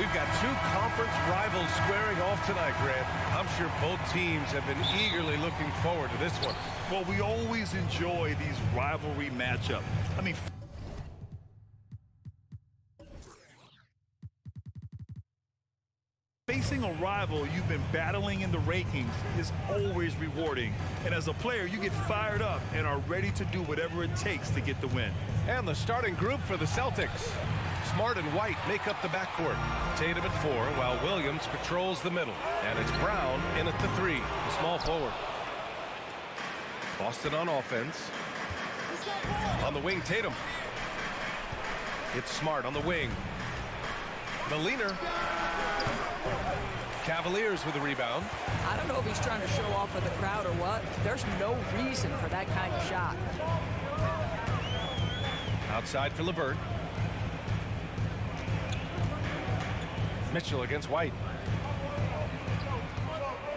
We've got two conference rivals squaring off tonight, Grant. I'm sure both teams have been eagerly looking forward to this one. Well, we always enjoy these rivalry matchups. I mean, facing a rival you've been battling in the rankings is always rewarding. And as a player, you get fired up and are ready to do whatever it takes to get the win. And the starting group for the Celtics. Smart and White make up the backcourt. Tatum at 4, while Williams patrols the middle. And it's Brown in at the 3, the small forward. Boston on offense. On the wing, Tatum. It's Smart on the wing. The leaner. Cavaliers with a rebound. I don't know if he's trying to show off for the crowd or what. There's no reason for that kind of shot. Outside for LeVert. Mitchell against White.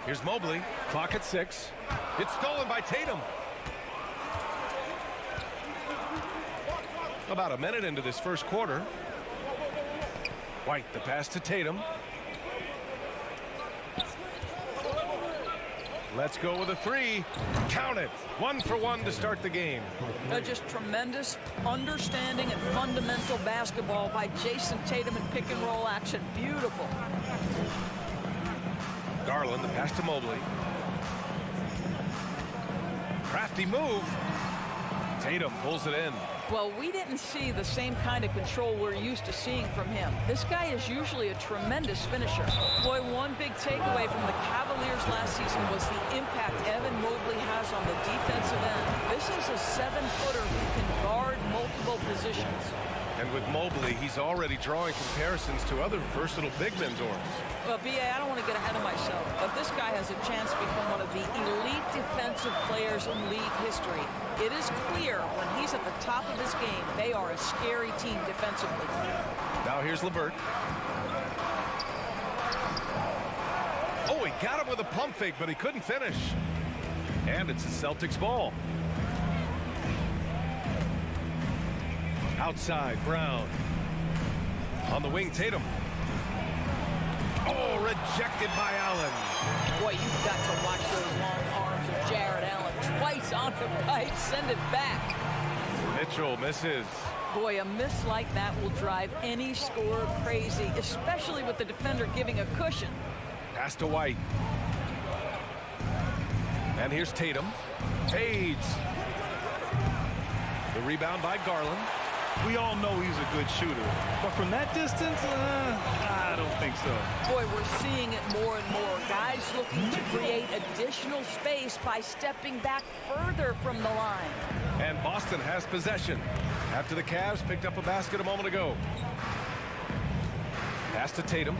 Here's Mobley. Clock at 6. It's stolen by Tatum. About a minute into this first quarter. White, the pass to Tatum. Let's go with a 3. Count it. 1 for 1 to start the game. Just tremendous understanding and fundamental basketball by Jason Tatum in pick and roll action. Beautiful. Garland, the pass to Mobley. Crafty move. Tatum pulls it in. Well, we didn't see the same kind of control we're used to seeing from him. This guy is usually a tremendous finisher. Boy, one big takeaway from the Cavaliers last season was the impact Evan Mobley has on the defensive end. This is a 7-footer who can guard multiple positions. And with Mobley, he's already drawing comparisons to other versatile big men's arms. Well, B.A., I don't want to get ahead of myself, but this guy has a chance to become one of the elite defensive players in league history. It is clear when he's at the top of his game, they are a scary team defensively. Now here's LeVert. Oh, he got him with a pump fake, but he couldn't finish. And it's a Celtics ball. Outside, Brown. On the wing, Tatum. Oh, rejected by Allen. Boy, you've got to watch those long arms of Jared Allen. Twice on the pipe, send it back. Mitchell misses. Boy, a miss like that will drive any scorer crazy, especially with the defender giving a cushion. Pass to White. And here's Tatum. Fades. The rebound by Garland. We all know he's a good shooter, but from that distance, I don't think so. Boy, we're seeing it more and more. Guys looking to create additional space by stepping back further from the line. And Boston has possession after the Cavs picked up a basket a moment ago. Pass to Tatum.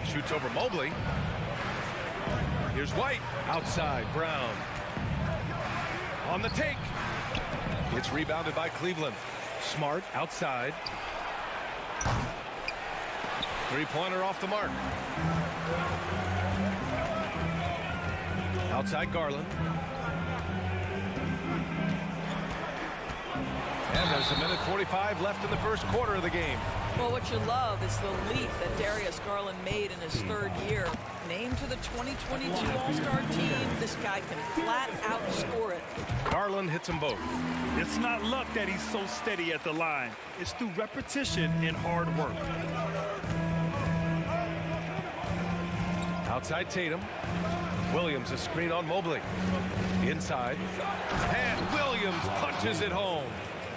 Shoots over Mobley. Here's White. Outside, Brown. On the take. It's rebounded by Cleveland. Smart outside. Three-pointer off the mark. Outside Garland. And there's a minute 45 left in the first quarter of the game. Well, what you love is the leap that Darius Garland made in his third year. Named to the 2022 All-Star team, this guy can flat out score it. Garland hits them both. It's not luck that he's so steady at the line. It's through repetition and hard work. Outside Tatum. Williams a screen on Mobley. Inside. And Williams punches it home.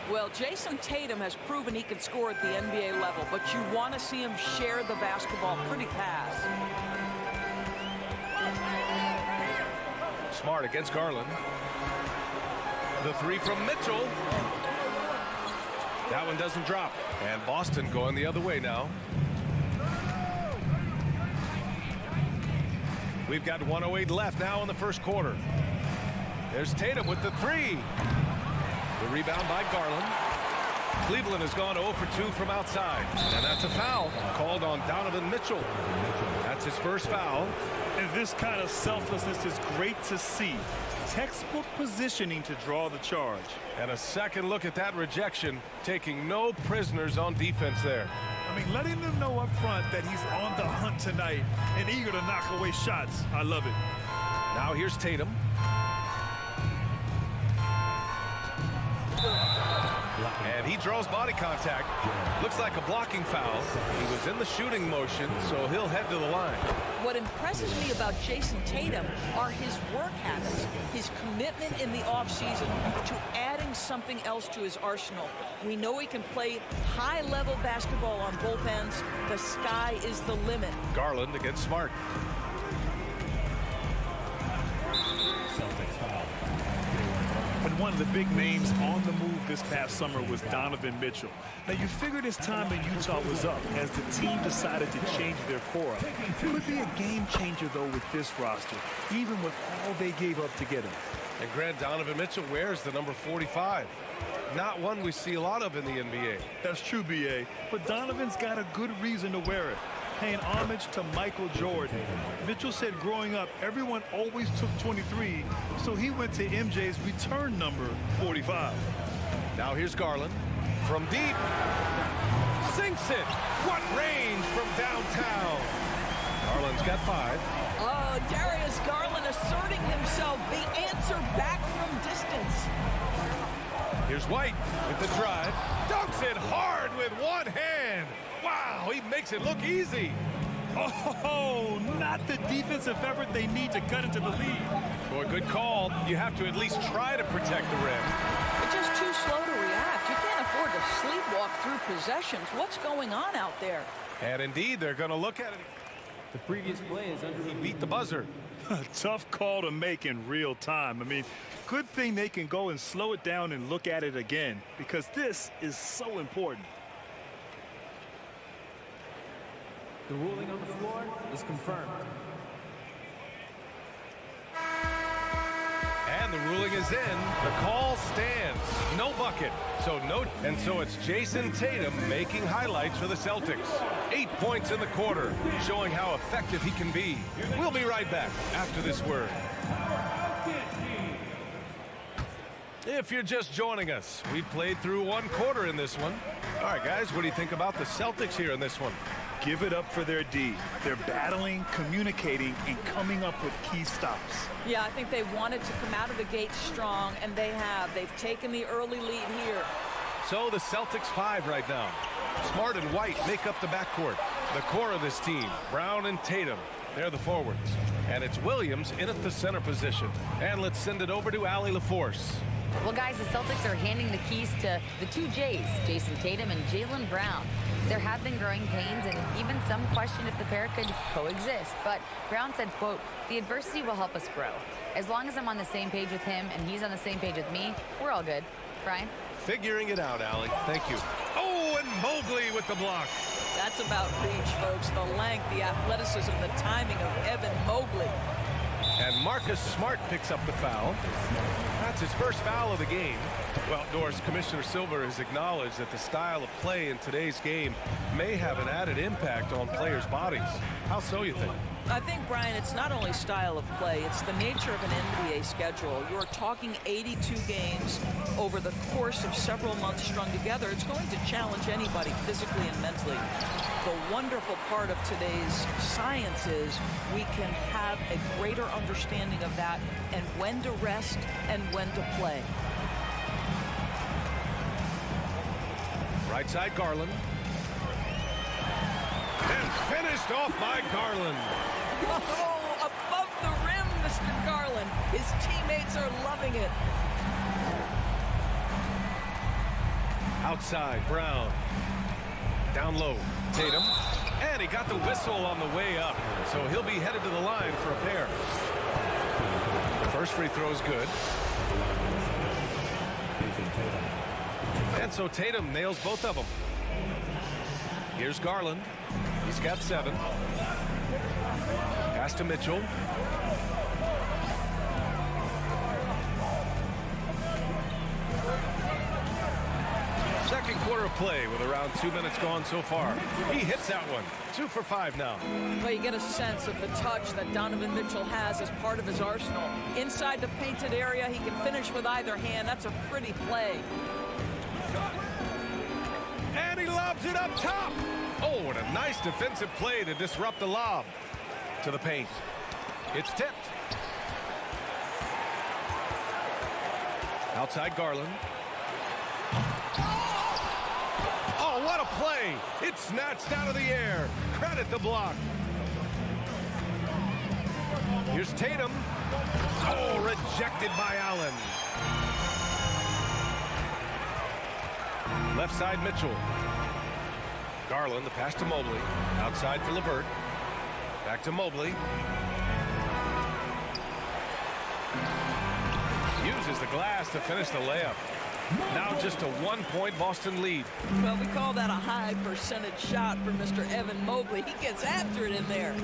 Well, Jason Tatum has proven he can score at the NBA level, but you want to see him share the basketball pretty fast. Smart against Garland. The 3 from Mitchell. That one doesn't drop. And Boston going the other way now. We've got 1:08 left now in the first quarter. There's Tatum with the 3. The rebound by Garland. Cleveland has gone 0 for 2 from outside. And that's a foul called on Donovan Mitchell. That's his first foul. And this kind of selflessness is great to see. Textbook positioning to draw the charge. And a second look at that rejection, taking no prisoners on defense there. I mean, letting them know up front that he's on the hunt tonight and eager to knock away shots. I love it. Now here's Tatum. And he draws body contact. Looks like a blocking foul. He was in the shooting motion, so he'll head to the line. What impresses me about Jason Tatum are his work habits, his commitment in the offseason to adding something else to his arsenal. We know he can play high-level basketball on both ends. The sky is the limit. Garland against Smart. But one of the big names on the move this past summer was Donovan Mitchell. Now, you figured his time in Utah was up as the team decided to change their core up. Could be a game changer, though, with this roster, even with all they gave up to get him. And Grant, Donovan Mitchell wears the number 45. Not one we see a lot of in the NBA. That's true, B.A., but Donovan's got a good reason to wear it. Paying homage to Michael Jordan. Mitchell said growing up, everyone always took 23, so he went to MJ's return number 45. Now here's Garland from deep. Sinks it. What range from downtown. Garland's got 5. Oh, Darius Garland asserting himself, the answer back from distance. Here's White with the drive. Dunks it hard with one hand. Wow, he makes it look easy. Oh, not the defensive effort they need to cut into the lead. Boy, good call. You have to at least try to protect the rim. They're just too slow to react. You can't afford to sleepwalk through possessions. What's going on out there? And indeed, they're going to look at it. The previous play is under He beat the buzzer. Tough call to make in real time. I mean, good thing they can go and slow it down and look at it again, because this is so important. The ruling on the floor is confirmed. And the ruling is in. The call stands. No bucket. So it's Jason Tatum making highlights for the Celtics. 8 points in the quarter, showing how effective he can be. We'll be right back after this word. If you're just joining us, we played through 1 quarter in this one. All right, guys, what do you think about the Celtics here in this one? Give it up for their D. They're battling, communicating, and coming up with key stops. Yeah, I think they wanted to come out of the gate strong, and they have. They've taken the early lead here. So the Celtics 5 right now. Smart and White make up the backcourt. The core of this team, Brown and Tatum, they're the forwards. And it's Williams in at the center position. And let's send it over to Allie LaForce. Well, guys, the Celtics are handing the keys to the 2 J's, Jason Tatum and Jaylen Brown. There have been growing pains and even some question if the pair could coexist. But Brown said, quote, "The adversity will help us grow. As long as I'm on the same page with him and he's on the same page with me, we're all good." Brian? Figuring it out, Allie. Thank you. Oh, and Mobley with the block. That's about reach, folks. The length, the athleticism, the timing of Evan Mobley. And Marcus Smart picks up the foul. That's his first foul of the game. Well, Doris, Commissioner Silver has acknowledged that the style of play in today's game may have an added impact on players' bodies. How so, you think? I think, Brian, it's not only style of play, it's the nature of an NBA schedule. You're talking 82 games over the course of several months strung together. It's going to challenge anybody physically and mentally. The wonderful part of today's science is we can have a greater understanding of that and when to rest and when to play. Right side, Garland. And finished off by Garland. Oh, above the rim, Mr. Garland. His teammates are loving it. Outside, Brown. Down low, Tatum. And he got the whistle on the way up. So he'll be headed to the line for a pair. The first free throw is good. And so Tatum nails both of them. Here's Garland. He's got 7. Pass to Mitchell. Second quarter of play with around 2 minutes gone so far. He hits that one. 2 for 5 now. Well, you get a sense of the touch that Donovan Mitchell has as part of his arsenal. Inside the painted area, he can finish with either hand. That's a pretty play. And he lobs it up top. Oh, what a nice defensive play to disrupt the lob. To the paint. It's tipped. Outside Garland. Oh, what a play. It's snatched out of the air. Credit the block. Here's Tatum. Oh, rejected by Allen. Left side Mitchell. Garland, the pass to Mobley. Outside for LeVert. Back to Mobley. Uses the glass to finish the layup. Now just a 1-point Boston lead. Well, we call that a high percentage shot for Mr. Evan Mobley. He gets after it in there.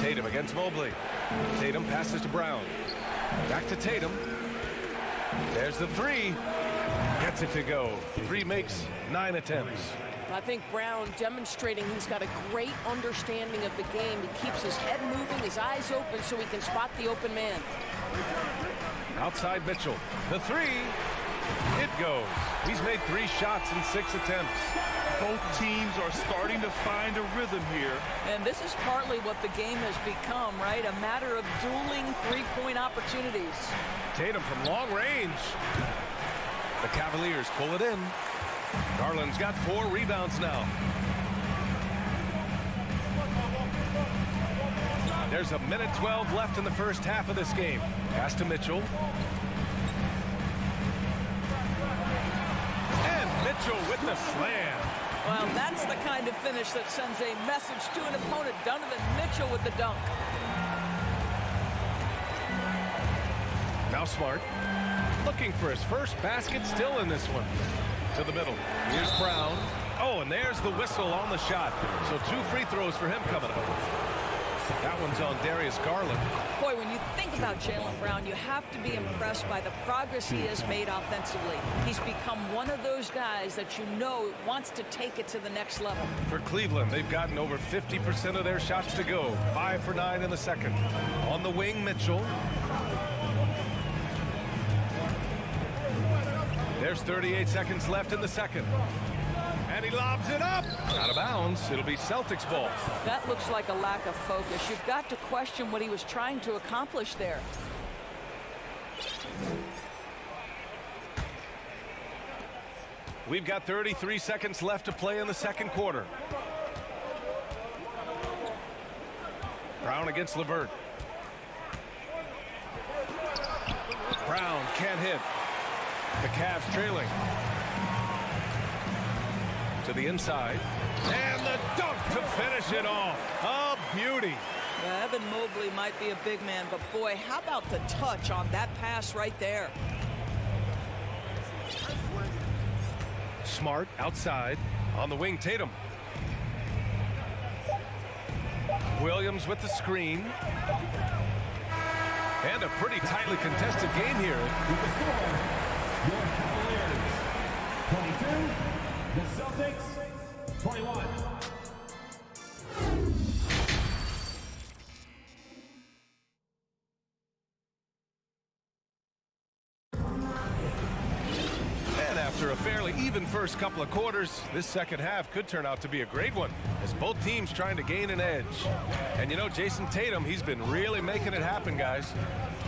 Tatum against Mobley. Tatum passes to Brown. Back to Tatum. There's the three. Gets it to go. 3 makes 9 attempts. I think Brown demonstrating he's got a great understanding of the game. He keeps his head moving, his eyes open so he can spot the open man. Outside Mitchell. The three. It goes. He's made 3 shots in 6 attempts. Both teams are starting to find a rhythm here. And this is partly what the game has become, right? A matter of dueling 3-point opportunities. Tatum from long range. The Cavaliers pull it in. Garland's got 4 rebounds now. There's a minute 12 left in the first half of this game. Pass to Mitchell. And Mitchell with the slam. Well, that's the kind of finish that sends a message to an opponent. Donovan Mitchell with the dunk. Now Smart. Looking for his first basket, still in this one. To the middle. Here's Brown. Oh, and there's the whistle on the shot. So 2 free throws for him coming up. That one's on Darius Garland. Boy, when you think about Jaylen Brown, you have to be impressed by the progress he has made offensively. He's become one of those guys that you know wants to take it to the next level. For Cleveland, they've gotten over 50% of their shots to go. 5 for 9 in the second. On the wing, Mitchell. There's 38 seconds left in the second. And he lobs it up. Out of bounds. It'll be Celtics ball. That looks like a lack of focus. You've got to question what he was trying to accomplish there. We've got 33 seconds left to play in the second quarter. Brown against LeVert. Brown can't hit. The Cavs trailing. To the inside. And the dunk to finish it off. A beauty. Evan Mobley might be a big man, but boy, how about the touch on that pass right there? Smart outside. On the wing, Tatum. Williams with the screen. And a pretty tightly contested game here. Your Cavaliers, 22. The Celtics, 21. And after a fairly even first couple of quarters, this second half could turn out to be a great one as both teams trying to gain an edge. And you know, Jason Tatum, he's been really making it happen, guys.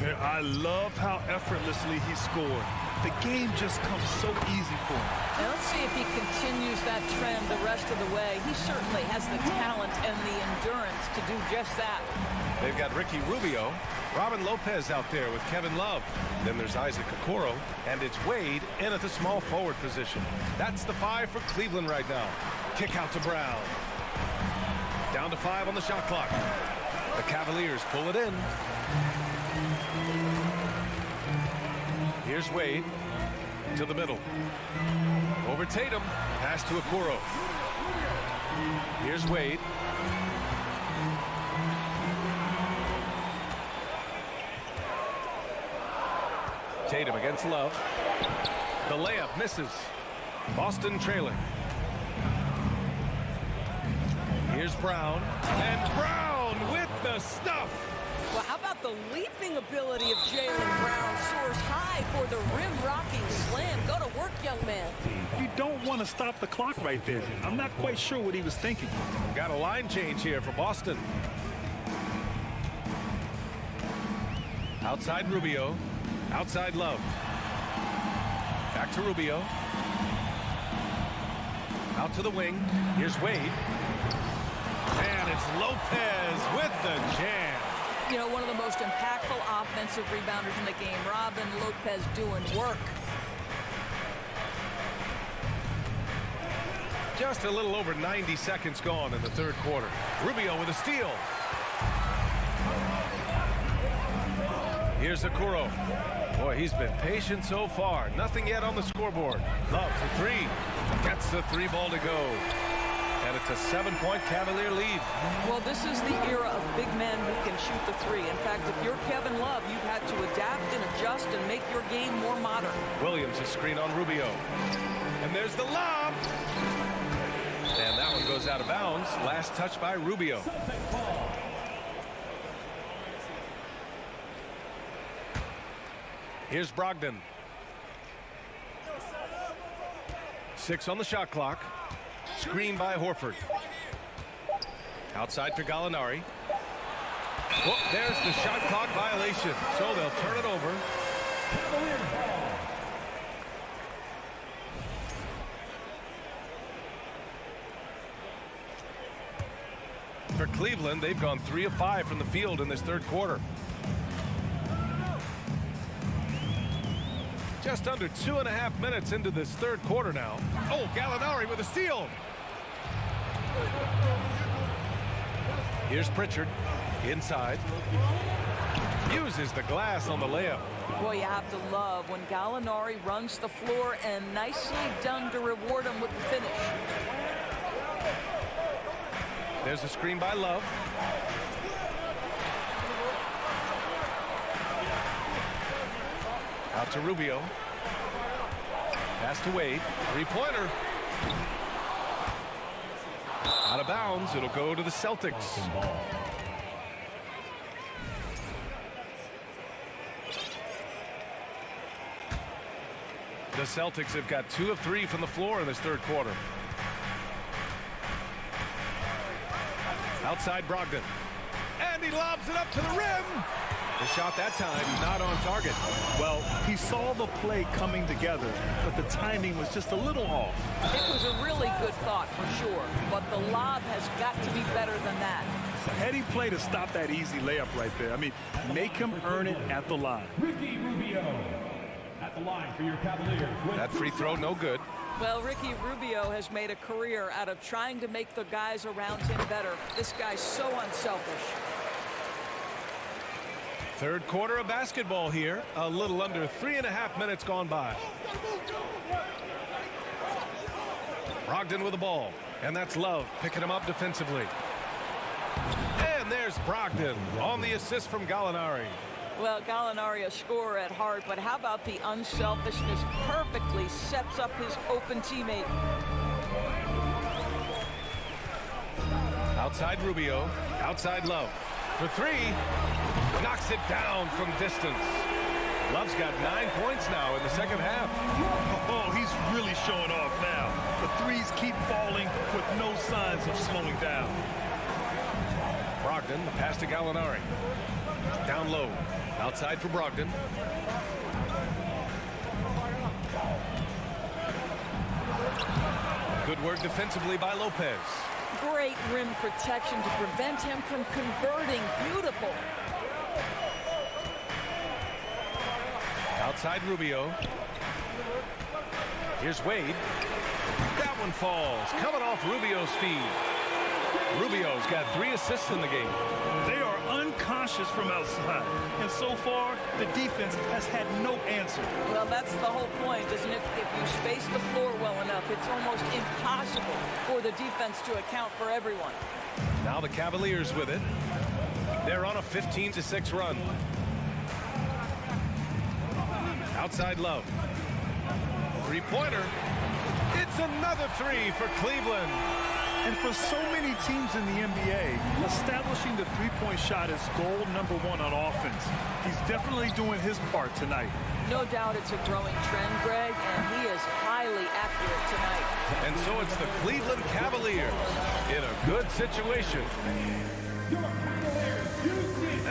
Yeah, I love how effortlessly he scored. The game just comes so easy for him. Now let's see if he continues that trend the rest of the way. He certainly has the talent and the endurance to do just that. They've got Ricky Rubio, Robin Lopez out there with Kevin Love. Then there's Isaac Okoro, and it's Wade in at the small forward position. That's the 5 for Cleveland right now. Kick out to Brown. Down to 5 on the shot clock. The Cavaliers pull it in. Here's Wade to the middle. Over Tatum. Pass to Okoro. Here's Wade. Tatum against Love. The layup misses. Boston trailing. Here's Brown. And Brown with the stuff. Well, how about the leaping ability of Jaylen Brown? Soars high for the rim-rocking slam. Go to work, young man. You don't want to stop the clock right there. I'm not quite sure what he was thinking. Got a line change here for Boston. Outside Rubio. Outside Love. Back to Rubio. Out to the wing. Here's Wade. And it's Lopez with the jam. You know, one of the most impactful offensive rebounders in the game. Robin Lopez doing work. Just a little over 90 seconds gone in the third quarter. Rubio with a steal. Here's Okoro. Boy, he's been patient so far. Nothing yet on the scoreboard. Love for three. Gets the three ball to go. And it's a 7-point Cavalier lead. Well, this is the era of big men who can shoot the three. In fact, if you're Kevin Love, you've had to adapt and adjust and make your game more modern. Williams a screen on Rubio. And there's the lob. And that one goes out of bounds. Last touch by Rubio. Here's Brogdon. 6 on the shot clock. Screen by Horford. Outside for Gallinari. Oh, there's the shot clock violation. So they'll turn it over. For Cleveland, they've gone 3 of 5 from the field in this third quarter. Just under 2.5 minutes into this third quarter now. Oh, Gallinari with a steal. Here's Pritchard inside. Uses the glass on the layup. Boy, you have to love when Gallinari runs the floor, and nicely done to reward him with the finish. There's a screen by Love. Out to Rubio. Pass to Wade. Three-pointer. Out of bounds. It'll go to the Celtics. The Celtics have got 2 of 3 from the floor in this third quarter. Outside Brogdon. And he lobs it up to the rim. The shot that time not on target. Well, he saw the play coming together, but the timing was just a little off. It was a really good thought for sure, but the lob has got to be better than that. A heady play to stop that easy layup right there. I mean, make him earn it at the line. Ricky Rubio at the line for your Cavaliers. That free throw no good. Well, Ricky Rubio has made a career out of trying to make the guys around him better. This guy's so unselfish. Third quarter of basketball here. A little under 3.5 minutes gone by. Brogdon with the ball. And that's Love picking him up defensively. And there's Brogdon on the assist from Gallinari. Well, Gallinari a scorer at heart, but how about the unselfishness? Perfectly sets up his open teammate. Outside Rubio. Outside Love. For three. Knocks it down from distance. Love's got 9 points now in the second half. Oh, he's really showing off now. The threes keep falling with no signs of slowing down. Brogdon, the pass to Gallinari. Down low. Outside for Brogdon. Good work defensively by Lopez. Great rim protection to prevent him from converting. Beautiful. Outside Rubio. Here's Wade. That one falls. Coming off Rubio's feed. Rubio's got 3 assists in the game. They are unconscious from outside. And so far, the defense has had no answer. Well, that's the whole point, isn't it? If you space the floor well enough, it's almost impossible for the defense to account for everyone. Now the Cavaliers with it. They're on a 15-6 run. Outside Love. Three-pointer. It's another three for Cleveland. And for so many teams in the NBA, establishing the three-point shot is goal number one on offense. He's definitely doing his part tonight. No doubt it's a growing trend, Greg, and he is highly accurate tonight. And so it's the Cleveland Cavaliers in a good situation.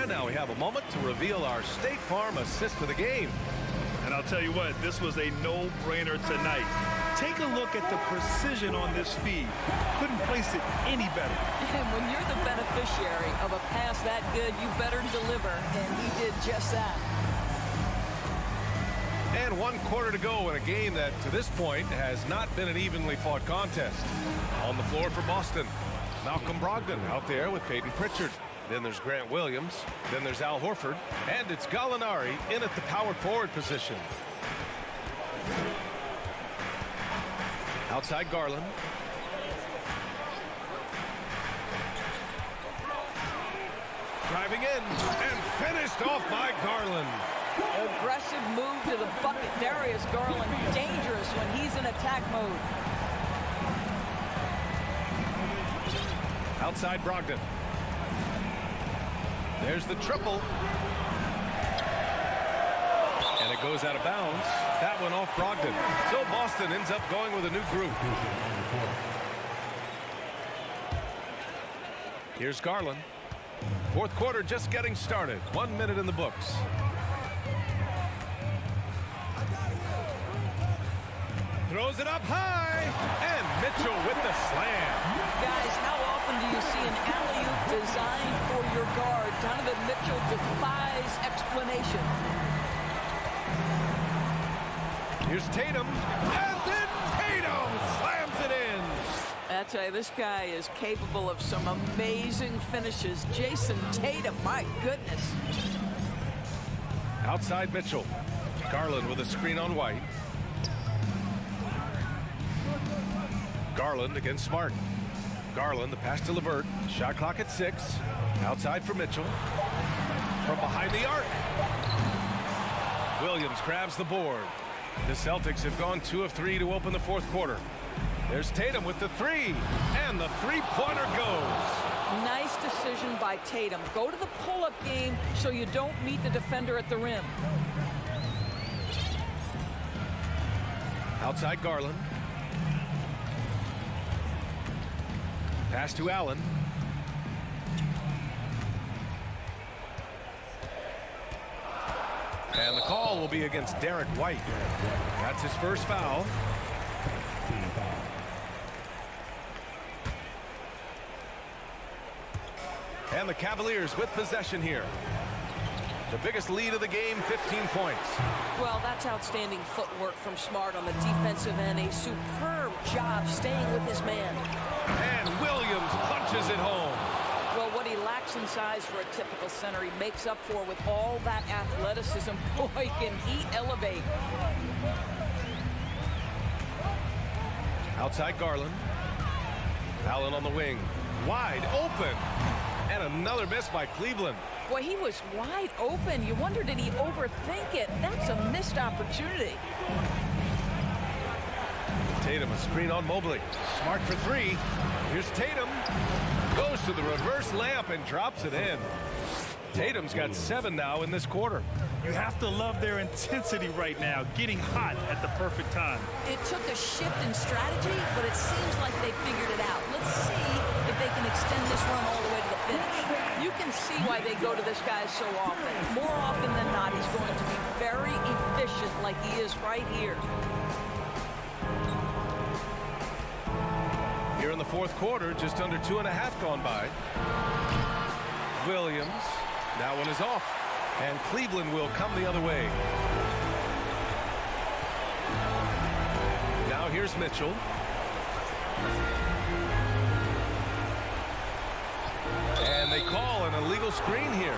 And now we have a moment to reveal our State Farm assist of the game. And I'll tell you what, this was a no-brainer tonight. Take a look at the precision on this feed. Couldn't place it any better. And when you're the beneficiary of a pass that good, you better deliver, and he did just that. And 1 quarter to go in a game that, to this point, has not been an evenly fought contest. On the floor for Boston, Malcolm Brogdon out there with Peyton Pritchard. Then there's Grant Williams. Then there's Al Horford. And it's Gallinari in at the power forward position. Outside Garland. Driving in and finished off by Garland. Aggressive move to the bucket. Darius Garland, dangerous when he's in attack mode. Outside Brogdon. There's the triple. And it goes out of bounds. That one off Brogdon. So Boston ends up going with a new group. Here's Garland. 4th quarter just getting started. 1 minute in the books. Throws it up high. And Mitchell with the slam. Guys, how often do you see an alley-oop designed for your guard? Donovan Mitchell defies explanation. Here's Tatum. And then Tatum slams it in. I tell you, this guy is capable of some amazing finishes. Jason Tatum, my goodness. Outside Mitchell. Garland with a screen on White. Garland against Smart. Garland, the pass to LeVert. Shot clock at 6. Outside for Mitchell. From behind the arc. Williams grabs the board. The Celtics have gone 2 of 3 to open the 4th quarter. There's Tatum with the 3. And the three-pointer goes. Nice decision by Tatum. Go to the pull-up game so you don't meet the defender at the rim. Outside Garland. Pass to Allen. And the call will be against Derek White. That's his first foul. And the Cavaliers with possession here. The biggest lead of the game, 15 points. Well, that's outstanding footwork from Smart on the defensive end. A superb job staying with his man. And Williams punches it home. Well, what he lacks in size for a typical center, he makes up for with all that athleticism. Boy, can he elevate. Outside Garland. Allen on the wing. Wide open. And another miss by Cleveland. Boy, he was wide open. You wonder, did he overthink it? That's a missed opportunity. Tatum, a screen on Mobley. Smart for 3. Here's Tatum. Goes to the reverse layup and drops it in. Tatum's got 7 now in this quarter. You have to love their intensity right now, getting hot at the perfect time. It took a shift in strategy, but it seems like they figured it out. Let's see if they can extend this run all the way to the finish. You can see why they go to this guy so often. More often than not, he's going to be very efficient like he is right here. Here in the 4th quarter, just under 2.5 gone by. Williams. That one is off. And Cleveland will come the other way. Now here's Mitchell. And they call an illegal screen here.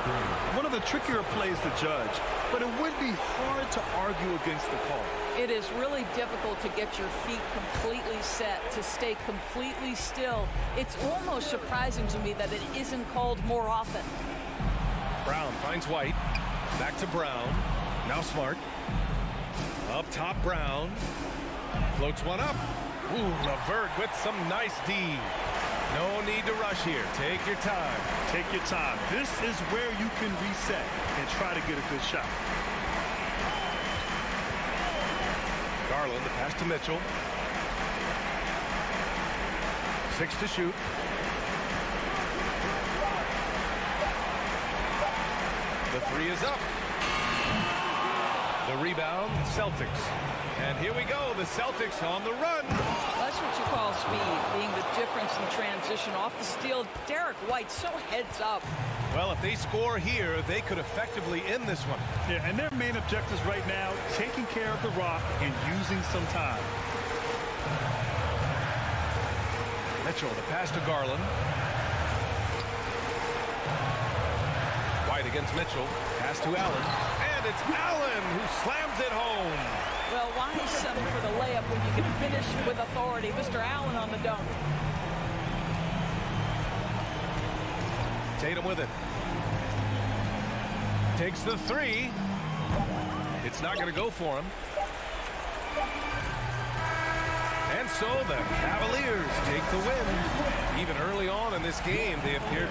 One of the trickier plays to judge, but it would be hard to argue against the call. It is really difficult to get your feet completely set, to stay completely still. It's almost surprising to me that it isn't called more often. Brown finds White. Back to Brown. Now Smart. top Brown. Floats one up. Ooh, Levert with some nice D. No need to rush here. Take your time. Take your time. This is where you can reset and try to get a good shot. Garland, the pass to Mitchell. 6 to shoot. The 3 is up. The rebound, Celtics. And here we go, the Celtics on the run. That's what you call speed, being the difference in transition. Off the steal, Derek White so heads up. Well, if they score here, they could effectively end this one. Yeah, and their main objectives right now, taking care of the rock and using some time. Mitchell, the pass to Garland. White against Mitchell. Pass to Allen. And it's Allen who slams it home. Well, why settle for the layup when you can finish with authority? Mr. Allen on the dunk. Tatum with it. Takes the 3. It's not going to go for him. And so the Cavaliers take the win. Even early on in this game, they appeared...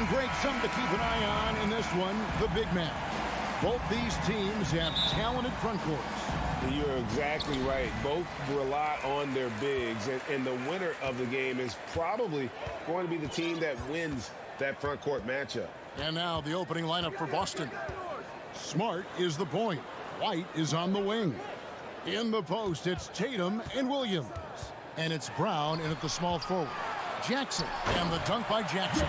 And Greg, something to keep an eye on in this one, the big man. Both these teams have talented front courts. You're exactly right. Both rely on their bigs, and the winner of the game is probably going to be the team that wins that front court matchup. And now the opening lineup for Boston. Smart is the point. White is on the wing. In the post, it's Tatum and Williams. And it's Brown in at the small forward. Jackson, and the dunk by Jackson.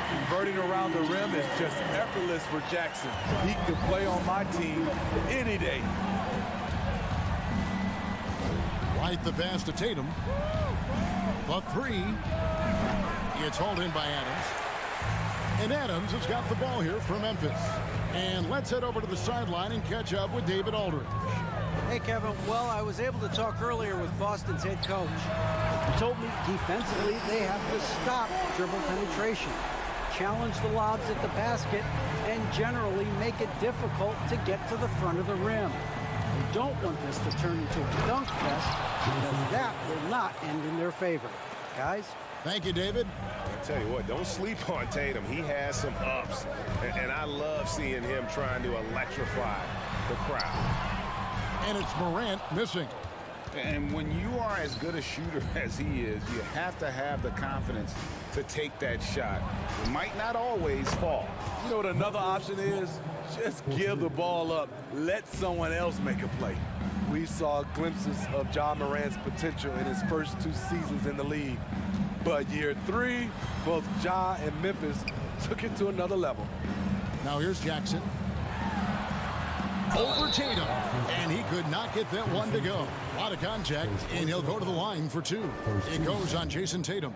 Converting around the rim is just effortless for Jackson. He could play on my team any day. White the pass to Tatum. The three. It's hauled in by Adams. And Adams has got the ball here for Memphis. And let's head over to the sideline and catch up with David Aldridge. Hey, Kevin. Well, I was able to talk earlier with Boston's head coach. He told me defensively they have to stop dribble penetration, challenge the lobs at the basket, and generally make it difficult to get to the front of the rim. We don't want this to turn into a dunk fest, because that will not end in their favor. Guys? Thank you, David. I tell you what, don't sleep on Tatum. He has some ups, and I love seeing him trying to electrify the crowd. And it's Morant missing. And when you are as good a shooter as he is, you have to have the confidence to take that shot. It might not always fall. You know what another option is? Just give the ball up. Let someone else make a play. We saw glimpses of Ja Morant's potential in his first 2 seasons in the league. But year 3, both Ja and Memphis took it to another level. Now here's Jackson. Over Tatum, and he could not get that one to go. A lot of contact, and he'll go to the line for 2. It goes on Jason Tatum.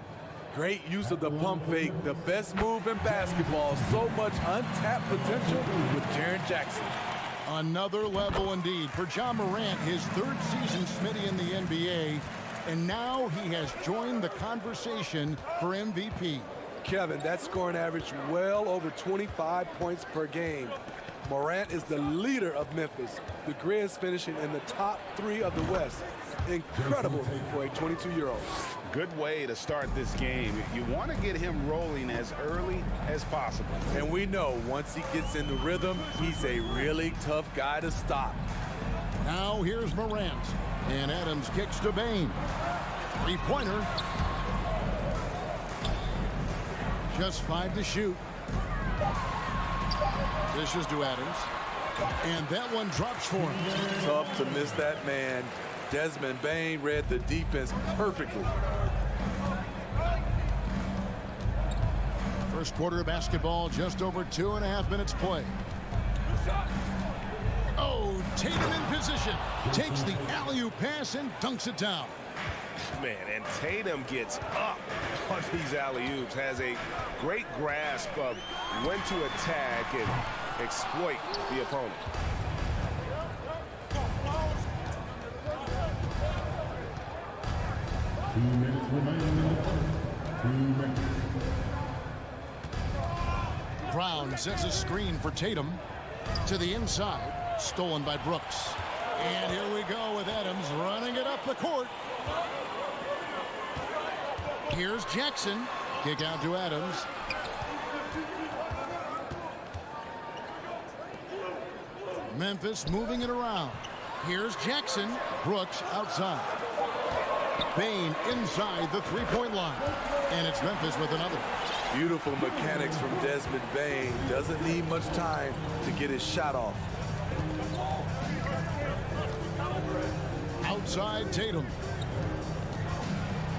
Great use of the pump fake, the best move in basketball. So much untapped potential with Jaren Jackson. Another level indeed for Ja Morant, his 3rd season Smitty in the NBA, and now he has joined the conversation for MVP. Kevin, that scoring average well over 25 points per game. Morant is the leader of Memphis. The Grizz finishing in the top 3 of the West. Incredible for a 22-year-old. Good way to start this game. You want to get him rolling as early as possible. And we know once he gets in the rhythm, he's a really tough guy to stop. Now here's Morant. And Adams kicks to Bain. 3-pointer. Just 5 to shoot. Dishes to Adams. And that one drops for him. Tough to miss that man. Desmond Bain read the defense perfectly. First quarter of basketball, just over 2.5 minutes play. Oh, Tatum in position. Takes the alley-oop pass and dunks it down. Man, and Tatum gets up on these alley-oops, has a great grasp of when to attack and exploit the opponent. Brown sets a screen for Tatum to the inside, stolen by Brooks. And here we go with Adams running it up the court. Here's Jackson. Kick out to Adams. Memphis moving it around. Here's Jackson. Brooks outside. Bain inside the 3-point line. And it's Memphis with another. Beautiful mechanics from Desmond Bain. Doesn't need much time to get his shot off. Outside Tatum.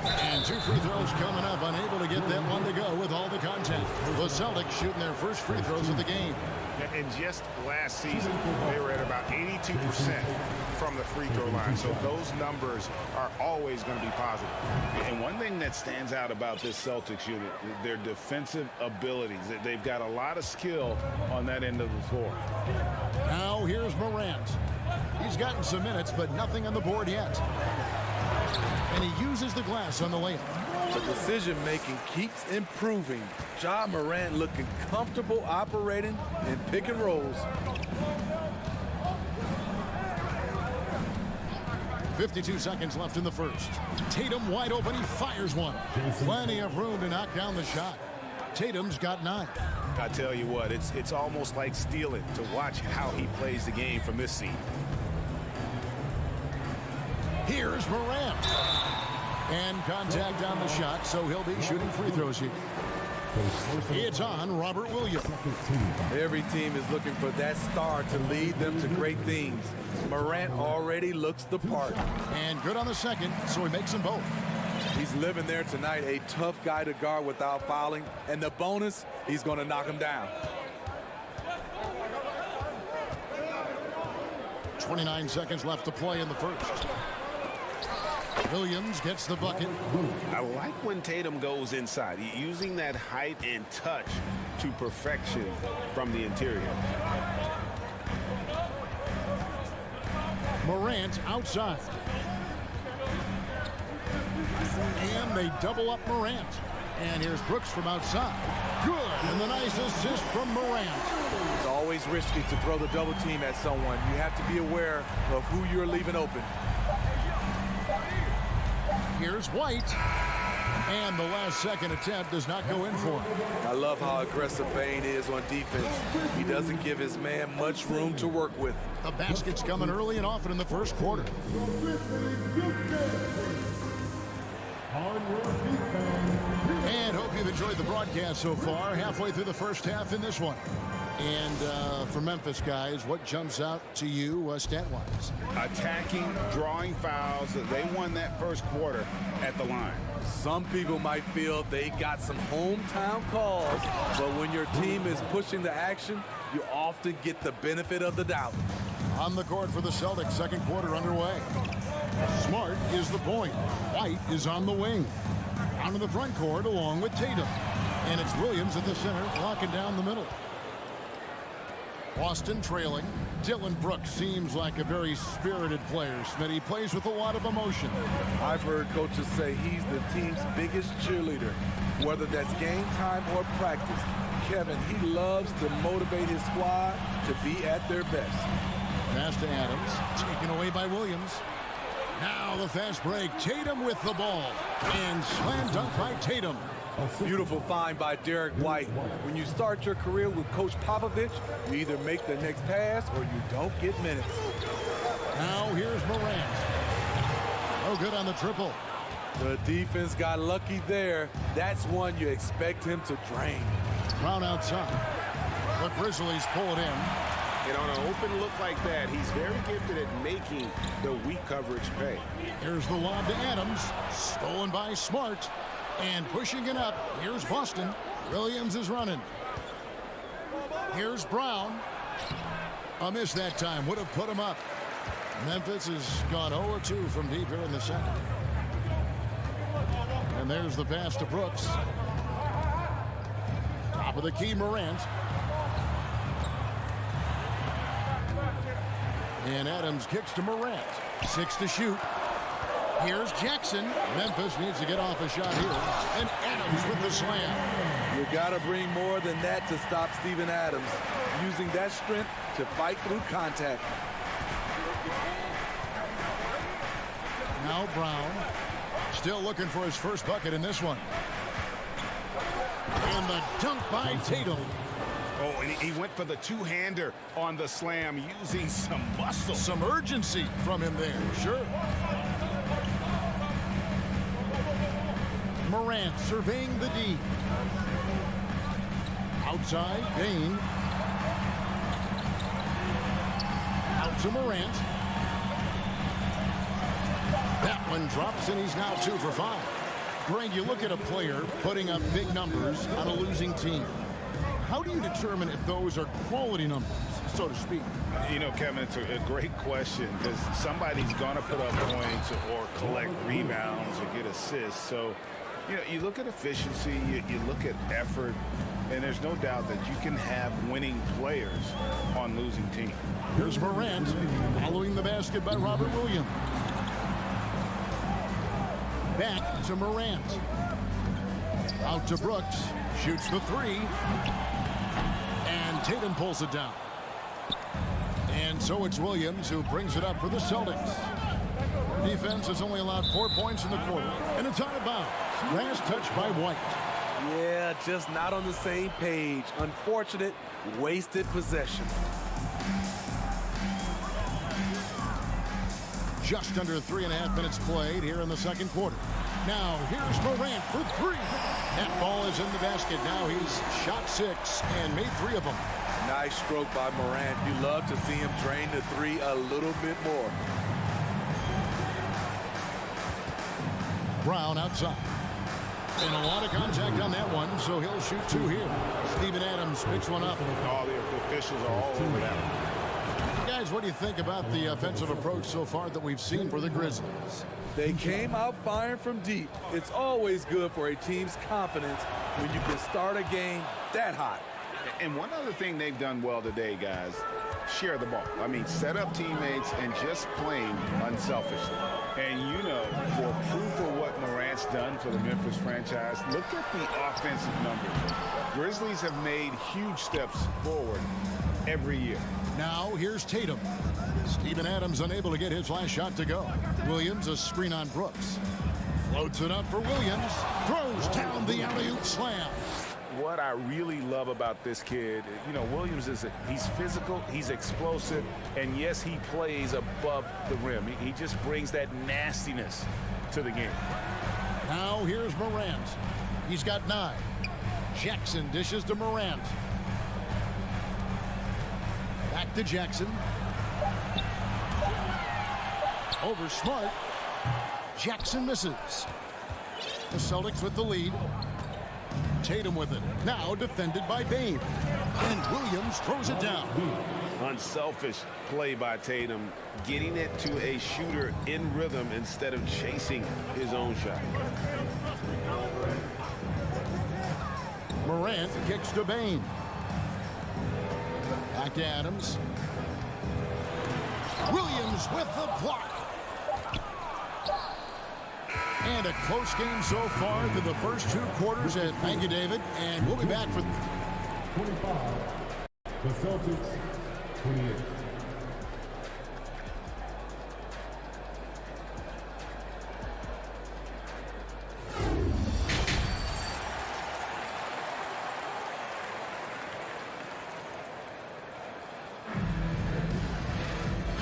And 2 free throws coming up. Unable to get that one to go with all the contact. The Celtics shooting their first free throws of the game. And just last season, they were at about 82% from the free throw line. So those numbers are always going to be positive. And one thing that stands out about this Celtics unit, their defensive abilities. They've got a lot of skill on that end of the floor. Now here's Morant. He's gotten some minutes, but nothing on the board yet. And he uses the glass on the layup. The decision-making keeps improving. Ja Morant looking comfortable operating in pick and rolls. 52 seconds left in the first. Tatum wide open. He fires one. Plenty of room to knock down the shot. Tatum's got 9. I tell you what, it's almost like stealing to watch how he plays the game from this seat. Here's Morant. And contact on the shot, so he'll be shooting free throws here. It's on Robert Williams. Every team is looking for that star to lead them to great things. Morant already looks the part. And good on the second, so he makes them both. He's living there tonight, a tough guy to guard without fouling. And the bonus, he's going to knock him down. 29 seconds left to play in the first. Williams gets the bucket. I like when Tatum goes inside, using that height and touch to perfection from the interior. Morant outside. And they double up Morant. And here's Brooks from outside. Good. And the nice assist from Morant. It's always risky to throw the double team at someone. You have to be aware of who you're leaving open. Here's White. And the last second attempt does not go in for him. I love how aggressive Bane is on defense. He doesn't give his man much room to work with. The basket's coming early and often in the first quarter. And hope you've enjoyed the broadcast so far. Halfway through the first half in this one. And for Memphis guys, what jumps out to you stat-wise? Attacking, drawing fouls. They won that first quarter at the line. Some people might feel they got some hometown calls, but when your team is pushing the action, you often get the benefit of the doubt. On the court for the Celtics, second quarter underway. Smart is the point. White is on the wing. Onto the front court along with Tatum. And it's Williams at the center, locking down the middle. Boston trailing. Dylan Brooks seems like a very spirited player. Smitty, he plays with a lot of emotion. I've heard coaches say he's the team's biggest cheerleader, whether that's game time or practice. Kevin, he loves to motivate his squad to be at their best. Pass to Adams, taken away by Williams. Now the fast break. Tatum with the ball. And slam dunk by Tatum. Beautiful find by Derek White. When you start your career with Coach Popovich, you either make the next pass or you don't get minutes. Now here's Morant. No good on the triple. The defense got lucky there. That's one you expect him to drain. Brown outside. The Grizzlies pull it in. And on an open look like that, he's very gifted at making the weak coverage pay. Here's the lob to Adams. Stolen by Smart. And pushing it up, here's Boston. Williams is running. Here's Brown. A miss that time, would have put him up. Memphis has gone 0-2 from deep here in the second. And there's the pass to Brooks. Top of the key, Morant. And Adams kicks to Morant. 6 to shoot. Here's Jackson. Memphis needs to get off a shot here. And Adams with the slam. You got to bring more than that to stop Steven Adams. Using that strength to fight through contact. Now Brown. Still looking for his first bucket in this one. And the dunk by Tatum. Oh, and he went for the two-hander on the slam, using some muscle. Some urgency from him there, sure. Morant surveying the D. Outside, Bane. Out to Morant. That one drops, and he's now 2 for 5. Greg, you look at a player putting up big numbers on a losing team. How do you determine if those are quality numbers, so to speak? You know, Kevin, it's a great question, because somebody's going to put up points or collect rebounds or get assists. So, you know, you look at efficiency, you look at effort, and there's no doubt that you can have winning players on losing teams. Here's Morant following the basket by Robert Williams. Back to Morant. Out to Brooks. Shoots the 3. And Tatum pulls it down. And so it's Williams who brings it up for the Celtics. Their defense has only allowed 4 points in the quarter. And it's out of bounds. Last touch by White. Yeah, just not on the same page. Unfortunate, wasted possession. Just under 3.5 minutes played here in the second quarter. Now, here's Morant for three. That ball is in the basket. Now he's shot 6 and made 3 of them. Nice stroke by Morant. You love to see him drain the 3 a little bit more. Brown outside. And a lot of contact on that one, so he'll shoot 2 here. Steven Adams picks one up. All the officials are all over that one. Guys, what do you think about the offensive approach so far that we've seen for the Grizzlies? They came out firing from deep. It's always good for a team's confidence when you can start a game that hot. And one other thing they've done well today, guys, share the ball. I mean, set up teammates and just playing unselfishly. And, you know, for proof of what Morant's done for the Memphis franchise, look at the offensive numbers. Grizzlies have made huge steps forward every year. Now, here's Tatum. Steven Adams unable to get his last shot to go. Williams, a screen on Brooks. Floats it up for Williams. Throws down the alley-oop slam. What I really love about this kid, you know, Williams he's physical, he's explosive, and yes, he plays above the rim. He just brings that nastiness to the game. Now here's Morant. He's got 9. Jackson dishes to Morant. Back to Jackson. Over Smart. Jackson misses. The Celtics with the lead. Tatum with it. Now defended by Bain. And Williams throws it down. Unselfish play by Tatum, getting it to a shooter in rhythm instead of chasing his own shot. Morant kicks to Bain. Back to Adams. Williams with the block. And a close game so far through the first 2 quarters. And thank you, David. And we'll be back for 25. The Celtics, 28.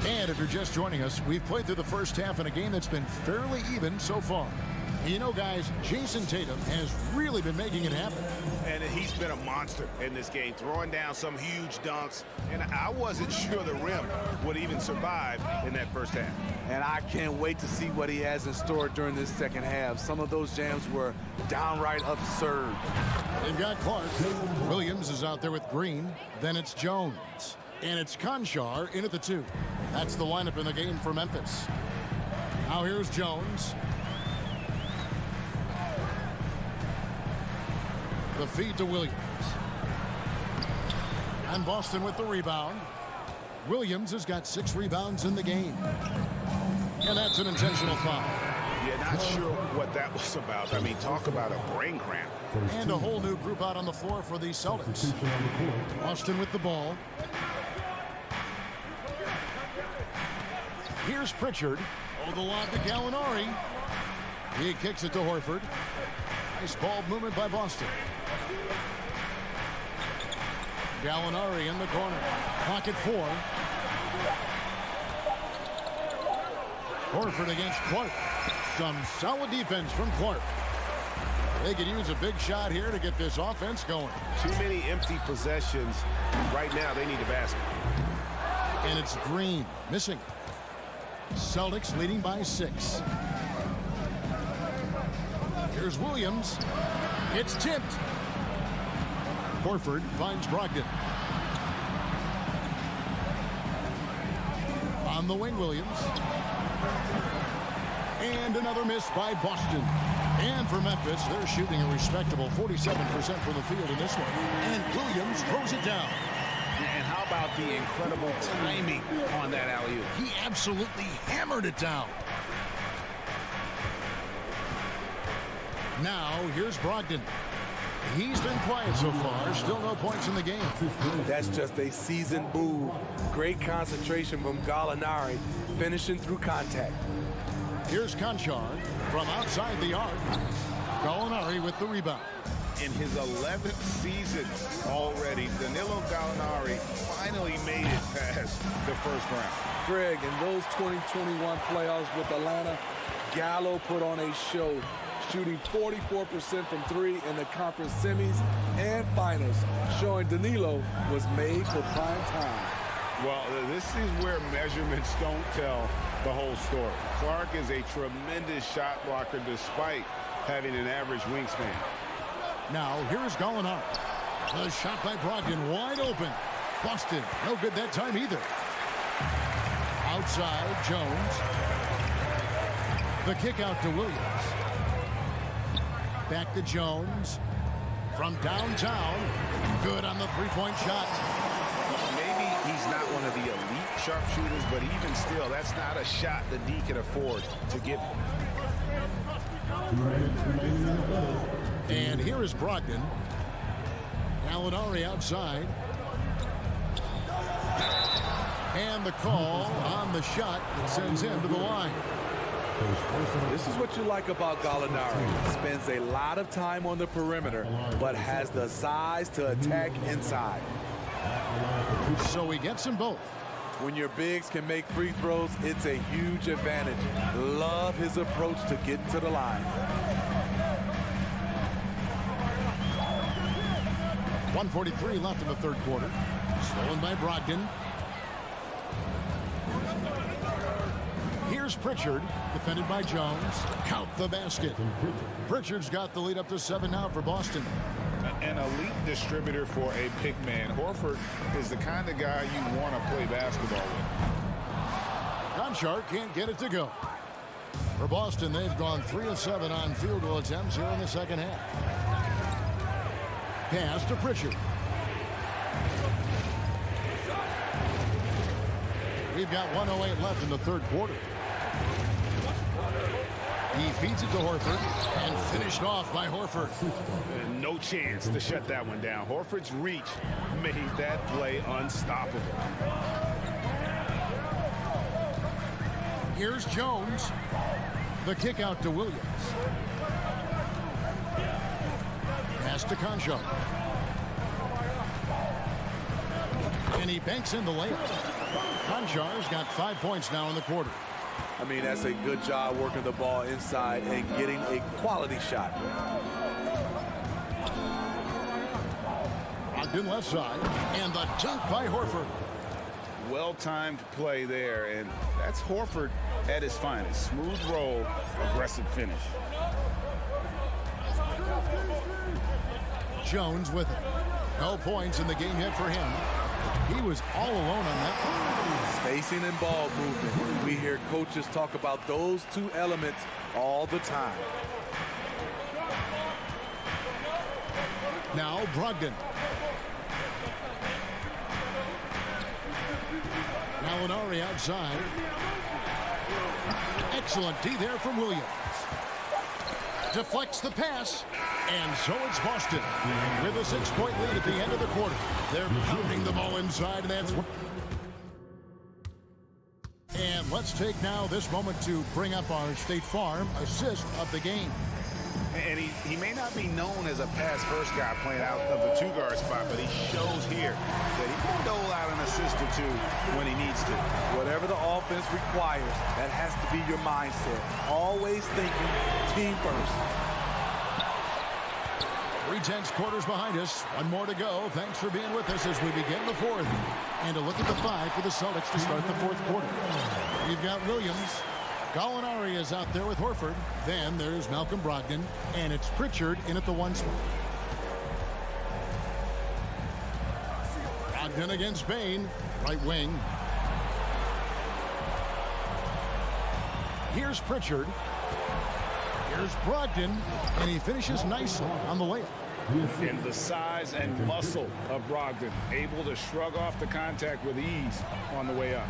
And if you're just joining us, we've played through the first half in a game that's been fairly even so far. You know, guys, Jason Tatum has really been making it happen. And he's been a monster in this game, throwing down some huge dunks. And I wasn't sure the rim would even survive in that first half. And I can't wait to see what he has in store during this second half. Some of those jams were downright absurd. They've got Clark. Williams is out there with Green. Then it's Jones. And it's Conchar in at the 2. That's the lineup in the game for Memphis. Now here's Jones. The feed to Williams. And Boston with the rebound. Williams has got 6 rebounds in the game. And that's an intentional foul. Yeah, not sure what that was about. I mean, talk about a brain cramp. And a whole new group out on the floor for the Celtics. Boston with the ball. Here's Pritchard. Oh, the lob to Gallinari. He kicks it to Horford. Nice ball movement by Boston. Gallinari in the corner. Pocket 4. Horford against Clark. Some solid defense from Clark. They could use a big shot here to get this offense going. Too many empty possessions. Right now, they need a basket. And it's Green missing. Celtics leading by 6. Here's Williams. It's tipped. Horford finds Brogdon. On the wing, Williams. And another miss by Boston. And for Memphis, they're shooting a respectable 47% from the field in this one. And Williams throws it down. And how about the incredible timing on that alley-oop? He absolutely hammered it down. Now, here's Brogdon. He's been quiet so far. Still no points in the game. That's just a seasoned move. Great concentration from Gallinari, finishing through contact. Here's Conchar from outside the arc. Gallinari with the rebound. In his 11th season already, Danilo Gallinari finally made it past the first round. Greg, in those 2021 playoffs with Atlanta, Gallo put on a show, shooting 44% from three in the conference semis and finals, showing Danilo was made for prime time. Well, this is where measurements don't tell the whole story. Clark is a tremendous shot blocker despite having an average wingspan. Now, here's Gallinari. The shot by Brogdon, wide open. Boston, no good that time either. Outside, Jones. The kick out to Williams. Back to Jones. From downtown, good on the three-point shot. Maybe he's not one of the elite sharpshooters, but even still, that's not a shot that D can afford to give him. And here is Brogdon. Gallinari outside. And the call on the shot that sends him to the line. This is what you like about Gallinari. Spends a lot of time on the perimeter, but has the size to attack inside. So he gets them both. When your bigs can make free throws, it's a huge advantage. Love his approach to getting to the line. 1:43 left in the third quarter. Stolen by Brogdon. Here's Pritchard, defended by Jones. Count the basket. Pritchard's got the lead up to 7 now for Boston. An elite distributor for a big man. Horford is the kind of guy you want to play basketball with. Gonchar can't get it to go. For Boston, they've gone 3 of 7 on field goal attempts here in the second half. Pass to Pritchard. We've got 1:08 left in the third quarter. He feeds it to Horford and finished off by Horford. No chance to shut that one down. Horford's reach made that play unstoppable. Here's Jones. The kick out to Williams. Pass to Concho. And he banks in the layup. Conchar's got 5 points now in the quarter. I mean, that's a good job working the ball inside and getting a quality shot. Ogden left side, and the dunk by Horford. Well-timed play there, and that's Horford at his finest. Smooth roll, aggressive finish. Jones with it. No points in the game yet for him. He was all alone on that. Spacing and ball movement. We hear coaches talk about those two elements all the time. Now Brogdon. Gallinari outside. Excellent D there from Williams. Deflects the pass. And so it's Boston with a 6-point lead at the end of the quarter. They're pounding the ball inside, and that's... And let's take now this moment to bring up our State Farm assist of the game. And he may not be known as a pass-first guy playing out of the two-guard spot, but he shows here that he can dole out an assist or two when he needs to. Whatever the offense requires, that has to be your mindset. Always thinking team first. 3/10 quarters behind us. One more to go. Thanks for being with us as we begin the fourth. And a look at the 5 for the Celtics to start the fourth quarter. We've got Williams. Gallinari is out there with Horford. Then there's Malcolm Brogdon. And it's Pritchard in at the 1 spot. Brogdon against Bain. Right wing. Here's Pritchard. Here's Brogdon. And he finishes nicely on the layup. And the size and muscle of Brogdon, able to shrug off the contact with ease on the way up.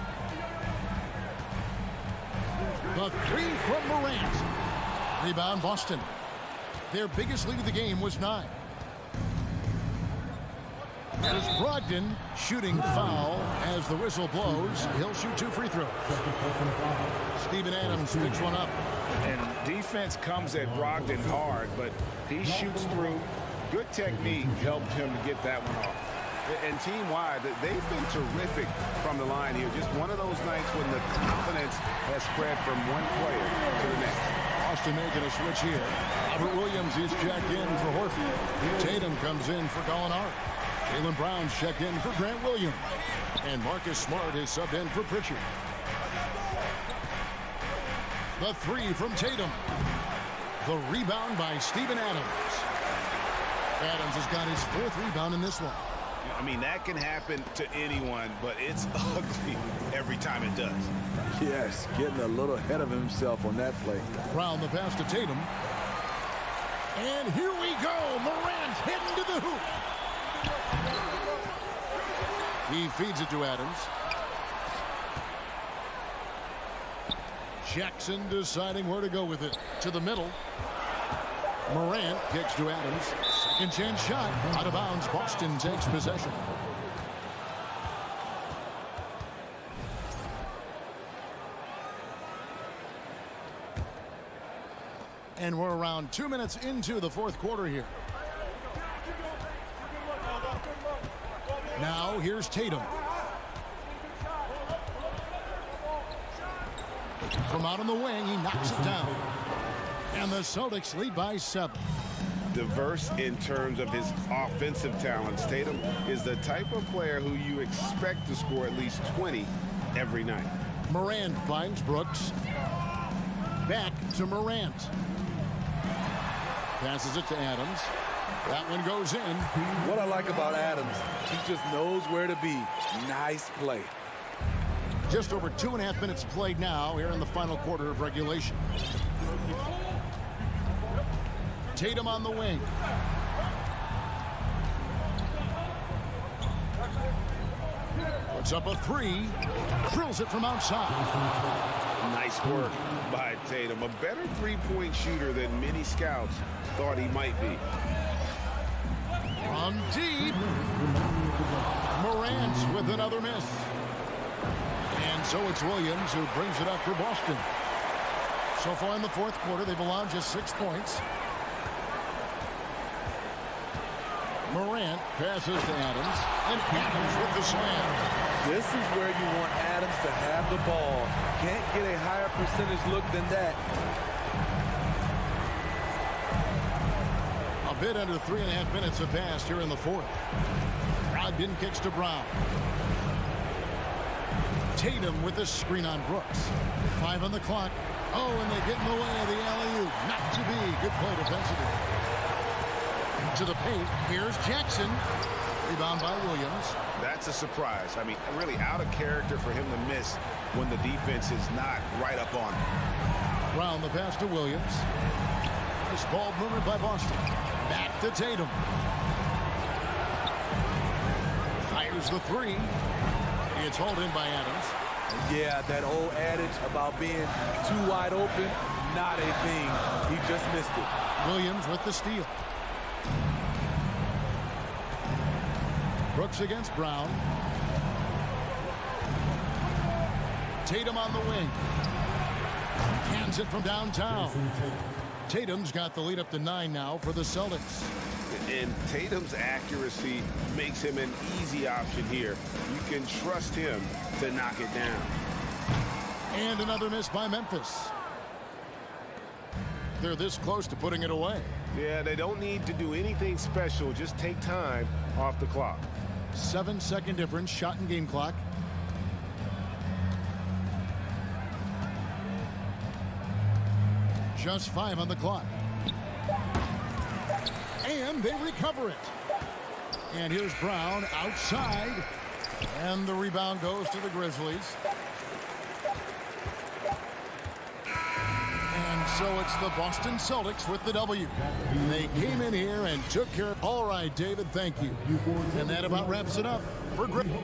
The 3 from Morant. Rebound Boston. Their biggest lead of the game was 9. There's Brogdon shooting foul as the whistle blows. He'll shoot 2 free throws. Steven Adams picks one up. And defense comes at Brogdon hard, but he shoots through. Good technique helped him to get that one off. And team-wide, they've been terrific from the line here. Just one of those nights when the confidence has spread from one player to the next. Boston making a switch here. Robert Williams is checked in for Horford. Tatum comes in for Gallinari. Jaylen Brown's checked in for Grant Williams. And Marcus Smart is subbed in for Pritchard. The three from Tatum. The rebound by Steven Adams. Adams has got his 4th rebound in this one. I mean, that can happen to anyone, but it's ugly every time it does. Yes, getting a little ahead of himself on that play. Brown the pass to Tatum. And here we go. Morant heading to the hoop. He feeds it to Adams. Jackson deciding where to go with it. To the middle. Morant kicks to Adams. Second chance shot. Out of bounds. Boston takes possession. And we're around 2 minutes into the 4th quarter here. Now here's Tatum. From out on the wing, he knocks it down. And the Celtics lead by 7. Diverse in terms of his offensive talents. Tatum is the type of player who you expect to score at least 20 every night. Morant finds Brooks. Back to Morant. Passes it to Adams. That one goes in. What I like about Adams, he just knows where to be. Nice play. Just over 2.5 minutes played now here in the final quarter of regulation. Tatum on the wing. Puts up a 3. Drills it from outside. Nice work by Tatum. A better three-point shooter than many scouts thought he might be. From deep. Morant with another miss. And so it's Williams who brings it up for Boston. So far in the 4th quarter, they've allowed just 6 points. Morant passes to Adams, and Adams with the slam. This is where you want Adams to have the ball. Can't get a higher percentage look than that. A bit under 3.5 minutes have passed here in the 4th. Brogdon kicks to Brown. Tatum with the screen on Brooks. 5 on the clock. Oh, and they get in the way of the alley-oop. Not to be. Good play defensively. To the paint. Here's Jackson. Rebound by Williams. That's a surprise. I mean, really out of character for him to miss when the defense is not right up on him. Brown the pass to Williams. This ball movement by Boston. Back to Tatum. Fires the 3. It's hauled in by Adams. Yeah, that old adage about being too wide open, not a thing. He just missed it. Williams with the steal. Brooks against Brown. Tatum on the wing. Cans it from downtown. Tatum's got the lead up to 9 now for the Celtics. And Tatum's accuracy makes him an easy option here. You can trust him to knock it down. And another miss by Memphis. They're this close to putting it away. Yeah, they don't need to do anything special. Just take time off the clock. 7-second difference, shot and game clock. Just 5 on the clock. And they recover it. And here's Brown outside. And the rebound goes to the Grizzlies. And so it's the Boston Celtics with the W. They came in here and took care of. All right, David, thank you. And that about wraps it up for Grizzlies.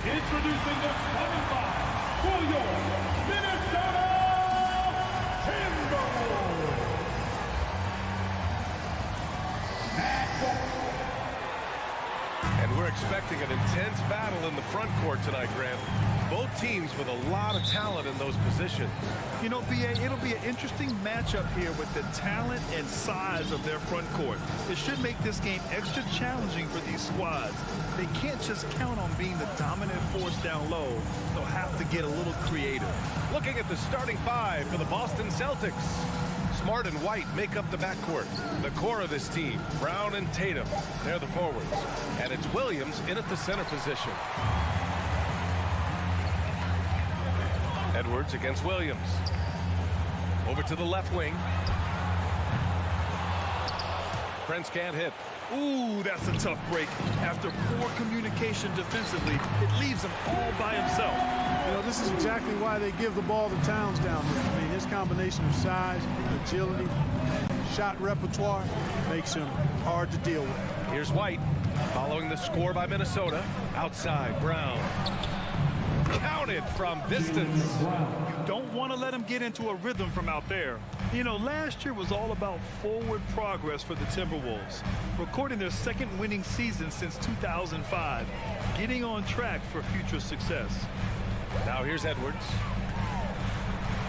Introducing the starting five for your Minnesota Timberwolves. And we're expecting an intense battle in the front court tonight, Grant. Both teams with a lot of talent in those positions. You know, B.A., it'll be an interesting matchup here with the talent and size of their front court. It should make this game extra challenging for these squads. They can't just count on being the dominant force down low. They'll have to get a little creative. Looking at the starting five for the Boston Celtics. Smart and White make up the backcourt. The core of this team, Brown and Tatum, they're the forwards. And it's Williams in at the center position. Edwards against Williams. Over to the left wing. Prince can't hit. Ooh, that's a tough break. After poor communication defensively, it leaves him all by himself. You know, this is exactly why they give the ball to Towns down there. I mean, his combination of size, agility, and shot repertoire makes him hard to deal with. Here's White following the score by Minnesota. Outside, Brown. Counted from distance. You don't want to let him get into a rhythm from out there. You know, last year was all about forward progress for the Timberwolves, recording their second winning season since 2005, getting on track for future success. Now here's Edwards.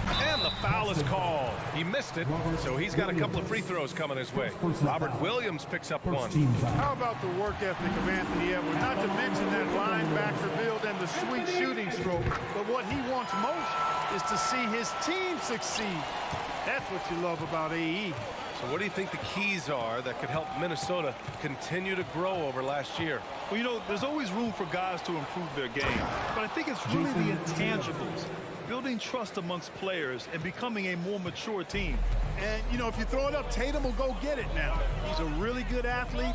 And the foul is called. He missed it, so he's got a couple of free throws coming his way. Robert Williams picks up one. How about the work ethic of Anthony Edwards? Not to mention that linebacker build and the sweet shooting stroke. But what he wants most is to see his team succeed. That's what you love about AE. So what do you think the keys are that could help Minnesota continue to grow over last year? Well, you know, there's always room for guys to improve their game. But I think it's really the intangibles. Building trust amongst players and becoming a more mature team. And, you know, if you throw it up, Tatum will go get it now. He's a really good athlete.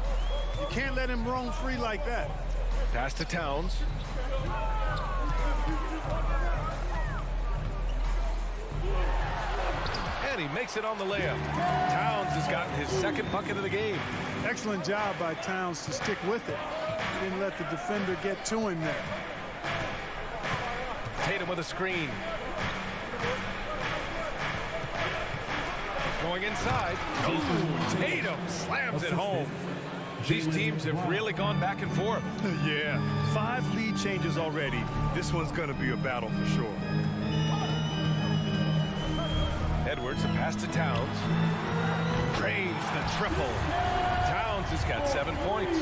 You can't let him roam free like that. Pass to Towns. And he makes it on the layup. Towns has gotten his second bucket of the game. Excellent job by Towns to stick with it. He didn't let the defender get to him there. Tatum with a screen. Going inside. Ooh, Tatum slams it home. These teams have really gone back and forth. Yeah, 5 lead changes already. This one's going to be a battle for sure. Edwards, a pass to Towns. Drains the triple. Towns has got 7 points.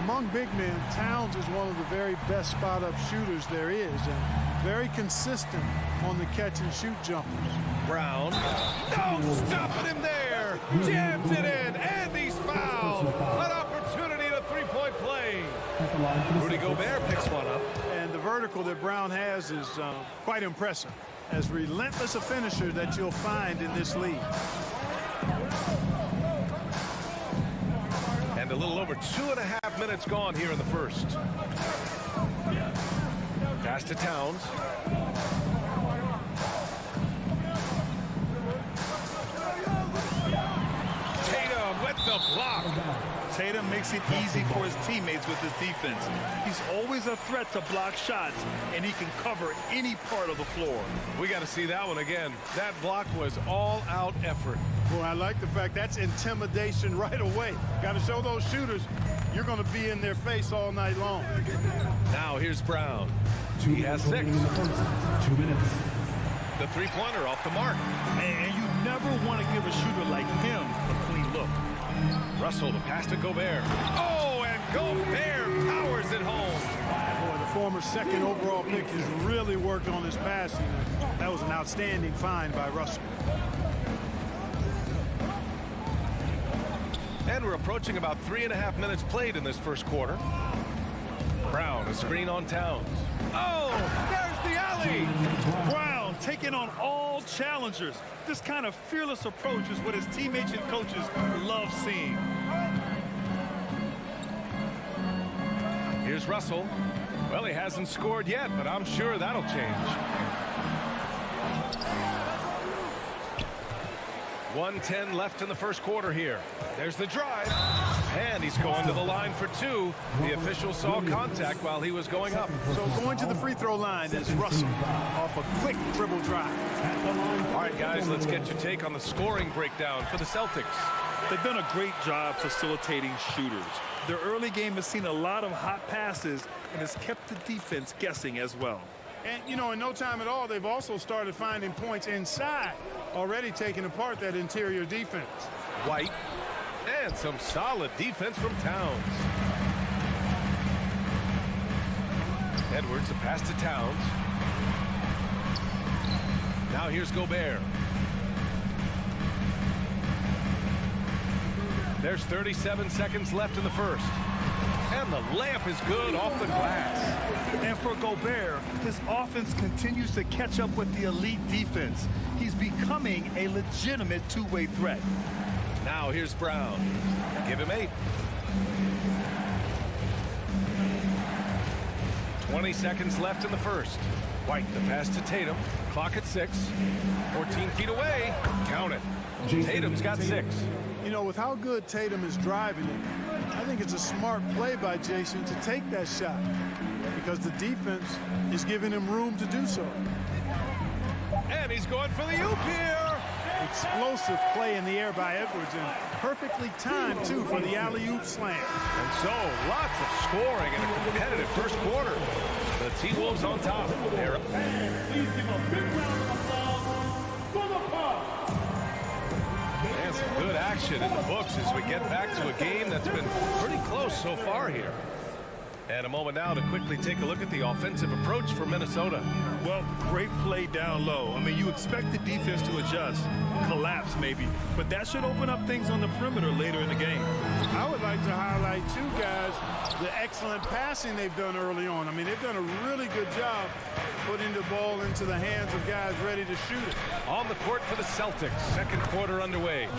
Among big men, Towns is one of the very best spot-up shooters there is, and very consistent on the catch-and-shoot jumpers. Brown. No, stopping him there. Jams it in, and he's fouled. An opportunity to three-point play. Rudy Gobert picks one up. And the vertical that Brown has is quite impressive. As relentless a finisher that you'll find in this league. And a little over 2.5 minutes gone here in the first. Pass to Towns. Tatum with the block. Tatum makes it easy for his teammates with his defense. He's always a threat to block shots, and he can cover any part of the floor. We got to see that one again. That block was all-out effort. Boy, I like the fact that's intimidation right away. Got to show those shooters you're going to be in their face all night long. Now here's Brown. He has 6. 2 minutes. The three-pointer off the mark. And you never want to give a shooter like him a clean look. Russell, the pass to Gobert. Oh, and Gobert powers it home. Boy, the former second overall pick has really worked on his passing. That was an outstanding find by Russell. And we're approaching about 3.5 minutes played in this first quarter. Brown, a screen on Towns. Oh, there's the alley. Brown taking on all challengers. This kind of fearless approach is what his teammates and coaches love seeing. Here's Russell. Well, he hasn't scored yet, but I'm sure that'll change. 1:10 left in the first quarter here. There's the drive. And he's going to the line for two. The official saw contact while he was going up. So going to the free throw line is Russell off a quick dribble drive. All right, guys, let's get your take on the scoring breakdown for the Celtics. They've done a great job facilitating shooters. Their early game has seen a lot of hot passes and has kept the defense guessing as well. And, you know, in no time at all, they've also started finding points inside, already taking apart that interior defense. White. And some solid defense from Towns. Edwards, a pass to Towns. Now here's Gobert. There's 37 seconds left in the first. And the layup is good off the glass. And for Gobert, his offense continues to catch up with the elite defense. He's becoming a legitimate two-way threat. Now here's Brown. Give him 8. 20 seconds left in the first. White, the pass to Tatum. Clock at 6. 14 feet away. Count it. Tatum's got 6. You know, with how good Tatum is driving it, I think it's a smart play by Jason to take that shot because the defense is giving him room to do so. And he's going for the oop here. Explosive play in the air by Edwards and perfectly timed, too, for the alley-oop slam. And so, lots of scoring in a competitive first quarter. The T-Wolves on top. They're up. Please give a big round of applause for the Bucks. And some good action in the books as we get back to a game that's been pretty close so far here. And a moment now to quickly take a look at the offensive approach for Minnesota. Well, great play down low. I mean, you expect the defense to adjust, collapse maybe, but that should open up things on the perimeter later in the game. I would like to highlight, too, guys, the excellent passing they've done early on. I mean, they've done a really good job putting the ball into the hands of guys ready to shoot it. On the court for the Celtics, second quarter underway.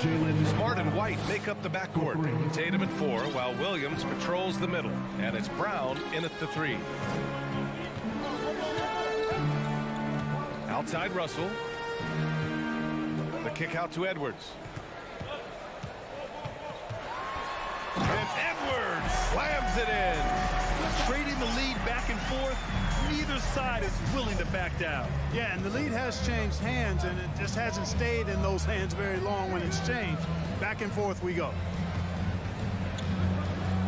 Smart and White make up the backcourt. Tatum at 4, while Williams patrols the middle. And it's Brown in at the 3. Outside Russell. The kick out to Edwards. And Edwards slams it in. Trading the lead back and forth, neither side is willing to back down. Yeah, and the lead has changed hands, and it just hasn't stayed in those hands very long when it's changed. Back and forth we go.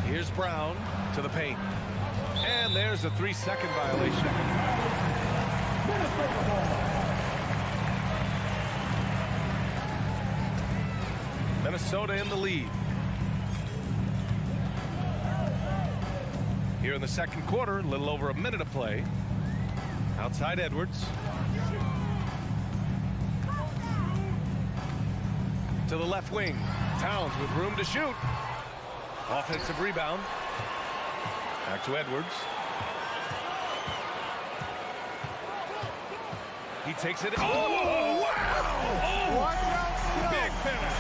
Here's Brown to the paint. And there's a 3-second violation. Minnesota in the lead. Here in the second quarter, a little over a minute of play. Outside Edwards. To the left wing. Towns with room to shoot. Offensive rebound. Back to Edwards. He takes it. Oh, wow! Oh, big finish.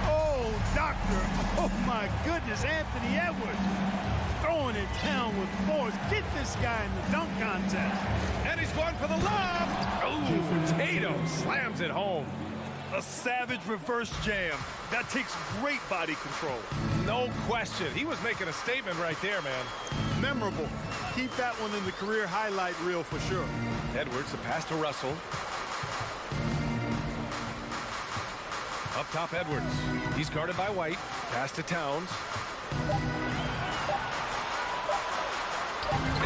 Oh, doctor. Oh, my goodness. Anthony Edwards throwing it down with force. Get this guy in the dunk contest. And he's going for the lob. Oh, Tatum slams it home. A savage reverse jam. That takes great body control. No question. He was making a statement right there, man. Memorable. Keep that one in the career highlight reel for sure. Edwards, the pass to Russell. Up top, Edwards. He's guarded by White. Pass to Towns.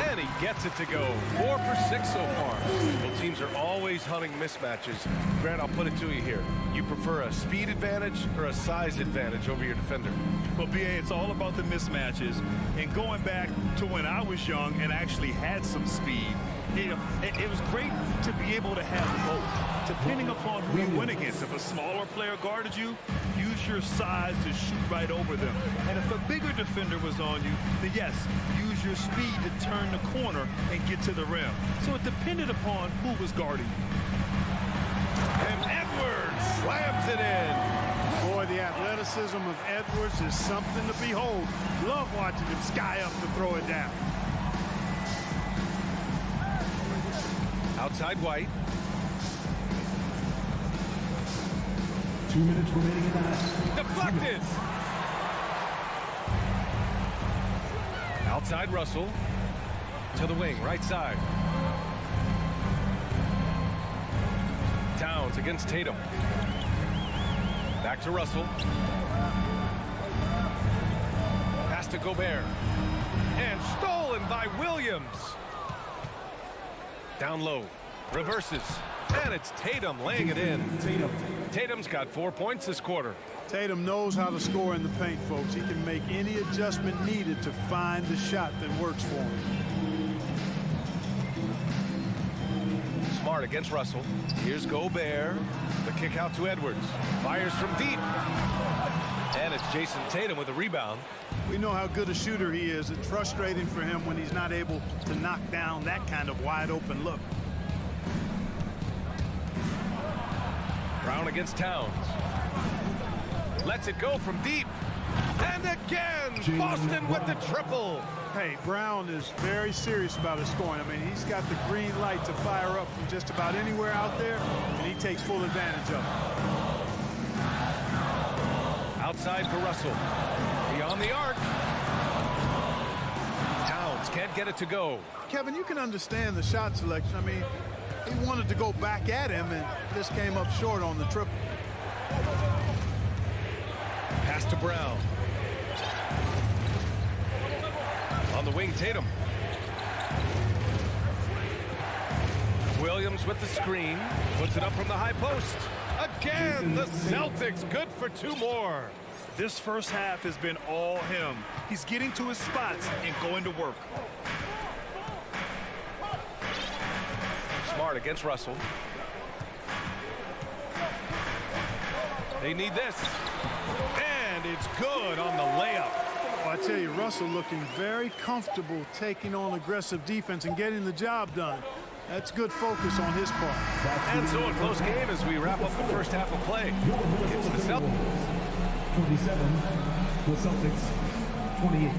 And he gets it to go. 4 for 6 so far. Both teams are always hunting mismatches. Grant, I'll put it to you here. You prefer a speed advantage or a size advantage over your defender? Well, BA, it's all about the mismatches. And going back to when I was young and actually had some speed, you know, it was great to be able to have both, depending upon who you went against. If a smaller player guarded you, use your size to shoot right over them. And if a bigger defender was on you, then yes, use your speed to turn the corner and get to the rim. So it depended upon who was guarding you. And Edwards slams it in. Boy, the athleticism of Edwards is something to behold. Love watching him sky up to throw it down. Outside White. 2 minutes remaining in the half. Deflected. Outside Russell. To the wing, right side. Towns against Tatum. Back to Russell. Pass to Gobert. And stolen by Williams. Down low. Reverses. And it's Tatum laying it in. Tatum's got 4 points this quarter. Tatum knows how to score in the paint, folks. He can make any adjustment needed to find the shot that works for him. Smart against Russell. Here's Gobert. The kick out to Edwards. Fires from deep. And it's Jason Tatum with a rebound. We know how good a shooter he is. It's frustrating for him when he's not able to knock down that kind of wide open look. Brown against Towns. Lets it go from deep. And again, Boston with the triple. Hey, Brown is very serious about his scoring. I mean, he's got the green light to fire up from just about anywhere out there, and he takes full advantage of it. Outside for Russell. Beyond the arc. Towns can't get it to go. Kevin, you can understand the shot selection. I mean, he wanted to go back at him, and this came up short on the triple. Pass to Brown. On the wing, Tatum. Williams with the screen. Puts it up from the high post. Again, the Celtics good for 2 more. This first half has been all him. He's getting to his spots and going to work. Smart against Russell. They need this. And it's good on the layup. Oh, I tell you, Russell looking very comfortable taking on aggressive defense and getting the job done. That's good focus on his part. And so a close game as we wrap up the first half of play. It's the Celtics. 27, the Celtics, 28.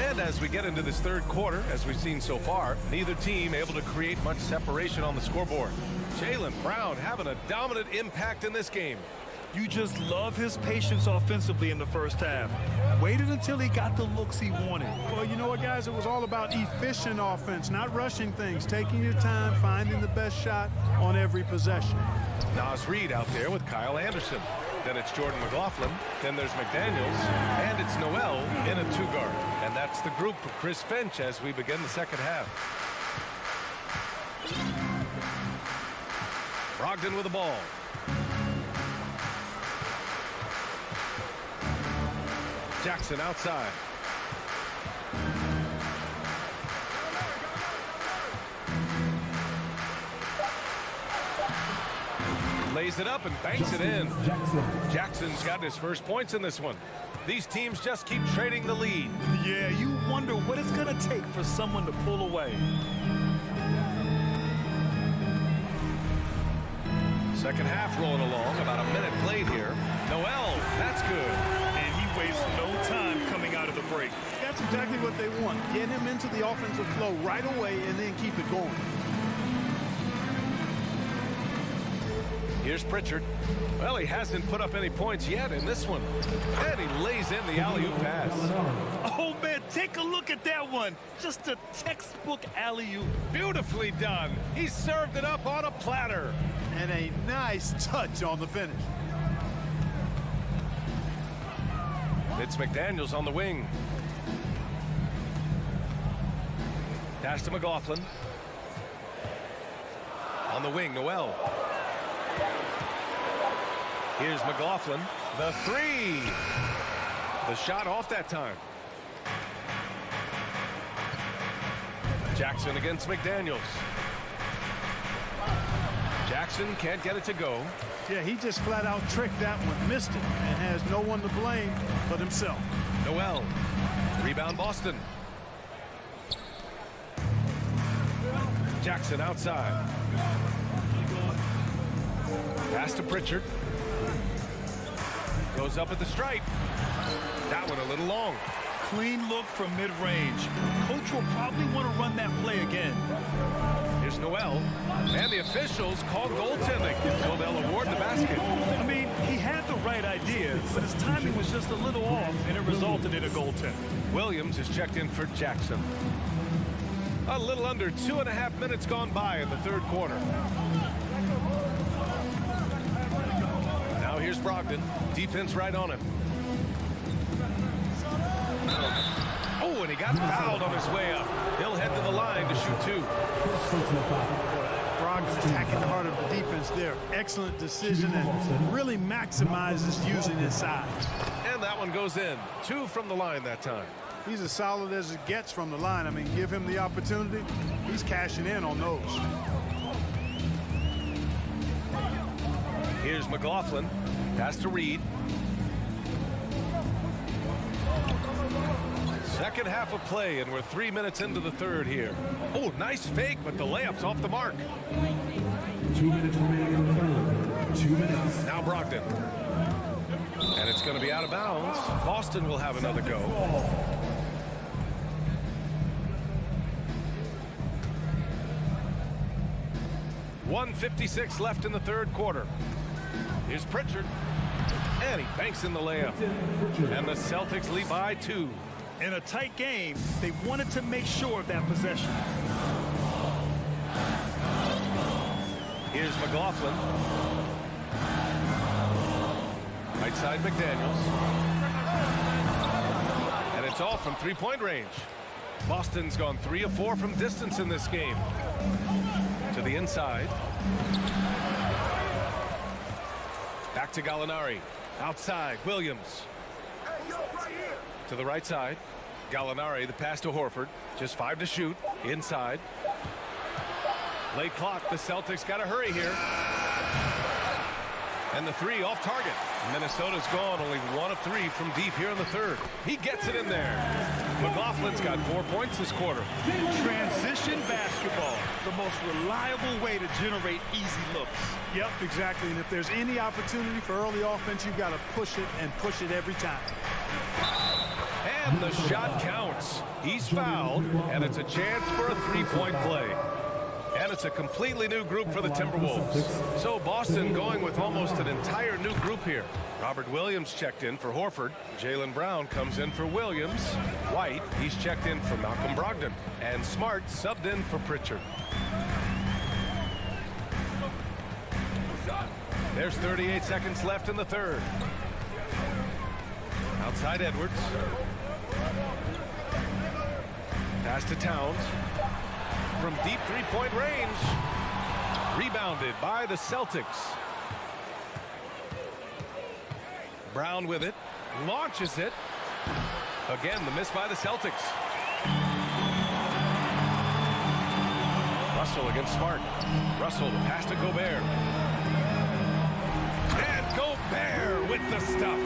And as we get into this third quarter, as we've seen so far, neither team able to create much separation on the scoreboard. Jaylen Brown having a dominant impact in this game. You just love his patience offensively in the first half. Waited until he got the looks he wanted. Well, you know what, guys? It was all about efficient offense, not rushing things, taking your time, finding the best shot on every possession. Nas Reed out there with Kyle Anderson. Then it's Jordan McLaughlin. Then there's McDaniels. And it's Noel in a 2-guard. And that's the group for Chris Finch as we begin the second half. Brogdon with the ball. Jackson outside. Lays it up and banks it in. Jackson's got his first points in this one. These teams just keep trading the lead. Yeah, you wonder what it's going to take for someone to pull away. Second half rolling along, about a minute played here. Noel, that's good. And he wastes no time coming out of the break. That's exactly what they want. Get him into the offensive flow right away and then keep it going. Here's Pritchard. Well, he hasn't put up any points yet in this one. And he lays in the alley-oop pass. Oh, man, take a look at that one. Just a textbook alley-oop. Beautifully done. He served it up on a platter. And a nice touch on the finish. It's McDaniels on the wing. Pass to McLaughlin. On the wing, Noel. Here's McLaughlin. The 3. The shot off that time. Jackson against McDaniels. Jackson can't get it to go. Yeah, he just flat out tricked that one, missed it, and has no one to blame but himself. Noel. Rebound Boston. Jackson outside. Pass to Pritchard. Goes up at the stripe. That one a little long. Clean look from mid-range. Coach will probably want to run that play again. Here's Noel. And the officials call goaltending, so they'll award the basket. I mean, he had the right idea, but his timing was just a little off, and it resulted in a goaltend. Williams is checked in for Jackson. A little under 2.5 minutes gone by in the third quarter. Now here's Brogdon. Defense right on him. Oh, and he got fouled on his way up. He'll head to the line to shoot 2. Brogdon attacking the heart of the defense there. Excellent decision and really maximizes using his size. And that one goes in. 2 from the line that time. He's as solid as it gets from the line. I mean, give him the opportunity. He's cashing in on those. Here's McLaughlin. Pass to Reed. Second half of play, and we're 3 minutes into the third here. Oh, nice fake, but the layup's off the mark. 2 minutes remaining in the third. 2 minutes. Now Brogdon. And it's going to be out of bounds. Boston will have another go. .156 left in the third quarter. Here's Pritchard. And he banks in the layup. And the Celtics lead by 2. In a tight game, they wanted to make sure of that possession. Here's McLaughlin. Right side McDaniels. And it's off from three-point range. Boston's gone 3 of 4 from distance in this game. To the inside. Back to Gallinari. Outside, Williams. To the right side. Gallinari, the pass to Horford. Just 5 to shoot. Inside. Late clock. The Celtics got to hurry here. And the 3 off target. Minnesota's gone only 1 of 3 from deep here in the third. He gets it in there. McLaughlin's got 4 points this quarter. Transition basketball, the most reliable way to generate easy looks. Yep, exactly. And if there's any opportunity for early offense, you've got to push it and push it every time. And the shot counts. He's fouled, and it's a chance for a 3-point play. And it's a completely new group for the Timberwolves. So Boston going with almost an entire new group here. Robert Williams checked in for Horford. Jaylen Brown comes in for Williams. White, he's checked in for Malcolm Brogdon. And Smart subbed in for Pritchard. There's 38 seconds left in the third. Outside Edwards. Pass to Towns. From deep three-point range. Rebounded by the Celtics. Brown with it. Launches it. Again, the miss by the Celtics. Russell against Smart. Russell, the pass to Gobert. And Gobert with the stuff.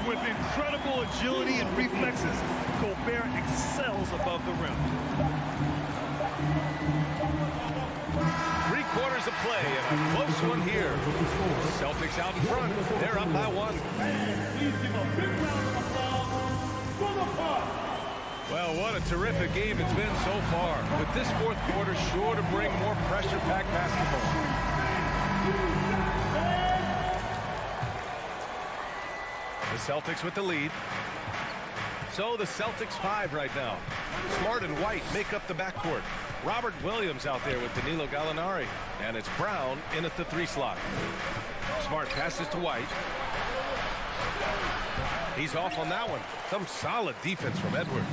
With incredible agility and reflexes, Gobert excels above the rim. 3 quarters of play and a close one here. Celtics out in front. They're up by 1. Please give a big round of applause for the Bucks. Well, what a terrific game it's been so far. With this fourth quarter sure to bring more pressure-packed basketball. The Celtics with the lead. So the Celtics 5 right now. Smart and White make up the backcourt. Robert Williams out there with Danilo Gallinari. And it's Brown in at the 3 slot. Smart passes to White. He's off on that one. Some solid defense from Edwards.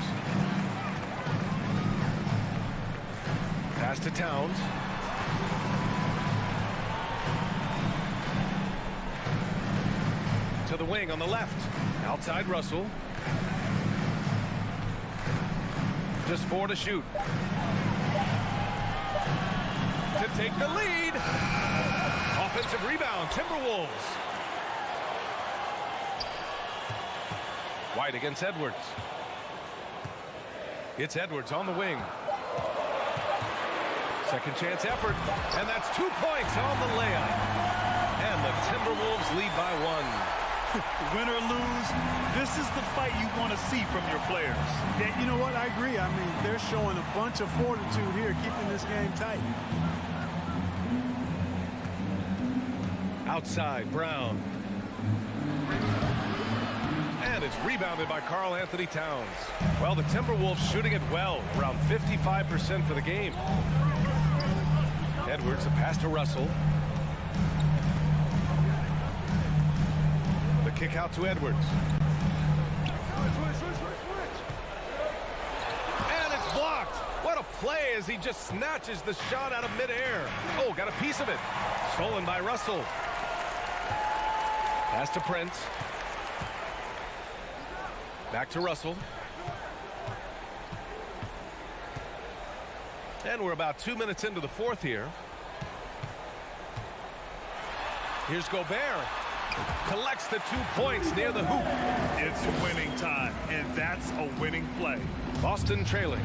Pass to Towns. To the wing on the left. Outside Russell. Just 4 to shoot. To take the lead. Offensive rebound, Timberwolves. White against Edwards. It's Edwards on the wing. Second chance effort. And that's 2 points on the layup. And the Timberwolves lead by 1. Win or lose, this is the fight you want to see from your players. Yeah, you know what? I agree. I mean, they're showing a bunch of fortitude here, keeping this game tight. Outside, Brown. And it's rebounded by Karl Anthony Towns. Well, the Timberwolves shooting it well, around 55% for the game. Edwards, a pass to Russell. The kick out to Edwards. And it's blocked. What a play as he just snatches the shot out of midair. Oh, got a piece of it. Stolen by Russell. Pass to Prince. Back to Russell. And we're about 2 minutes into the fourth here. Here's Gobert. Collects the 2 points near the hoop. It's winning time, and that's a winning play. Boston trailing.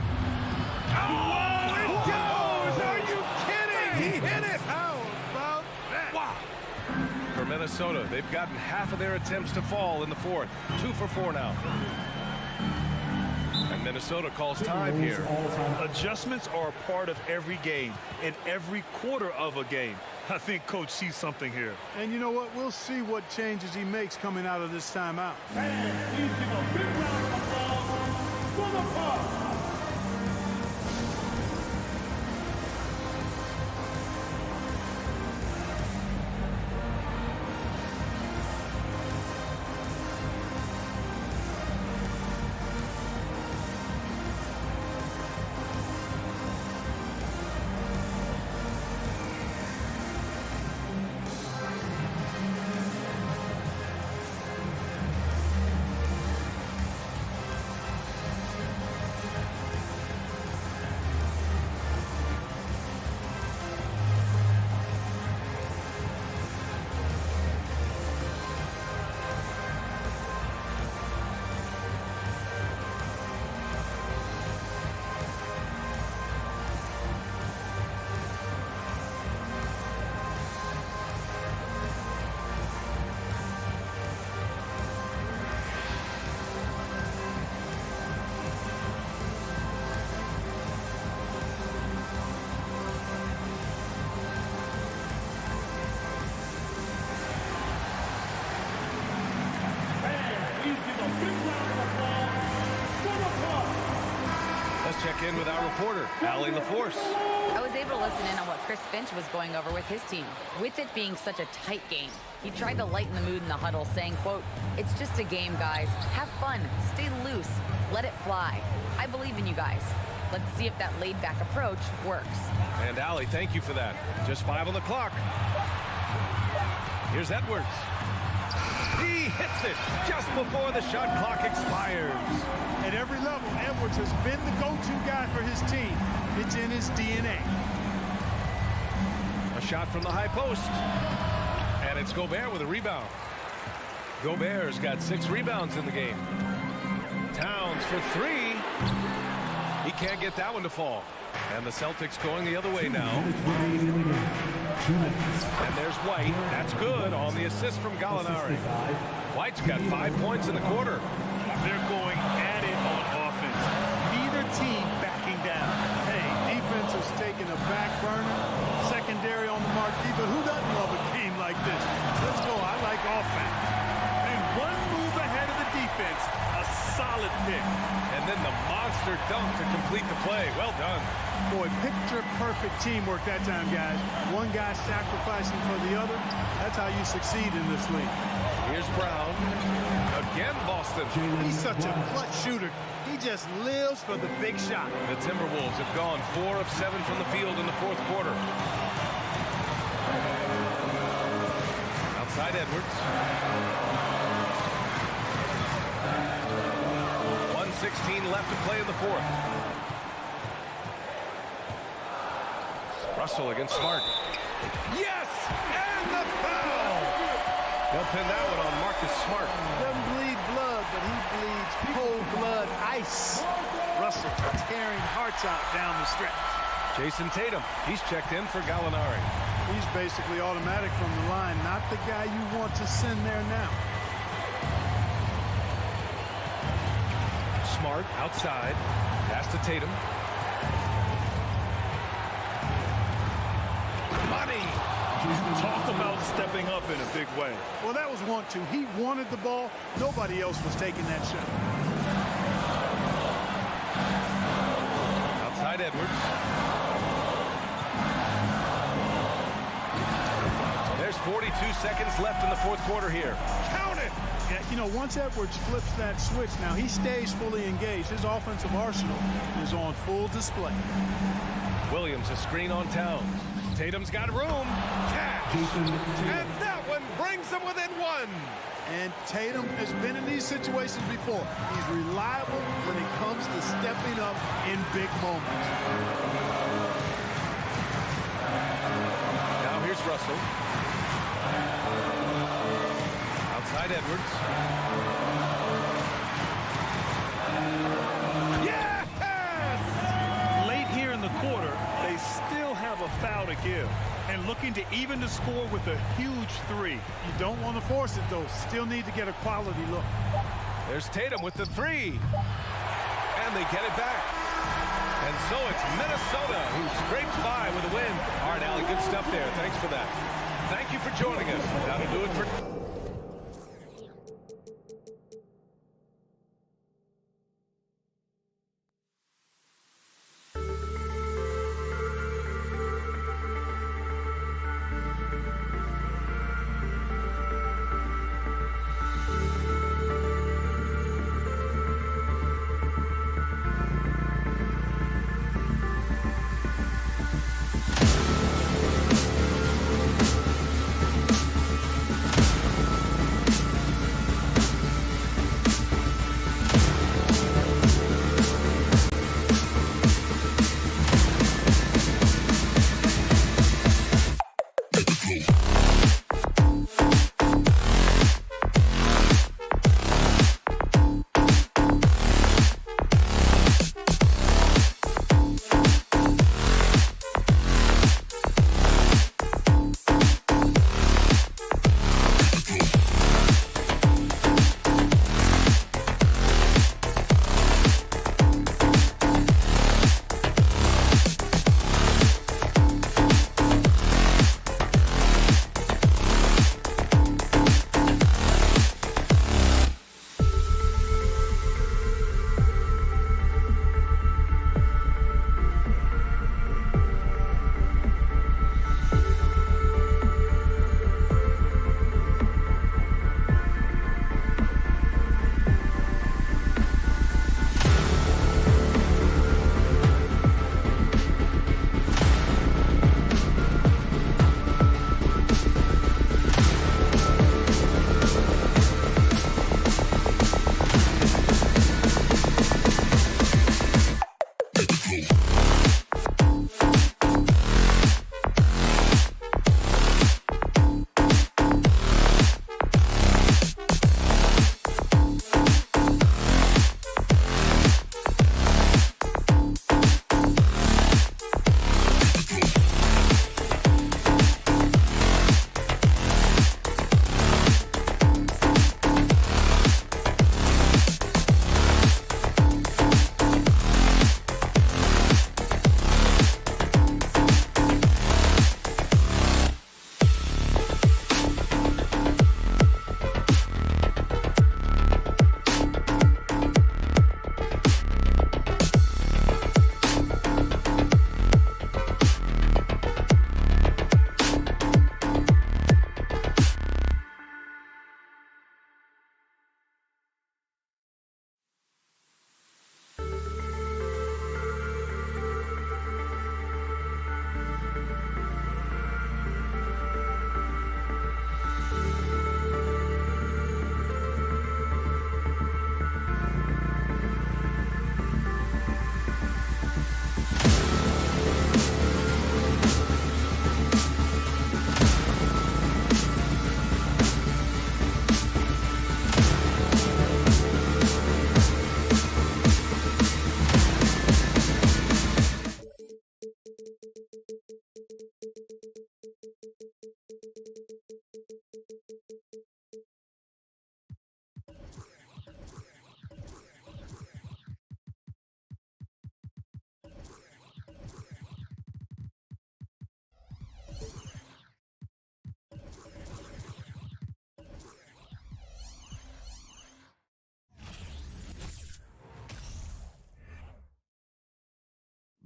Oh, it goes! Are you kidding? He hit it! How about that? Wow. For Minnesota, they've gotten half of their attempts to fall in the fourth. 2 for 4 now. And Minnesota calls time here. Adjustments are a part of every game, and every quarter of a game. I think Coach sees something here. And you know what? We'll see what changes he makes coming out of this timeout. And he's in a big round of applause for the Bucks. Check in with our reporter, Allie LaForce. I was able to listen in on what Chris Finch was going over with his team. With it being such a tight game, he tried to lighten the mood in the huddle, saying, quote, "It's just a game, guys. Have fun. Stay loose. Let it fly. I believe in you guys. Let's see if that laid-back approach works." And Allie, thank you for that. Just 5 on the clock. Here's Edwards. He hits it just before the shot clock expires. At every level, Edwards has been the go-to guy for his team. It's in his DNA. A shot from the high post. And it's Gobert with a rebound. Gobert's got 6 rebounds in the game. Towns for 3. He can't get that one to fall. And the Celtics going the other way now. And there's White. That's good on the assist from Gallinari. White's got 5 points in the quarter. They're going at it on offense. Neither team backing down. Hey, defense is taking a back burner. Secondary on the marquee, but who doesn't love a game like this? Let's go. I like offense. And one move ahead of the defense. A solid pick. And then the monster dunk to complete the play. Well done. Boy, picture-perfect teamwork that time, guys. One guy sacrificing for the other. That's how you succeed in this league. Here's Brown. Again, Boston. He's such a clutch shooter. He just lives for the big shot. The Timberwolves have gone 4 of 7 from the field in the fourth quarter. Outside Edwards. 1:16 left to play in the fourth. Russell against Smart. Yes! And the foul! They'll pin that one on Marcus Smart. Doesn't bleed blood, but he bleeds cold blood ice. Russell tearing hearts out down the stretch. Jason Tatum, he's checked in for Gallinari. He's basically automatic from the line, not the guy you want to send there now. Smart outside. Pass to Tatum. Money. Talk about stepping up in a big way. Well, that was 1-2. He wanted the ball. Nobody else was taking that shot. Outside Edwards. There's 42 seconds left in the fourth quarter here. Count it! Yeah, you know, once Edwards flips that switch, now he stays fully engaged. His offensive arsenal is on full display. Williams, a screen on Towns. Tatum's got room. Cash. And that one brings them within one. And Tatum has been in these situations before. He's reliable when it comes to stepping up in big moments. Now here's Russell. Outside Edwards. Yes! Late here in the quarter, they still have a foul to give and looking to even the score with a huge three. You don't want to force it, though. Still need to get a quality look. There's Tatum with the three. And they get it back. And so it's Minnesota who scrapes by with a win. All right, Allie, good stuff there. Thanks for that. Thank you for joining us. That'll do it for...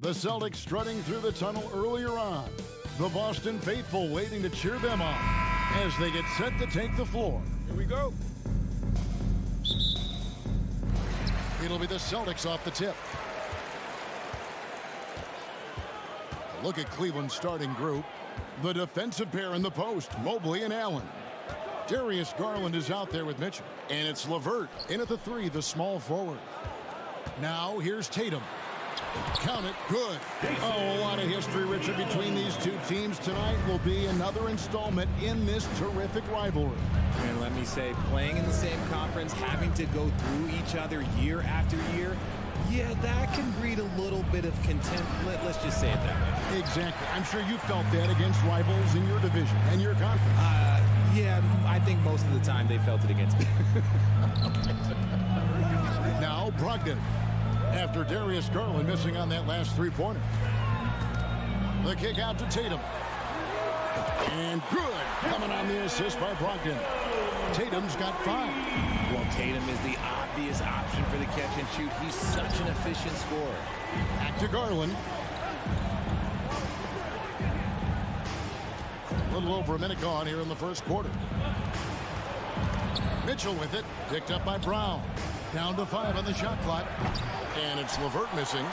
The Celtics strutting through the tunnel earlier on. The Boston faithful waiting to cheer them on as they get set to take the floor. Here we go. It'll be the Celtics off the tip. A look at Cleveland's starting group. The defensive pair in the post, Mobley and Allen. Darius Garland is out there with Mitchell. And it's LeVert in at the 3, the small forward. Now here's Tatum. Count it, good. Oh, a lot of history, Richard, between these two teams. Tonight will be another installment in this terrific rivalry. And let me say, playing in the same conference, having to go through each other year after year, yeah, that can breed a little bit of contempt. Let's just say it that way. Exactly. I'm sure you felt that against rivals in your division and your conference. Yeah, I think most of the time they felt it against me. Now, Brogdon. After Darius Garland missing on that last three-pointer. The kick out to Tatum. And good. Coming on the assist by Brogdon. Tatum's got 5. Well, Tatum is the obvious option for the catch and shoot. He's such an efficient scorer. Back to Garland. A little over a minute gone here in the first quarter. Mitchell with it. Picked up by Brown. Down to 5 on the shot clock. And it's LeVert missing.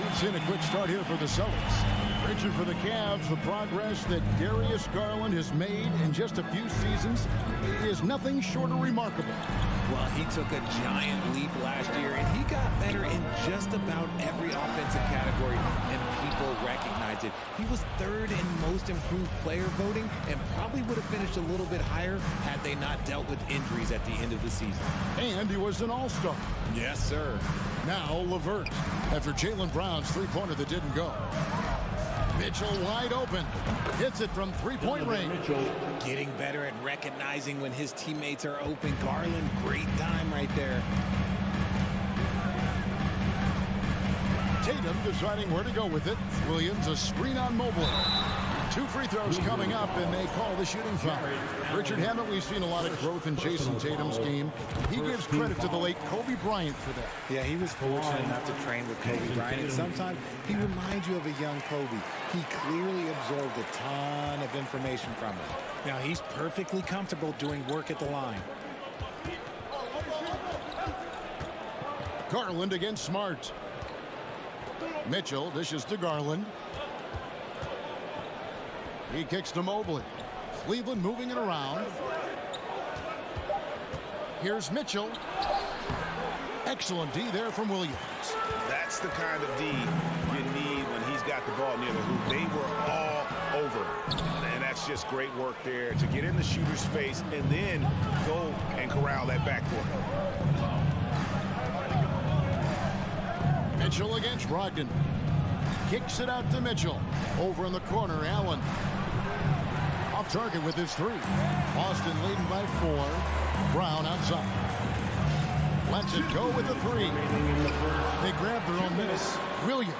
We've seen a quick start here for the Celtics. Richard, for the Cavs, the progress that Darius Garland has made in just a few seasons is nothing short of remarkable. Well, he took a giant leap last year, and he got better in just about every offensive category, and people recognize it. He was 3rd in most improved player voting and probably would have finished a little bit higher had they not dealt with injuries at the end of the season. And he was an all-star. Yes, sir. Now LeVert after Jaylen Brown's three-pointer that didn't go. Mitchell wide open. Hits it from three-point range. Getting better at recognizing when his teammates are open. Garland, great time right there. Tatum deciding where to go with it. Williams a screen on Mobley. 2 free throws coming up, and they call the shooting foul. Richard, haven't we seen a lot of growth in Jason Tatum's game? He gives credit to the late Kobe Bryant for that. Yeah, he was fortunate enough to train with Kobe Bryant, and sometimes he reminds you of a young Kobe. He clearly absorbed a ton of information from him. Now, he's perfectly comfortable doing work at the line. Garland against Smart. Mitchell dishes to Garland. He kicks to Mobley. Cleveland moving it around. Here's Mitchell. Excellent D there from Williams. That's the kind of D you need when he's got the ball near the hoop. They were all over him. And that's just great work there to get in the shooter's space and then go and corral that backcourt. Mitchell against Brogdon. Kicks it out to Mitchell. Over in the corner, Allen. Off target with his 3. Boston leading by 4. Brown outside. Lets it go with the 3. They grab their own miss. Williams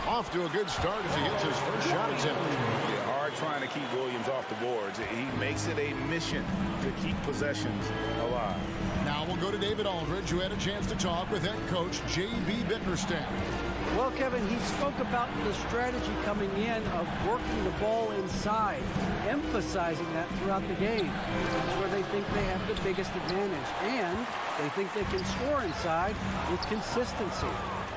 off to a good start as he hits his first shot attempt. Yeah, hard trying to keep Williams off the boards. He makes it a mission to keep possessions alive. Now we'll go to David Aldridge, who had a chance to talk with head coach J.B. Bickerstaff. Well, Kevin, he spoke about the strategy coming in of working the ball inside, emphasizing that throughout the game. That's where they think they have the biggest advantage, and they think they can score inside with consistency.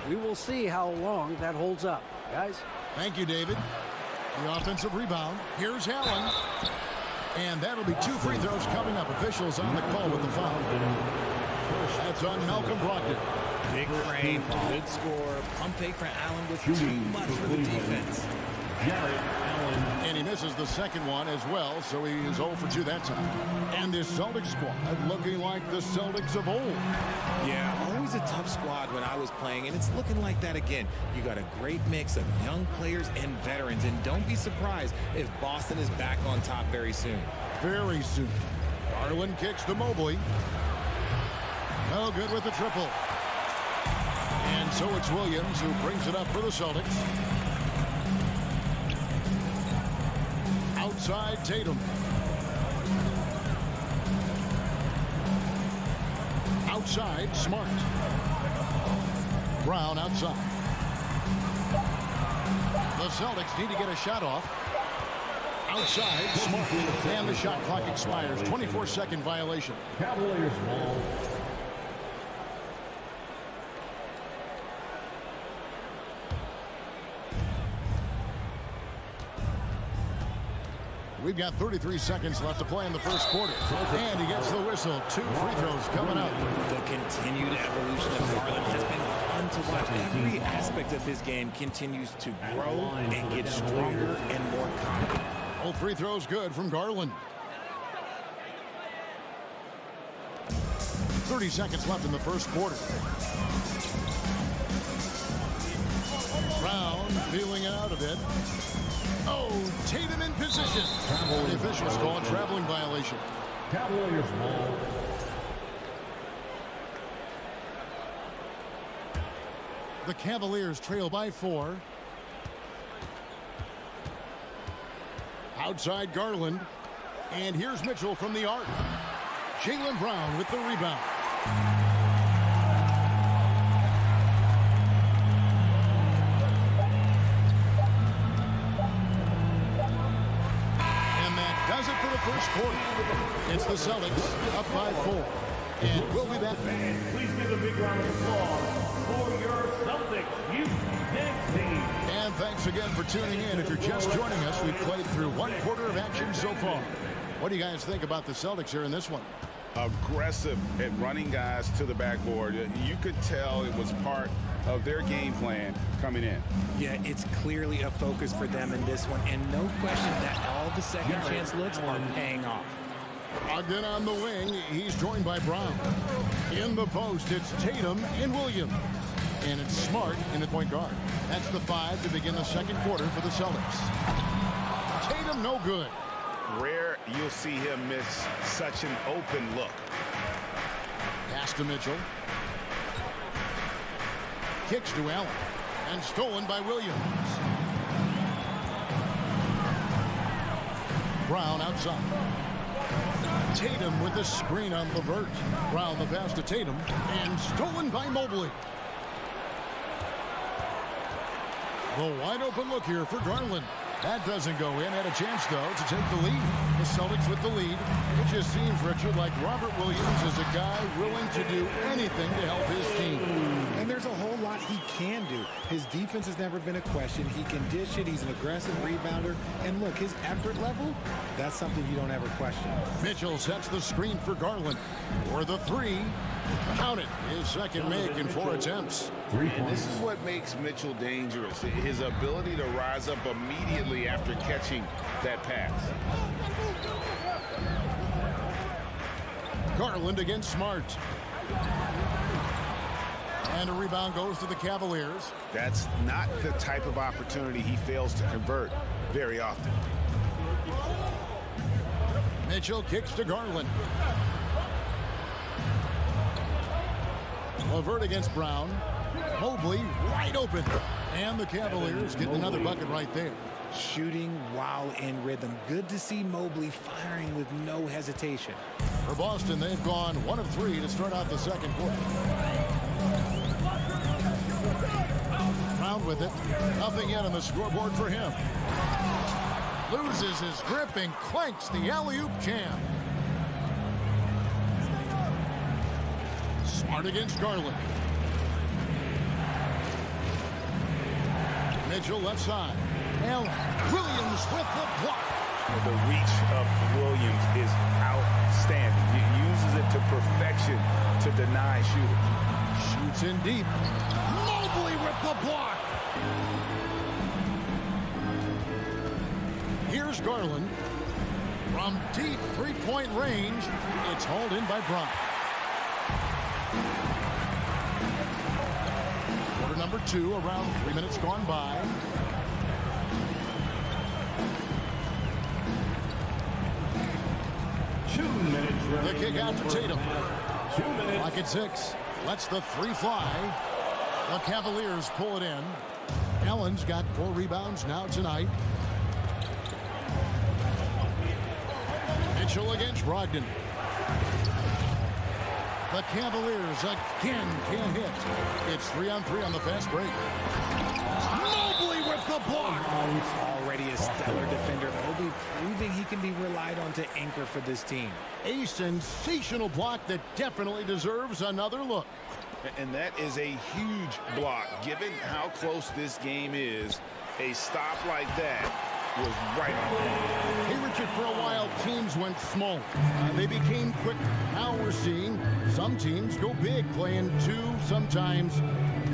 We will see how long that holds up. Guys? Thank you, David. The offensive rebound. Here's Allen. And that'll be 2 free throws coming up. Officials on the call with the foul. That's on Malcolm Brogdon. Big frame, good score. Pump fake for Allen was too much for the defense. And he misses the second one as well, so he is 0 for 2 that time. And this Celtics squad looking like the Celtics of old. Yeah, always a tough squad when I was playing, and it's looking like that again. You got a great mix of young players and veterans, and don't be surprised if Boston is back on top very soon. Very soon. Garland kicks to Mobley. No good with the triple. And so it's Williams who brings it up for the Celtics. Outside Tatum. Outside Smart. Brown outside. The Celtics need to get a shot off. Outside, Smart, and the shot clock expires. 24-second violation. Cavaliers ball. We've got 33 seconds left to play in the first quarter. And he gets the whistle. 2 free throws coming up. The continued evolution of Garland has been fun to watch. Every aspect of his game continues to grow and get stronger and more confident. All free throws good from Garland. 30 seconds left in the first quarter. Brown feeling it out a bit. Oh, Tatum in position. The officials call a traveling violation. Cavaliers ball. The Cavaliers trail by 4. Outside Garland. And here's Mitchell from the arc. Jaylen Brown with the rebound. Does it for the first quarter. It's the Celtics up by 4. And we'll be back. Please give a big round of applause for your Celtics youth team. And thanks again for tuning in. If you're just joining us, we've played through 1 quarter of action so far. What do you guys think about the Celtics here in this one? Aggressive at running guys to the backboard. You could tell it was part of their game plan coming in. Yeah, it's clearly a focus for them in this one, and no question that all the second chance looks are paying off. Ogden on the wing. He's joined by Brown. In the post, it's Tatum and Williams. And it's Smart in the point guard. That's the 5 to begin the second quarter for the Celtics. Tatum no good. Rare you'll see him miss such an open look. Pass to Mitchell. Kicks to Allen. And stolen by Williams. Brown outside. Tatum with the screen on Levert. Brown the pass to Tatum. And stolen by Mobley. The wide open look here for Garland. That doesn't go in. Had a chance, though, to take the lead. The Celtics with the lead. It just seems, Richard, like Robert Williams is a guy willing to do anything to help his team. And there's a whole lot he can do. His defense has never been a question. He can dish it. He's an aggressive rebounder. And look, his effort level, that's something you don't ever question. Mitchell sets the screen for Garland. For the 3. Count it. His second make in 4 attempts. And this is what makes Mitchell dangerous. His ability to rise up immediately after catching that pass. Garland against Smart. And a rebound goes to the Cavaliers. That's not the type of opportunity he fails to convert very often. Mitchell kicks to Garland. Levert against Brown. Mobley wide open. And the Cavaliers getting another bucket right there. Shooting while in rhythm. Good to see Mobley firing with no hesitation. For Boston, they've gone 1 of 3 to start out the second quarter. Brown with it. Nothing yet on the scoreboard for him. Loses his grip and clanks the alley-oop jam. Smart against Garland. Mitchell left side. Allen. Williams with the block. The reach of Williams is outstanding. He uses it to perfection to deny shooters. Shoots in deep. Mobley with the block. Here's Garland. From deep three-point range, it's hauled in by Brown. Quarter number 2, around 3 minutes gone by. The kick out to Tatum. 2 minutes. Clock at 6. Lets the 3 fly. The Cavaliers pull it in. Allen's got 4 rebounds now tonight. Mitchell against Brogdon. The Cavaliers again can't hit. It's 3-on-3 on the fast break. Mobley with the block. Already a stellar defender, Mobley proving he can be relied on to anchor for this team. A sensational block that definitely deserves another look. And that is a huge block. Given how close this game is, a stop like that was right on. Hey, Richard, for a while, teams went small. They became quick. Now we're seeing some teams go big, playing 2, sometimes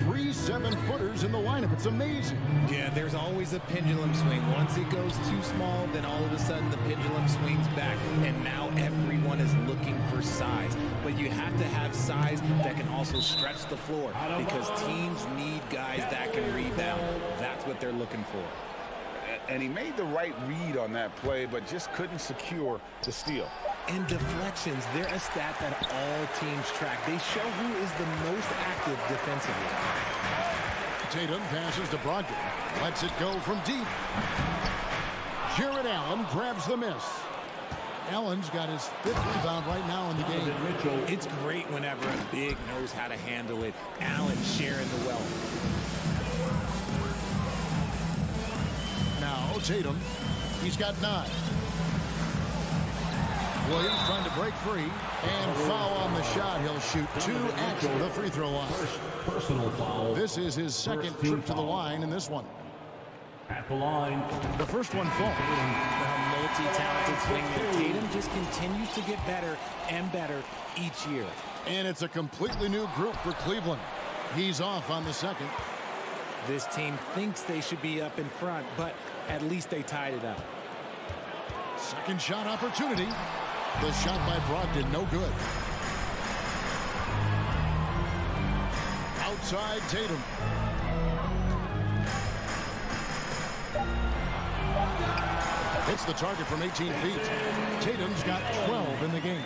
3 7-footers in the lineup. It's amazing. Yeah, there's always a pendulum swing. Once it goes too small, then all of a sudden the pendulum swings back, and now everyone is looking for size. But you have to have size that can also stretch the floor, because teams need guys that can rebound. That's what they're looking for. And he made the right read on that play, but just couldn't secure the steal. And deflections, they're a stat that all teams track. They show who is the most active defensively. Tatum passes to Brogdon. Lets it go from deep. Jared Allen grabs the miss. Allen's got his 5th rebound right now in the game. It's great whenever a big knows how to handle it. Allen sharing the wealth. Now Tatum, he's got 9. Williams trying to break free, and foul on the shot. He'll shoot 2 at the free throw line. Personal foul. This is his second trip to the line in this one. At the line. The first one falls. A multi-talented swingman. Tatum just continues to get better and better each year. And it's a completely new group for Cleveland. He's off on the second. This team thinks they should be up in front, but at least they tied it up. Second shot opportunity. The shot by Brogdon, no good. Outside Tatum. Hits the target from 18 feet. Tatum's got 12 in the game.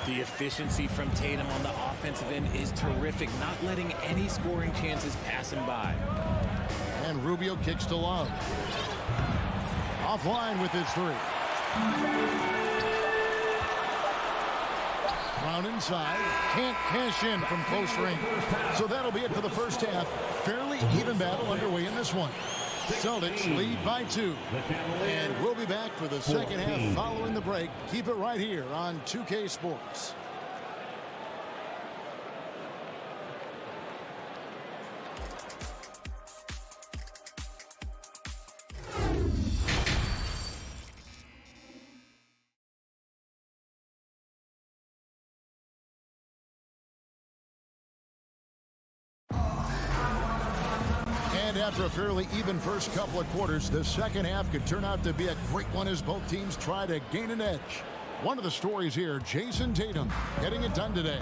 The efficiency from Tatum on the offensive end is terrific, not letting any scoring chances pass him by. And Rubio kicks to Love. Offline with his 3. Brown inside. Can't cash in from close range. So that'll be it for the first half. Fairly even battle underway in this one. Celtics lead by 2. And we'll be back for the second half following the break. Keep it right here on 2K Sports. And after a fairly even first couple of quarters, the second half could turn out to be a great one as both teams try to gain an edge. One of the stories here, Jason Tatum getting it done today.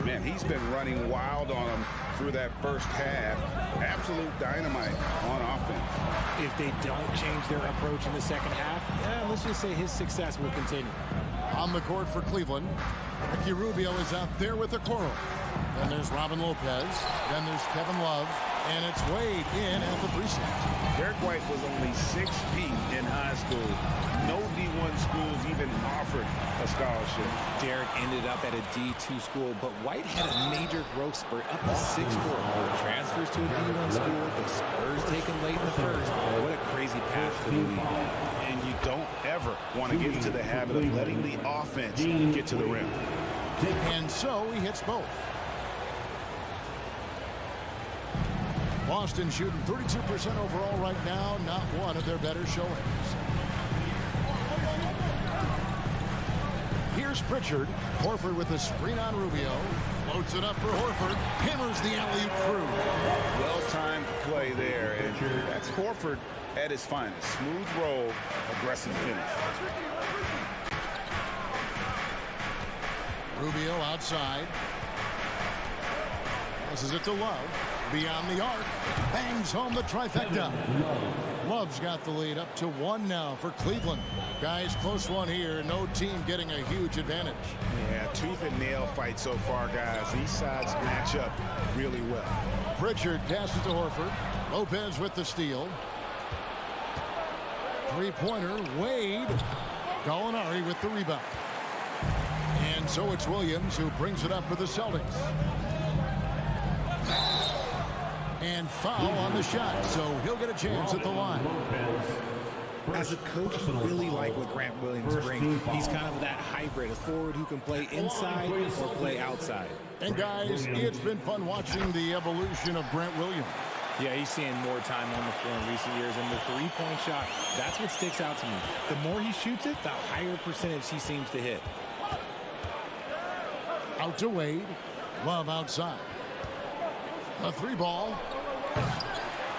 Man, he's been running wild on him through that first half. Absolute dynamite on offense. If they don't change their approach in the second half, let's just say his success will continue. On the court for Cleveland, Ricky Rubio is out there with the coral. Then there's Robin Lopez. Then there's Kevin Love. And it's Wade in at the precinct. Derek White was only 6 feet in high school. No D1 schools even offered a scholarship. Derek ended up at a D2 school, but White had a major growth spurt up to 6'4". Transfers to a D1 school, the Spurs take him late in the first. What a crazy path to the league. And you don't ever want to get into the habit of letting the offense get to the rim. And so he hits both. Boston shooting 32% overall right now, not one of their better showings. Here's Pritchard. Horford with a screen on Rubio. Floats it up for Horford. Hammers the alley-oop through. Well-timed play there, and that's Horford at his finest. Smooth roll, aggressive finish. Rubio outside. Passes it to Love. Beyond the arc. Bangs home the trifecta. Love's got the lead up to 1 now for Cleveland. Guys, close one here. No team getting a huge advantage. Yeah, tooth and nail fight so far, guys. These sides match up really well. Pritchard passes to Horford. Lopez with the steal. Three-pointer. Wade. Gallinari with the rebound. And so it's Williams who brings it up for the Celtics. And foul on the shot, so he'll get a chance at the line. As a coach, you really like what Grant Williams brings. He's kind of that hybrid, a forward who can play inside or play outside. And guys, it's been fun watching the evolution of Grant Williams. Yeah, he's seeing more time on the floor in recent years, and the three-point shot, that's what sticks out to me. The more he shoots it, the higher percentage he seems to hit. Out to Wade. Love outside. A three ball.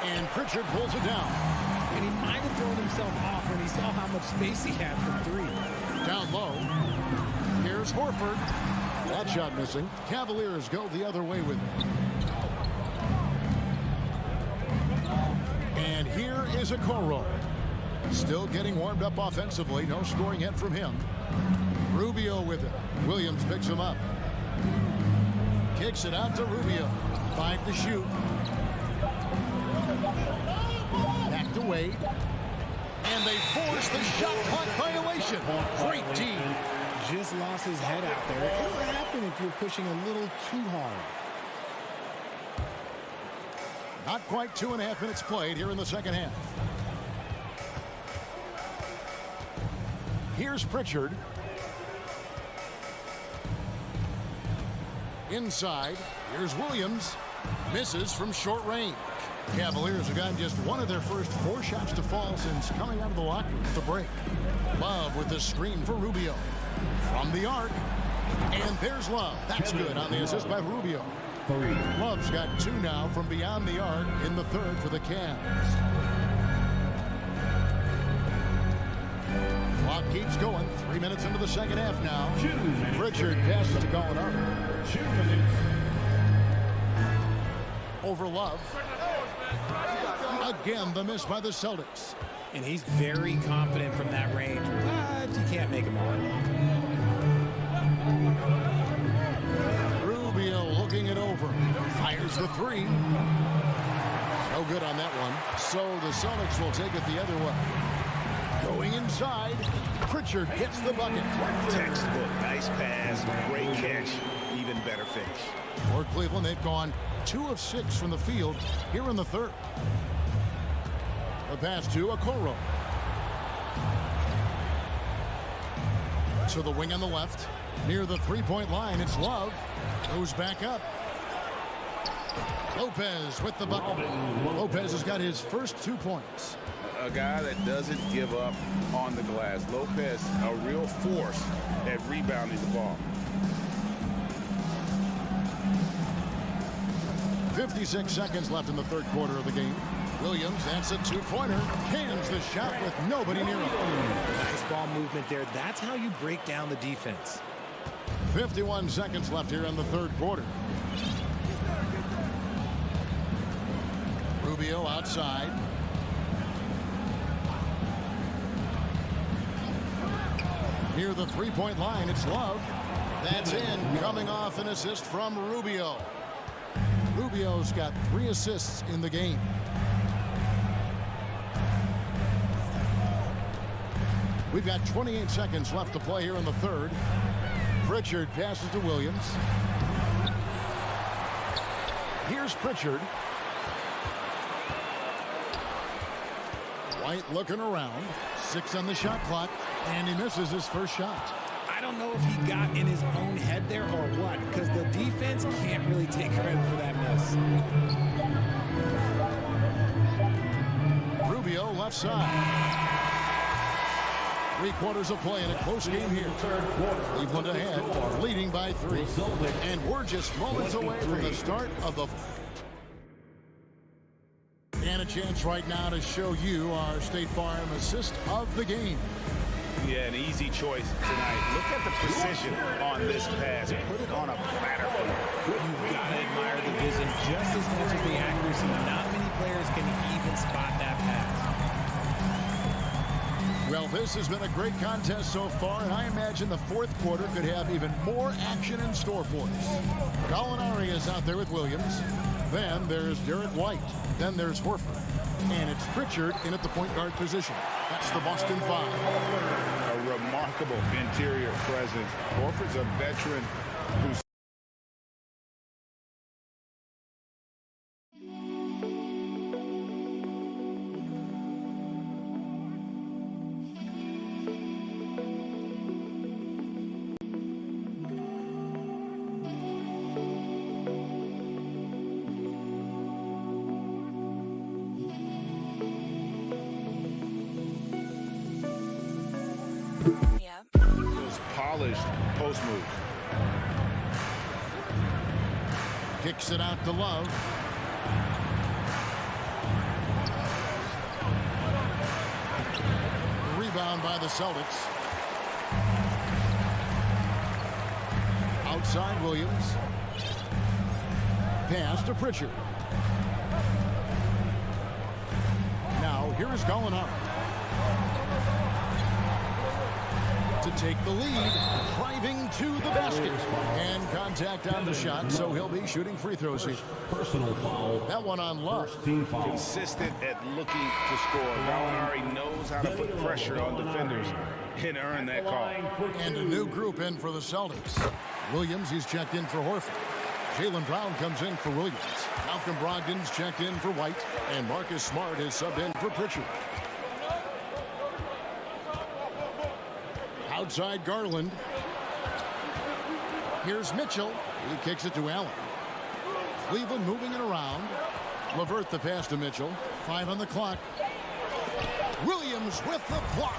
And Pritchard pulls it down. And he might have thrown himself off when he saw how much space he had from three. Down low. Here's Horford. That shot missing. Cavaliers go the other way with it. And here is Okoro. Still getting warmed up offensively. No scoring yet from him. Rubio with it. Williams picks him up. Kicks it out to Rubio. 5 to shoot. Back to Wade. And they force the shot clock violation. Great team. Just lost his head out there. It'll happen if you're pushing a little too hard. Not quite 2.5 minutes played here in the second half. Here's Pritchard. Inside. Here's Williams. Misses from short range. Cavaliers have gotten just one of their first 4 shots to fall since coming out of the locker room at the break. Love with the screen for Rubio. From the arc. And there's Love. That's good on the assist by Rubio. Love's got 2 now from beyond the arc in the third for the Cavs. Clock keeps going. 3 minutes into the second half now. Pritchard passes to Gallinari. Over Love. Again, the miss by the Celtics. And he's very confident from that range, but you can't make him all. Rubio looking it over. Fires the 3. No good on that one. So the Celtics will take it the other way. Going inside. Pritchard gets the bucket. Textbook. Nice pass. Great catch. Even better finish. For Cleveland, they've gone 2 of 6 from the field here in the third. The pass to Okoro. To the wing on the left. Near the three-point line, it's Love. Goes back up. Lopez with the bucket. Lopez has got his first 2 points. A guy that doesn't give up on the glass. Lopez, a real force at rebounding the ball. 56 seconds left in the third quarter of the game. Williams, that's a 2-pointer. Cans the shot with nobody near him. Nice ball movement there. That's how you break down the defense. 51 seconds left here in the third quarter. Rubio outside. Near the three-point line, it's Love. That's in, coming off an assist from Rubio. Rubio's got 3 assists in the game. We've got 28 seconds left to play here in the third. Pritchard passes to Williams. Here's Pritchard. White looking around. 6 on the shot clock, and he misses his first shot. I don't know if he got in his own head there or what, because the defense can't really take credit for that miss. Rubio left side. 3 quarters of play in a close game here. Cleveland ahead, leading by 3. And we're just moments away from the start of the... And a chance right now to show you our State Farm assist of the game. Yeah, an easy choice tonight. Look at the precision on this pass. Put it on a platter for him. You've got to admire the vision just as much as the accuracy. Not many players can even spot that pass. Well, this has been a great contest so far, and I imagine the fourth quarter could have even more action in store for us. Gallinari is out there with Williams. Then there's Derek White. Then there's Horford. And it's Pritchard in at the point guard position. That's the Boston 5. A remarkable interior presence. Horford's a veteran who's Those polished post moves. Kicks it out to Love. Rebound by the Celtics. Outside Williams. Pass to Pritchard. Now here is Gallinari. To take the lead, driving to the basket. And contact on the shot, so he'll be shooting free throws here. Personal foul. That one on Love. Consistent at looking to score. Gallinari knows how to put pressure on defenders and earn that call. And a new group in for the Celtics. Williams, he's checked in for Horford. Jaylen Brown comes in for Williams. Malcolm Brogdon's checked in for White. And Marcus Smart is subbed in for Pritchard. Outside Garland. Here's Mitchell. He kicks it to Allen. Cleveland moving it around. LeVert the pass to Mitchell. 5 on the clock. Williams with the block.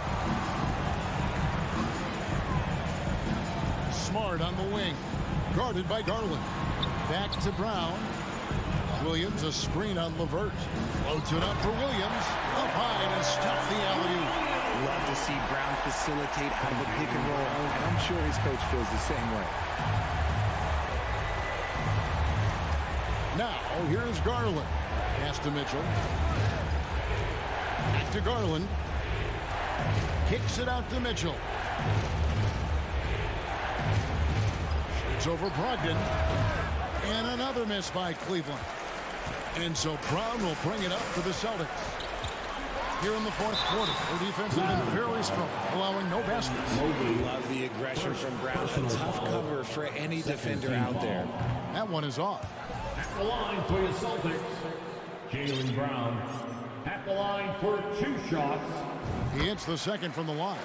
Smart on the wing. Guarded by Garland. Back to Brown. Williams, a screen on LeVert. Floats it up for Williams. Up high and stuff the alley-oop. Love to see Brown facilitate out of the pick and roll. And I'm sure his coach feels the same way. Now, here's Garland. Pass to Mitchell. Back to Garland. Kicks it out to Mitchell. Shoots over Brogdon. And another miss by Cleveland. And so Brown will bring it up for the Celtics. Here in the fourth quarter, their defense has been very strong, allowing no baskets. Love the aggression from Brown. A tough cover for any defender out there. That one is off. At the line for the Celtics, Jaylen Brown. At the line for 2 shots. He hits the second from the line.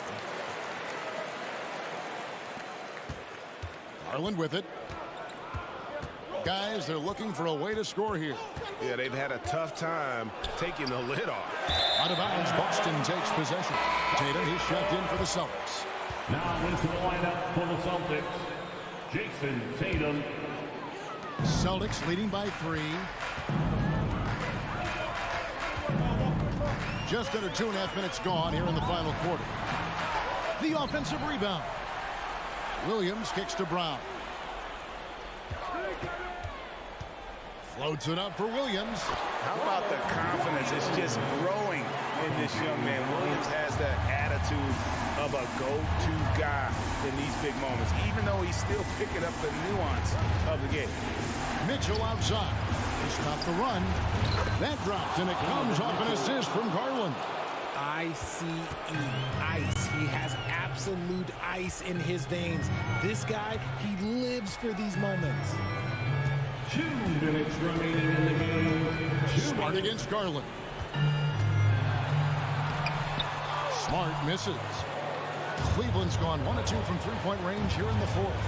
Garland with it. Guys, they're looking for a way to score here. Yeah, they've had a tough time taking the lid off. Out of bounds, Boston takes possession. Tatum, he's checked in for the Celtics. Now into the lineup for the Celtics, Jason Tatum. Celtics leading by 3. Just under 2.5 minutes gone here in the final quarter. The offensive rebound. Williams kicks to Brown. Floats it up for Williams. How about the confidence? It's just growing in this young man. Williams has that attitude of a go-to guy in these big moments, even though he's still picking up the nuance of the game. Mitchell outside. He stopped the run. That drops, and it comes off an assist from Garland. ICE, ice. He has absolute ice in his veins. This guy, he lives for these moments. 2 minutes remaining in the game. Smart against Garland. Smart misses. Cleveland's gone 1 of 2 from three-point range here in the fourth.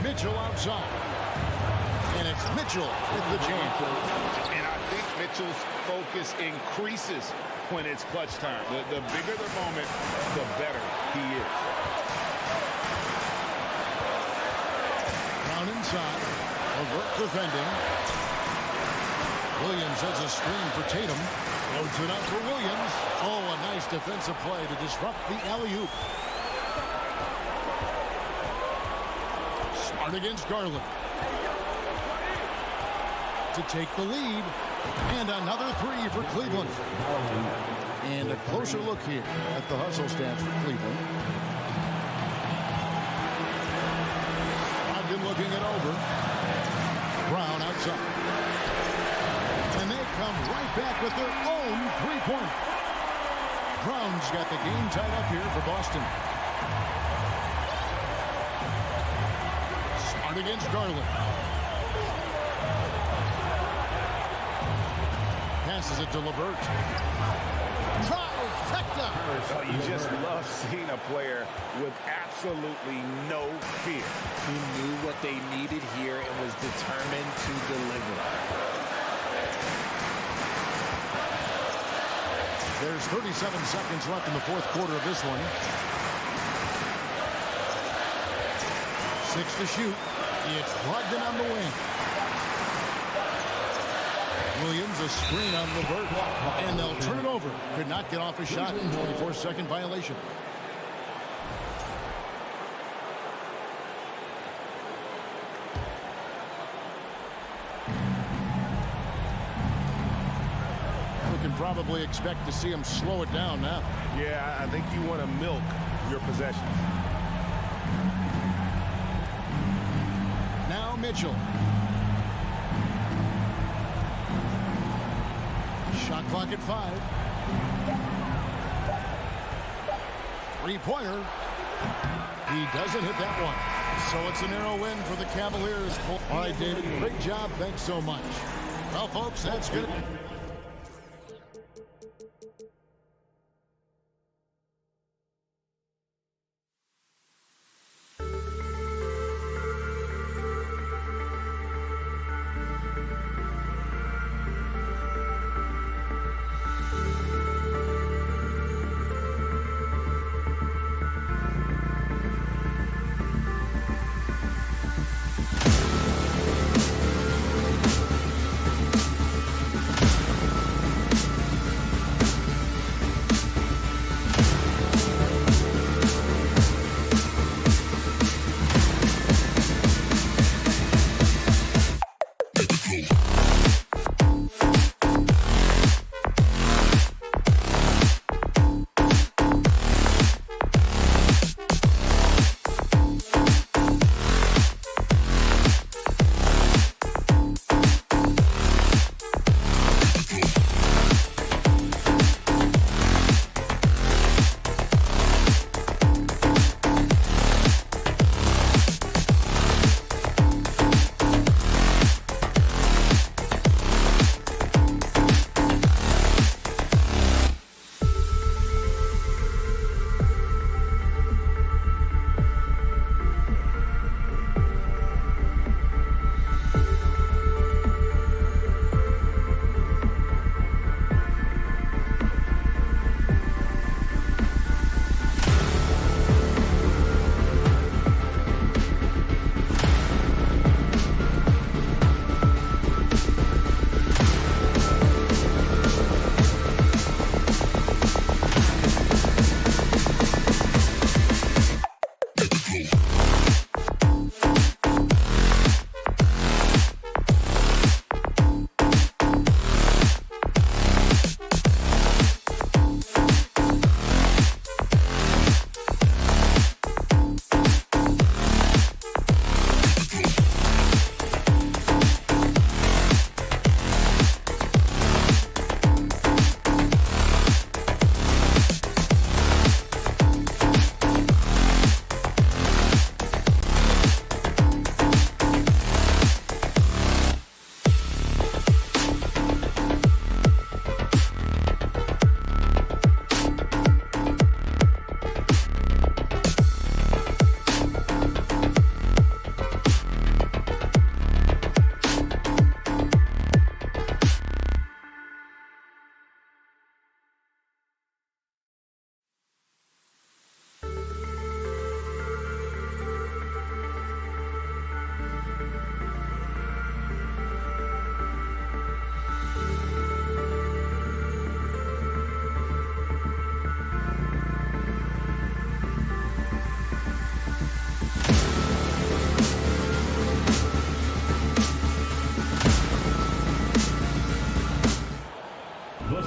Mitchell outside. And it's Mitchell with the jam. And I think Mitchell's focus increases when it's clutch time. The bigger the moment, the better he is. Brown inside. LeVert defending. Williams has a screen for Tatum. Loads it up for Williams. Oh, a nice defensive play to disrupt the alley-oop. Smart against Garland. To take the lead. And another 3 for Cleveland. And a closer look here at the hustle stats for Cleveland. Brogdon looking it over. Brown outside. And they come right back with their own three-pointer. Brown's got the game tied up here for Boston. Smart against Garland. Passes it to LeVert. Trifecta! Oh, you just love seeing a player with absolutely no fear. He knew what they needed here and was determined to deliver. There's 37 seconds left in the fourth quarter of this one. 6 to shoot. It's Brogdon on the wing. Williams a screen on Levert, and they'll turn it over. Could not get off a shot. 24-second violation. We can probably expect to see him slow it down now. Yeah, I think you want to milk your possessions. Now Mitchell. Shot clock at 5. Three-pointer. He doesn't hit that one. So it's a narrow win for the Cavaliers. All right, David, great job. Thanks so much. Well, folks, that's good.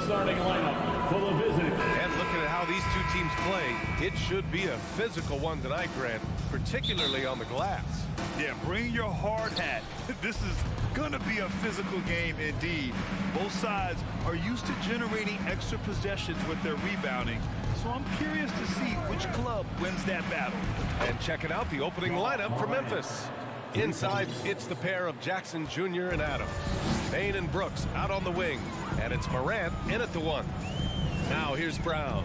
starting lineup for the visit. And looking at how these two teams play, it should be a physical one tonight, Grant, particularly on the glass. Yeah, bring your hard hat. This is going to be a physical game indeed. Both sides are used to generating extra possessions with their rebounding. So I'm curious to see which club wins that battle. And checking out the opening lineup for Memphis. Inside, it's the pair of Jackson Jr. and Adams. Payne and Brooks out on the wing. And it's Morant in at the one. Now here's Brown.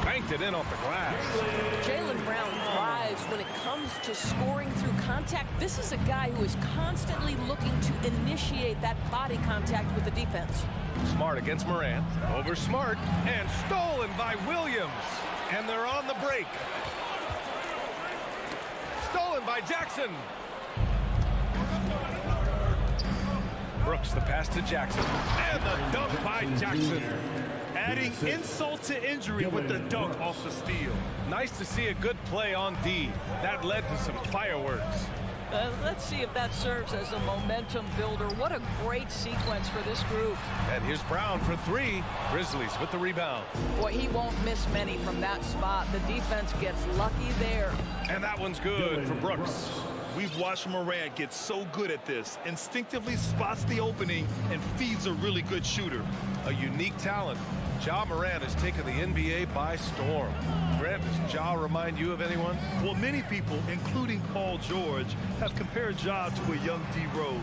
Banked it in off the glass. Jaylen Brown drives defense when it comes to scoring through contact. This is a guy who is constantly looking to initiate that body contact with the defense. Smart against Morant. Over Smart. And stolen by Williams. And they're on the break. Stolen by Jackson. Brooks, the pass to Jackson. And the dunk by Jackson. Adding insult to injury with the dunk off the steal. Nice to see a good play on D. That led to some fireworks. Let's see if that serves as a momentum builder. What a great sequence for this group. And here's Brown for three. Grizzlies with the rebound. Boy, he won't miss many from that spot. The defense gets lucky there. And that one's good for Brooks. We've watched Morant get so good at this. Instinctively spots the opening and feeds a really good shooter. A unique talent. Ja Morant has taken the NBA by storm. Grant, does Ja remind you of anyone? Well, many people, including Paul George, have compared Ja to a young D. Rose.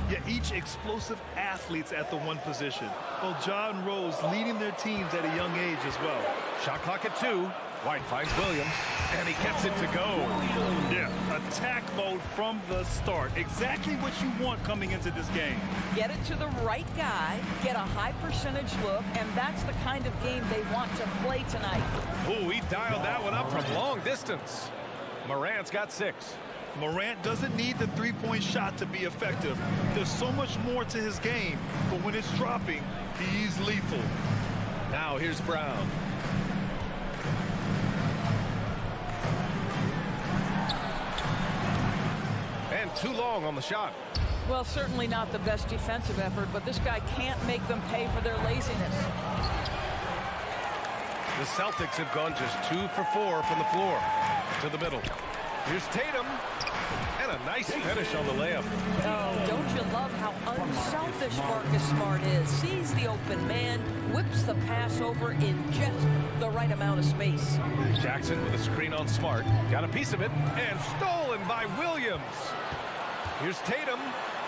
Yet each explosive athlete's at the one position. Well, Ja and Rose leading their teams at a young age as well. Shot clock at 2. White finds Williams, and he gets it to go. Yeah, attack mode from the start. Exactly what you want coming into this game. Get it to the right guy, get a high percentage look, and that's the kind of game they want to play tonight. Ooh, he dialed that one up from long distance. Morant's got 6. Morant doesn't need the three-point shot to be effective. There's so much more to his game, but when it's dropping, he's lethal. Now here's Brown. And too long on the shot. Well, certainly not the best defensive effort, but this guy can't make them pay for their laziness. The Celtics have gone just 2 for 4 from the floor. To the middle. Here's Tatum. And a nice finish on the layup. Oh, don't you love how unselfish Marcus Smart is? Sees the open man, whips the pass over in just the right amount of space. Jackson with a screen on Smart. Got a piece of it. And stolen by Williams. Here's Tatum.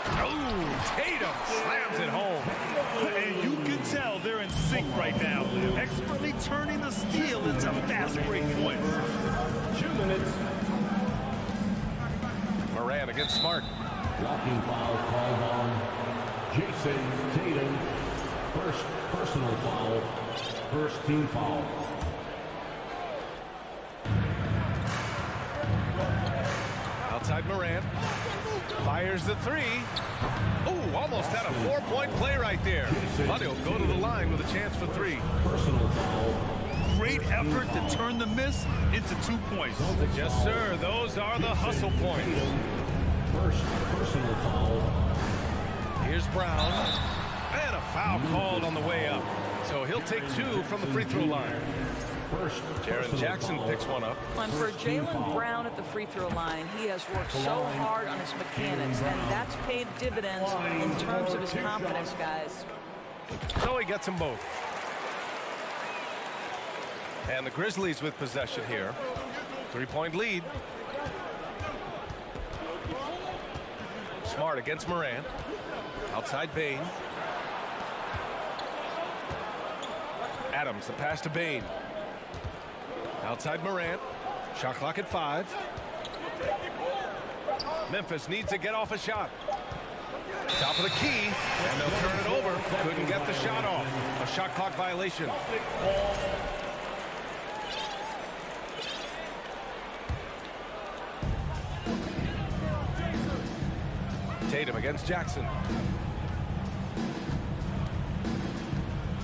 Oh, Tatum slams it home. And you can tell they're in sync right now. Expertly turning the steal into fast break points. 2 minutes. Morant against Smart. Blocking foul called on Jason Tatum. First personal foul. First team foul. Outside Morant. Fires the 3. Ooh, almost had a 4-point play right there. But he'll go to the line with a chance for 3. Personal foul. Great effort to turn the miss into 2 points. Yes, sir. Those are the hustle points. First personal foul. Here's Brown. And a foul called on the way up. So he'll take 2 from the free throw line. Jaren Jackson picks one up. And for Jaylen Brown at the free throw line, he has worked so hard on his mechanics, and that's paid dividends in terms of his confidence, guys. So he gets them both. And the Grizzlies with possession here. 3-point lead. Smart against Morant. Outside Bane. Adams, the pass to Bane. Outside Morant. Shot clock at 5. Memphis needs to get off a shot. Top of the key, and they'll turn it over. Couldn't get the shot off. A shot clock violation. Tatum against Jackson.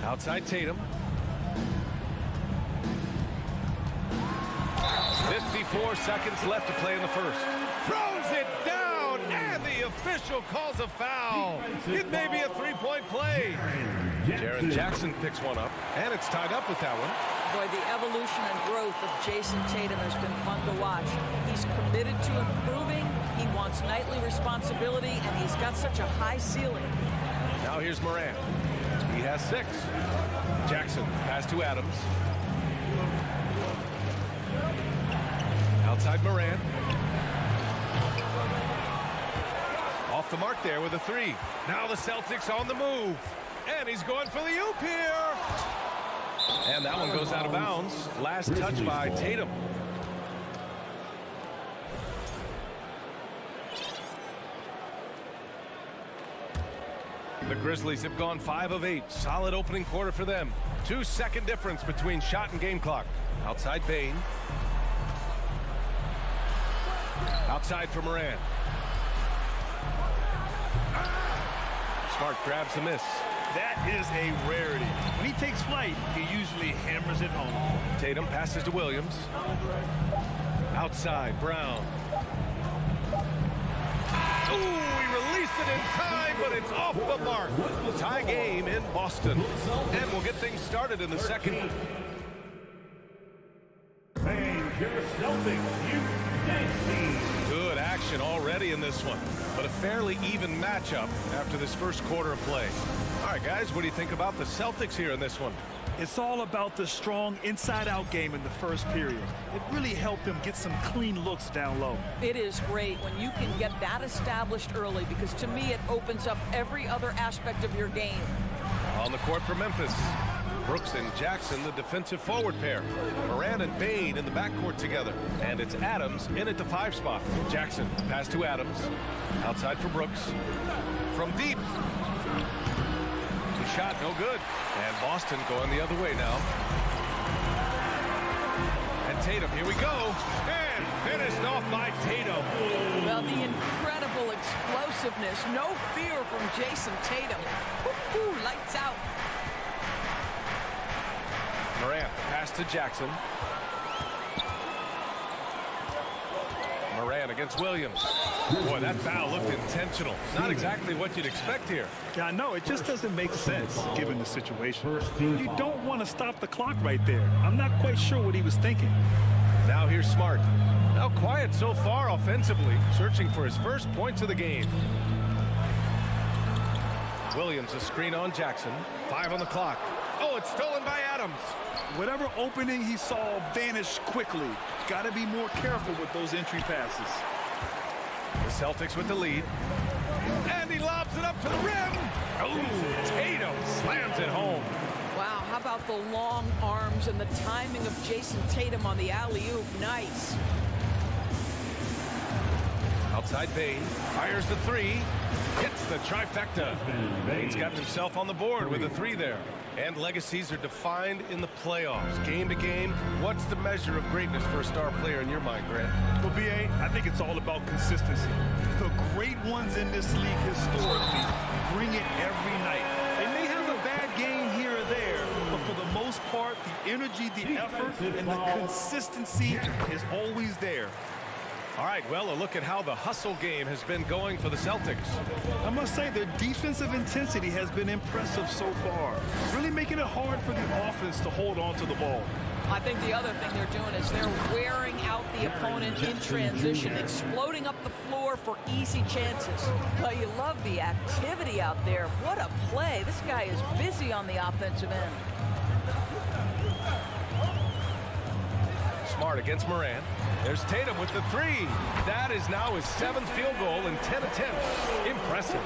Outside Tatum. 54 seconds left to play in the first. Throws it down, and the official calls a foul. It may be a 3-point play. Jaren Jackson picks one up, and it's tied up with that one. Boy, the evolution and growth of Jason Tatum has been fun to watch. He's committed to improving. He wants nightly responsibility, and he's got such a high ceiling. Now here's Morant. He has 6. Jackson, pass to Adams. Outside Morant. Off the mark there with a 3. Now the Celtics on the move. And he's going for the oop here. And that one goes out of bounds. Last touch by Tatum. The Grizzlies have gone 5 of 8. Solid opening quarter for them. 2-second difference between shot and game clock. Outside Bain. Outside for Moran. Smart grabs the miss. That is a rarity. When he takes flight, he usually hammers it home. Tatum passes to Williams. Outside, Brown. Ooh, he released it in time, but it's off the mark. Tie game in Boston. And we'll get things started in the second. And your Celtics, you Good action already in this one, but a fairly even matchup after this first quarter of play. All right, guys, what do you think about the Celtics here in this one? It's all about the strong inside-out game in the first period. It really helped them get some clean looks down low. It is great when you can get that established early, because to me it opens up every other aspect of your game. On the court for Memphis, Brooks and Jackson, the defensive forward pair. Moran and Bain in the backcourt together. And it's Adams in at the 5 spot. Jackson, pass to Adams. Outside for Brooks. From deep. The shot, no good. And Boston going the other way now. And Tatum, here we go. And finished off by Tatum. Well, the incredible explosiveness. No fear from Jason Tatum. Woo-hoo, lights out. Morant, pass to Jackson. Morant against Williams. Boy, that foul looked intentional. Not exactly what you'd expect here. Yeah, I know. It just doesn't make sense given the situation. You don't want to stop the clock right there. I'm not quite sure what he was thinking. Now here's Smart. Now quiet so far offensively, searching for his first points of the game. Williams, a screen on Jackson. 5 on the clock. Oh, it's stolen by Adams. Whatever opening he saw vanished quickly. Got to be more careful with those entry passes. The Celtics with the lead. And he lobs it up to the rim. Oh, Tatum slams it home. Wow, how about the long arms and the timing of Jason Tatum on the alley-oop? Nice. Outside Bain, fires the 3, hits the trifecta. Bain's got himself on the board with a 3 there. And legacies are defined in the playoffs. Game to game, what's the measure of greatness for a star player in your mind, Grant? Well, B.A., I think it's all about consistency. The great ones in this league historically bring it every night. They may have a bad game here or there, but for the most part, the energy, the effort, and the consistency is always there. All right, well, a look at how the hustle game has been going for the Celtics. I must say their defensive intensity has been impressive so far, really making it hard for the offense to hold on to the ball. I think the other thing they're doing is they're wearing out the opponent in transition, exploding up the floor for easy chances. Well, you love the activity out there. What a play. This guy is busy on the offensive end. Smart against Moran. There's Tatum with the 3. That is now his 7th field goal in 10 attempts. Impressive.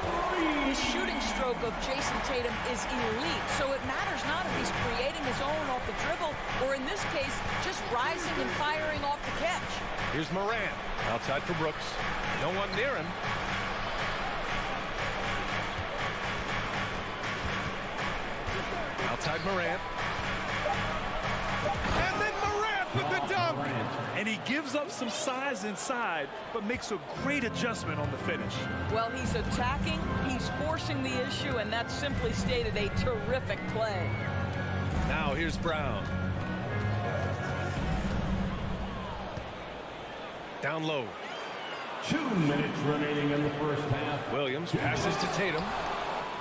The shooting stroke of Jason Tatum is elite, so it matters not if he's creating his own off the dribble, or in this case, just rising and firing off the catch. Here's Moran. Outside for Brooks. No one near him. Outside Moran. And then Moran with the dunk. And he gives up some size inside, but makes a great adjustment on the finish. Well, he's attacking, he's forcing the issue, and that's simply stated a terrific play. Now here's Brown. Down low. 2 minutes remaining in the first half. Williams passes to Tatum.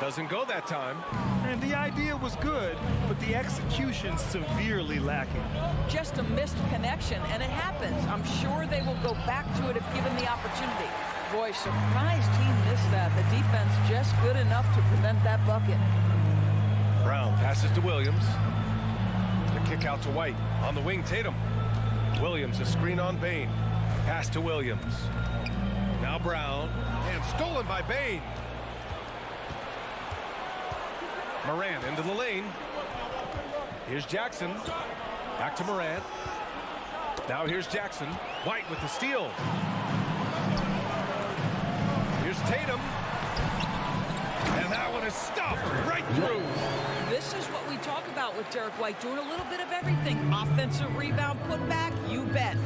Doesn't go that time. And the idea was good, but the execution severely lacking. Just a missed connection, and it happens. I'm sure they will go back to it if given the opportunity. Boy, surprised he missed that. The defense just good enough to prevent that bucket. Brown passes to Williams. The kick out to White. On the wing, Tatum. Williams, a screen on Bain. Pass to Williams. Now Brown. And stolen by Bain. Moran into the lane. Here's Jackson. Back to Moran. Now here's Jackson. White with the steal. Here's Tatum. And That one is stuffed right through. This is what we talk about with Derek White, doing a little bit of everything. Offensive rebound, putback, you bet.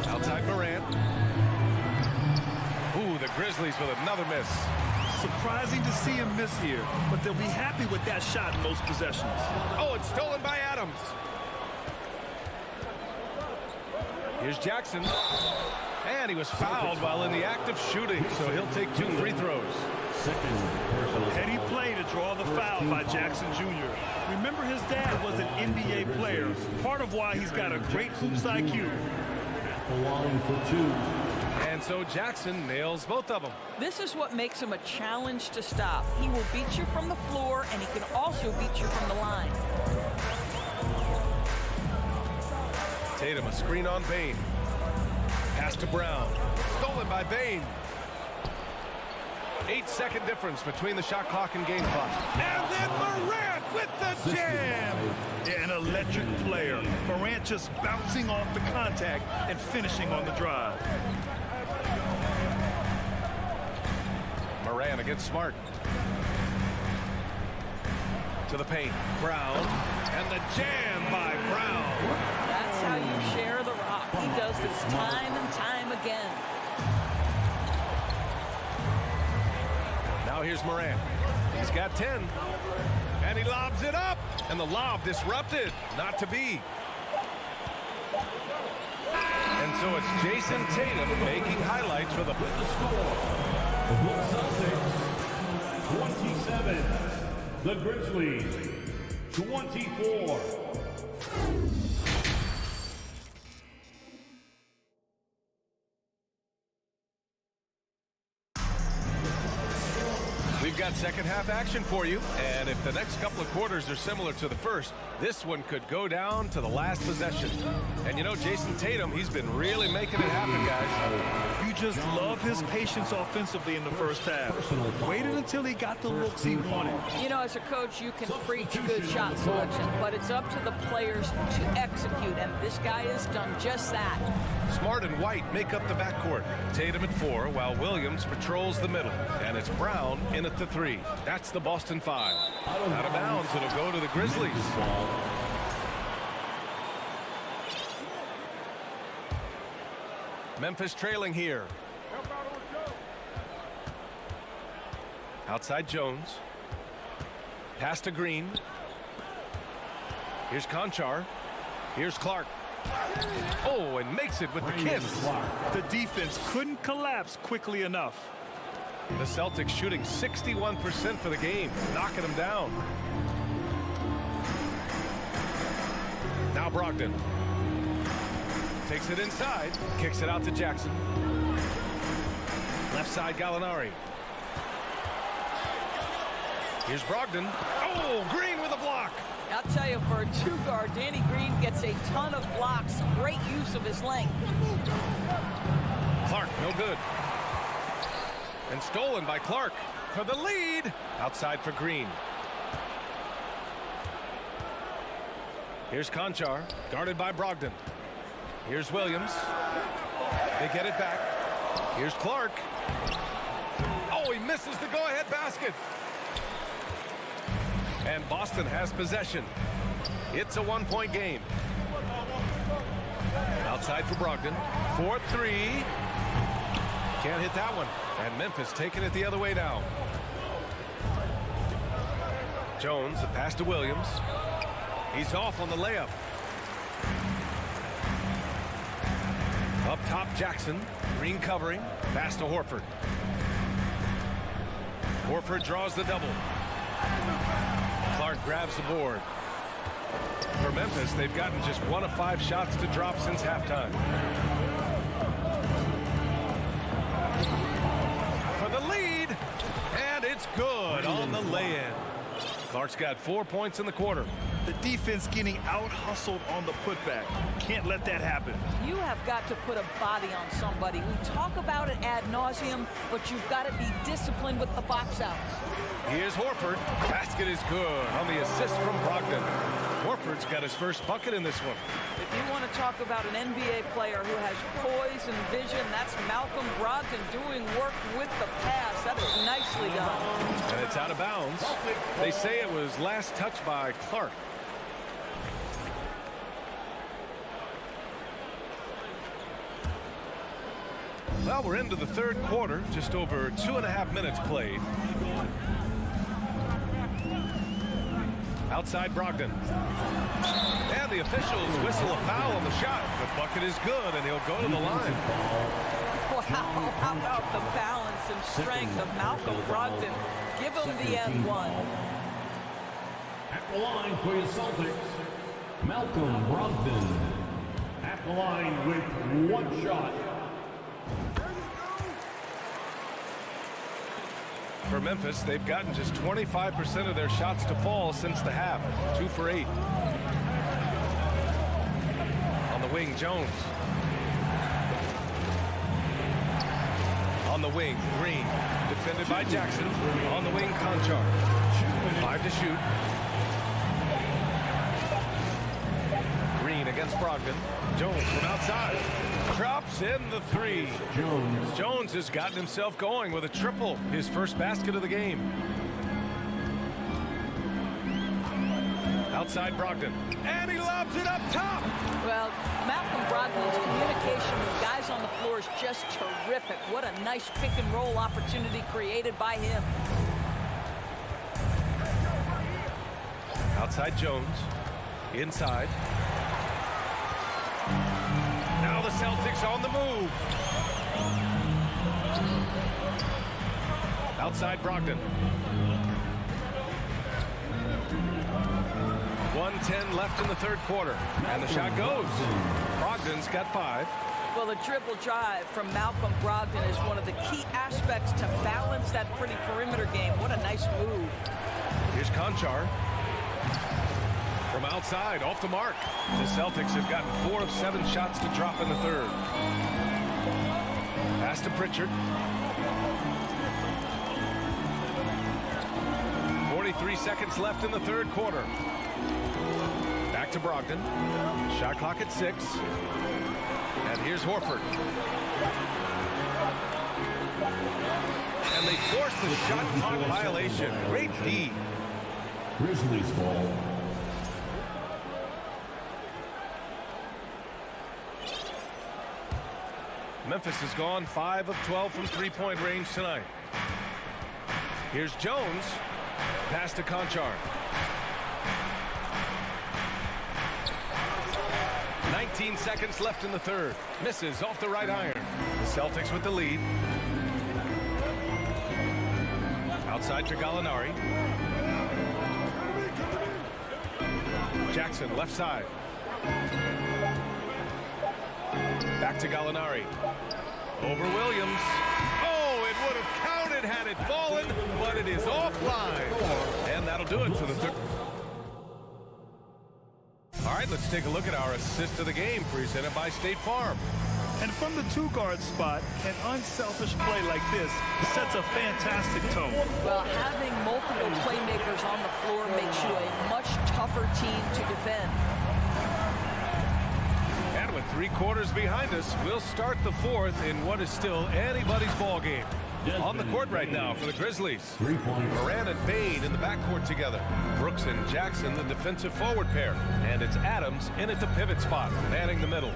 Outside Morant. Ooh, the Grizzlies with another miss. Surprising to see him miss here, but they'll be happy with that shot in most possessions. Oh, it's stolen by Adams. Here's Jackson. And he was fouled while in the act of shooting, so he'll take 2 free throws. Heady play to draw the foul by Jackson Jr. Remember, his dad was an NBA player, part of why he's got a great hoops IQ. Allowing for 2. And so Jackson nails both of them. This is what makes him a challenge to stop. He will beat you from the floor, and he can also beat you from the line. Tatum, a screen on Bane. Pass to Brown. Stolen by Bane. 8-second difference between the shot clock and game clock. And then Morant with the jam. Yeah, an electric player. Morant just bouncing off the contact and finishing on the drive. Morant against Smart. To the paint. Brown. And the jam by Brown. That's how you share the rock. He does this time and time again. Now here's Morant. He's got 10. And he lobs it up. And the lob disrupted. Not to be. And so it's Jason Tatum making highlights for the score. The Celtics 27. The Grizzlies 24. We've got second half action for you, and if the next couple of quarters are similar to the first, this one could go down to the last possession. And you know, Jason Tatum, he's been really making it happen, guys. You just love his patience offensively in the first half. Waited until he got the looks he wanted. You know, as a coach, you can preach good shot selection, but it's up to the players to execute, and this guy has done just that. Smart and White make up the backcourt. Tatum at 4, while Williams patrols the middle. And it's Brown in at the 3. That's the Boston 5. Out of bounds, it'll go to the Grizzlies. Memphis trailing here. Outside Jones. Pass to Green. Here's Conchar. Here's Clark. Oh, and makes it with the kiss. The defense couldn't collapse quickly enough. The Celtics shooting 61% for the game, knocking them down. Now Brogdon. Takes it inside, kicks it out to Jackson. Left side Gallinari. Here's Brogdon. Oh, Green with a block. I'll tell you, for a 2-guard, Danny Green gets a ton of blocks. Great use of his length. Clark, no good. And stolen by Clark for the lead. Outside for Green. Here's Conchar, guarded by Brogdon. Here's Williams. They get it back. Here's Clark. Oh, he misses the go-ahead basket. And Boston has possession. It's a 1-point game. Outside for Brogdon. 4-3. Can't hit that one. And Memphis taking it the other way down. Jones, the pass to Williams. He's off on the layup. Up top, Jackson. Green covering. Pass to Horford. Horford draws the double. Clark grabs the board. For Memphis, they've gotten just 1 of 5 shots to drop since halftime. For the lead, and it's good on the lay-in. Clark's got 4 points in the quarter. The defense getting out-hustled on the putback. Can't let that happen. You have got to put a body on somebody. We talk about it ad nauseum, but you've got to be disciplined with the box outs. Here's Horford. Basket is good on the assist from Brogdon. Horford's got his first bucket in this one. If you want to talk about an NBA player who has poise and vision, that's Malcolm Brogdon doing work with the pass. That is nicely done. And it's out of bounds. They say it was last touched by Clark. Well, we're into the third quarter, just over 2.5 minutes played. Outside Brogdon. And the officials whistle a foul on the shot. The bucket is good, and he'll go to the line. Wow, how about the balance and strength of Malcolm Brogdon? Give him the N1. At the line for your Celtics, Malcolm Brogdon. At the line with one shot. For Memphis, they've gotten just 25% of their shots to fall since the half. 2 for 8. On the wing, Jones. On the wing, Green. Defended by Jackson. On the wing, Conchar. 5 to shoot. Green against Brogdon. Jones from outside. Drops in the 3. Jones has gotten himself going with a triple. His first basket of the game. Outside Brogdon. And he lobs it up top. Well, Malcolm Brogdon's communication with guys on the floor is just terrific. What a nice pick and roll opportunity created by him. Outside Jones. Inside. Now the Celtics on the move. Outside Brogdon. 1:10 left in the third quarter. And the shot goes. Brogdon's got 5. Well, the dribble drive from Malcolm Brogdon is one of the key aspects to balance that pretty perimeter game. What a nice move. Here's Conchar. From outside, off the mark. The Celtics have gotten 4 of 7 shots to drop in the third. Pass to Pritchard. 43 seconds left in the third quarter. Back to Brogdon. Shot clock at 6. And here's Horford. And they force the shot clock violation. Great D. Grizzlies ball. Memphis has gone 5 of 12 from three-point range tonight. Here's Jones. Pass to Conchar. 19 seconds left in the third. Misses off the right iron. The Celtics with the lead. Outside to Gallinari. Jackson left side. Back to Gallinari. Over Williams. Oh, it would have counted had it fallen, but it is offline. And that'll do it for the third. All right, let's take a look at our assist of the game presented by State Farm. And from the 2-guard spot, an unselfish play like this sets a fantastic tone. Well, having multiple playmakers on the floor makes you a much tougher team to defend. And with 3 quarters behind us, we'll start the fourth in what is still anybody's ball game. On the court right now for the Grizzlies. 3 points. Moran and Bane in the backcourt together. Brooks and Jackson, the defensive forward pair. And it's Adams in at the pivot spot, manning the middle.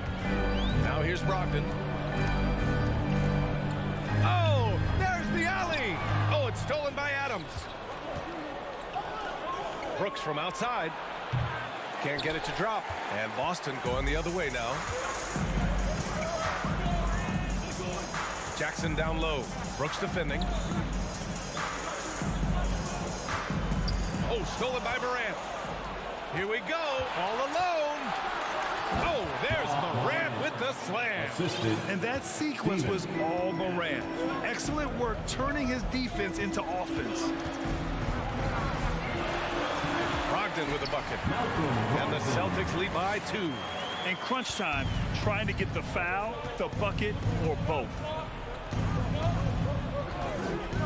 Now here's Brogdon. Oh, there's the alley. Oh, it's stolen by Adams. Brooks from outside. Can't get it to drop. And Boston going the other way now. Jackson down low. Brooks defending. Oh, stolen by Morant. Here we go. All alone. Oh, there's Morant with the slam. Assisted. And that sequence was all Morant. Excellent work turning his defense into offense. Brogdon with a bucket. And the Celtics lead by 2. In crunch time, trying to get the foul, the bucket, or both.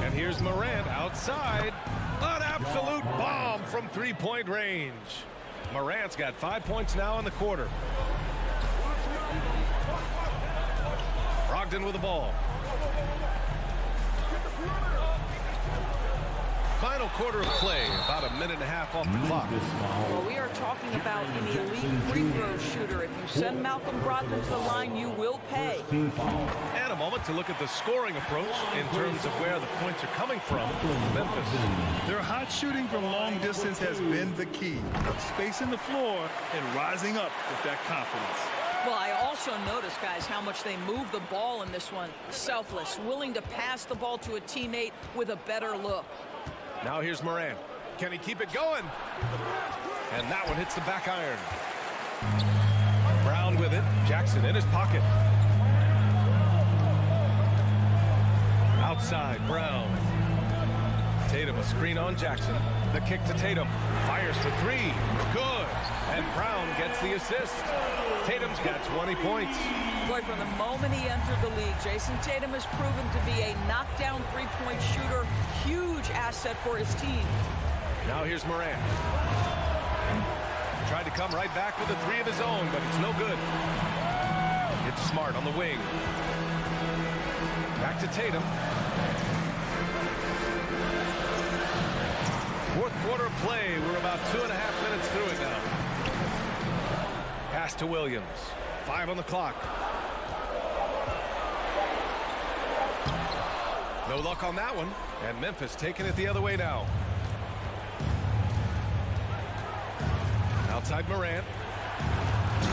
And here's Morant outside. An absolute bomb from 3-point range. Morant's got 5 points now in the quarter. Brogdon with the ball. Final quarter of play, about a minute and a half off the clock. Well, we are talking about an elite free throw shooter. If you send Malcolm Brogdon to the line, you will pay. And a moment to look at the scoring approach in terms of where the points are coming from. Memphis. Their hot shooting from long distance has been the key. Spacing the floor and rising up with that confidence. Well, I also noticed, guys, how much they move the ball in this one. Selfless, willing to pass the ball to a teammate with a better look. Now here's Morant. Can he keep it going? And that one hits the back iron. Brown with it. Jackson in his pocket. Outside, Brown. Tatum, a screen on Jackson. The kick to Tatum. Fires for three. Good. And Brown gets the assist. Tatum's got 20 points. Boy, from the moment he entered the league, Jason Tatum has proven to be a knockdown three-point shooter. Huge asset for his team. Now here's Morant. Tried to come right back with a three of his own, but it's no good. It's Smart on the wing. Back to Tatum. Fourth quarter of play. We're about 2.5 minutes through it now. Pass to Williams. 5 on the clock. No luck on that one. And Memphis taking it the other way now. Outside Morant.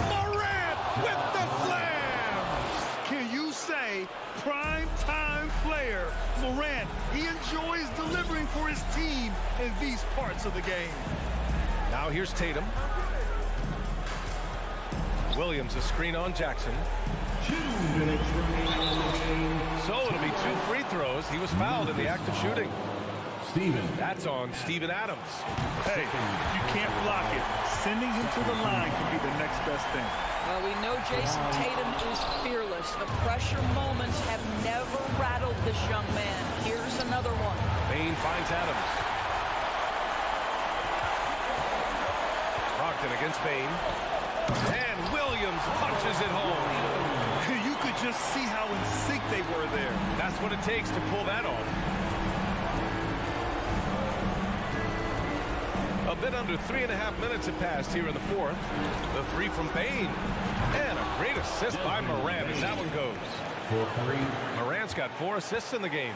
Morant with the slam! Can you say prime time player Morant? He enjoys delivering for his team in these parts of the game. Now here's Tatum. Williams, a screen on Jackson. 2 minutes remaining in the game. So it'll be 2 free throws. He was fouled in the act of shooting. Steven. That's on Steven Adams. Hey, you can't block it. Sending him to the line can be the next best thing. Well, we know Jason Tatum is fearless. The pressure moments have never rattled this young man. Here's another one. Bain finds Adams. Brogdon against Bain. And Williams punches it home. You could just see how in sync they were there. That's what it takes to pull that off. A bit under 3.5 minutes have passed here in the fourth. The three from Bain. And a great assist by Morant as that one goes. For 3. Morant's got 4 assists in the game.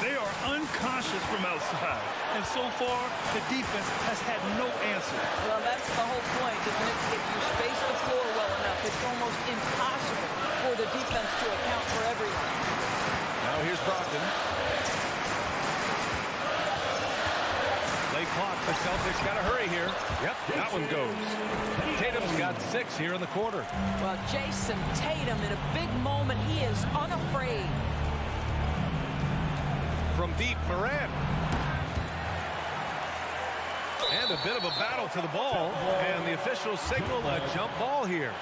They are unconscious from outside. And so far, the defense has had no answer. Well, that's the whole point, isn't it? If you space the floor well enough, it's almost impossible for the defense to account for everyone. Now here's Brogdon. Late clock. The Celtics got to hurry here. Yep, that one goes. Tatum's got 6 here in the quarter. Well, Jason Tatum, in a big moment, he is unafraid. From deep, Morant. And a bit of a battle for the ball. And the officials signal a jump ball here.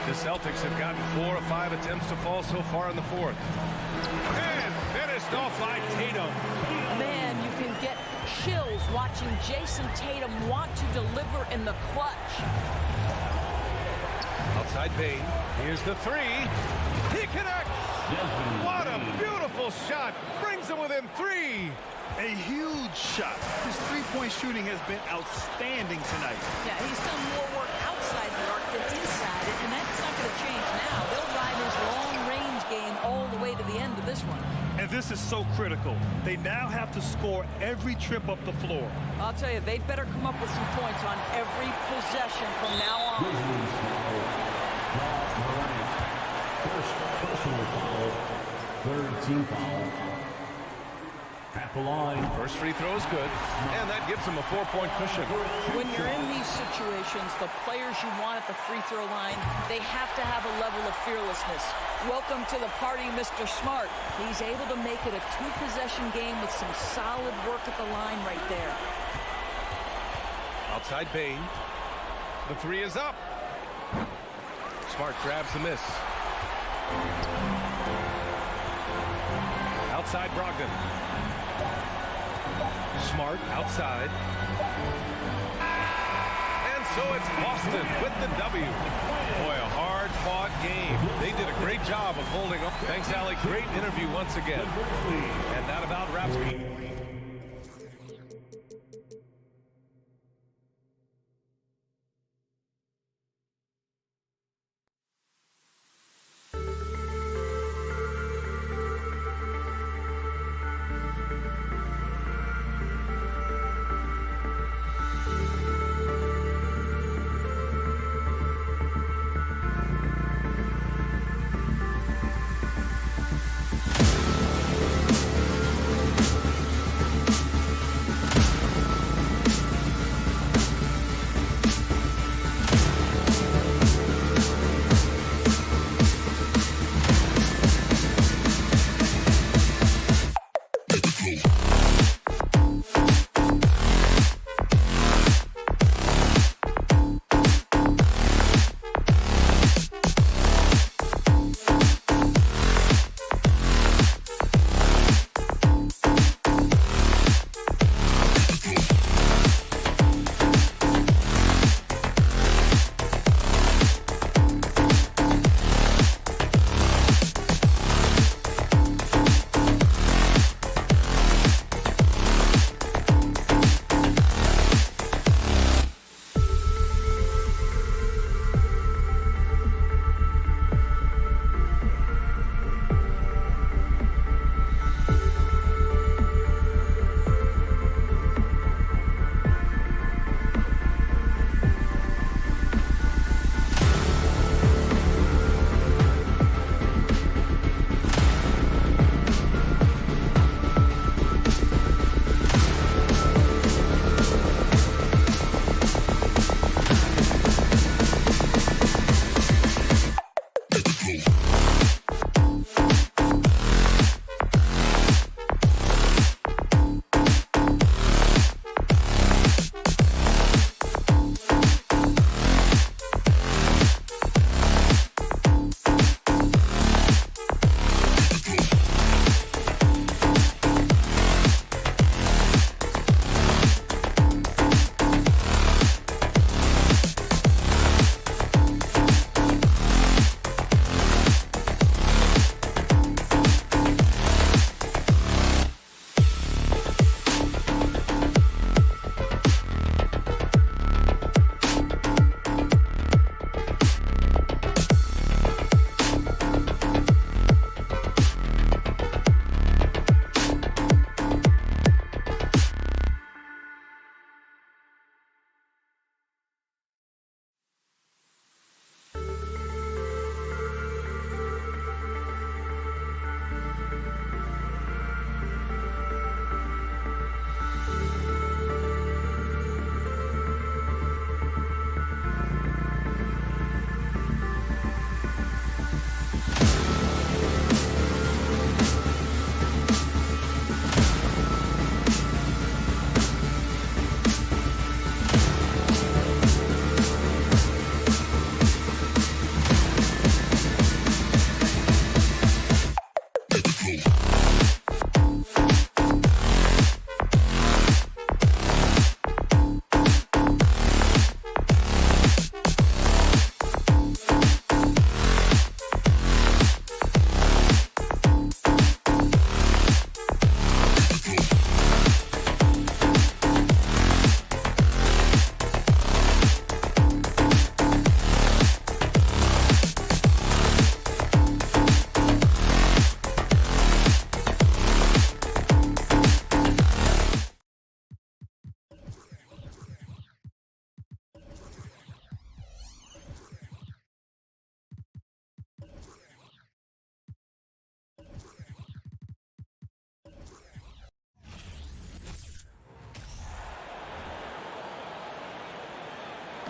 The Celtics have gotten 4 of 5 attempts to fall so far in the fourth. And finished off by Tatum. Man, you can get chills watching Jason Tatum want to deliver in the clutch. Outside Bain. Here's the three. He connects. What a beautiful shot. Brings him within 3. A huge shot. His three-point shooting has been outstanding tonight. Yeah, he's done more work outside the arc than inside it, and that's not going to change now. They'll ride his long-range game all the way to the end of this one. And this is so critical. They now have to score every trip up the floor. I'll tell you, they'd better come up with some points on every possession from now on. Grizzlies foul. Morant. First personal foul. Third team foul. At the line. First free throw is good. And that gives him a 4-point cushion. When you're in these situations, the players you want at the free throw line, they have to have a level of fearlessness. Welcome to the party, Mr. Smart. He's able to make it a 2-possession game with some solid work at the line right there. Outside Bain. The three is up. Smart grabs the miss. outside Brogdon. Smart outside. And so it's Boston with the W. Boy, a hard-fought game. They did a great job of holding on. Thanks, Allie. Great interview once again. And that about wraps me.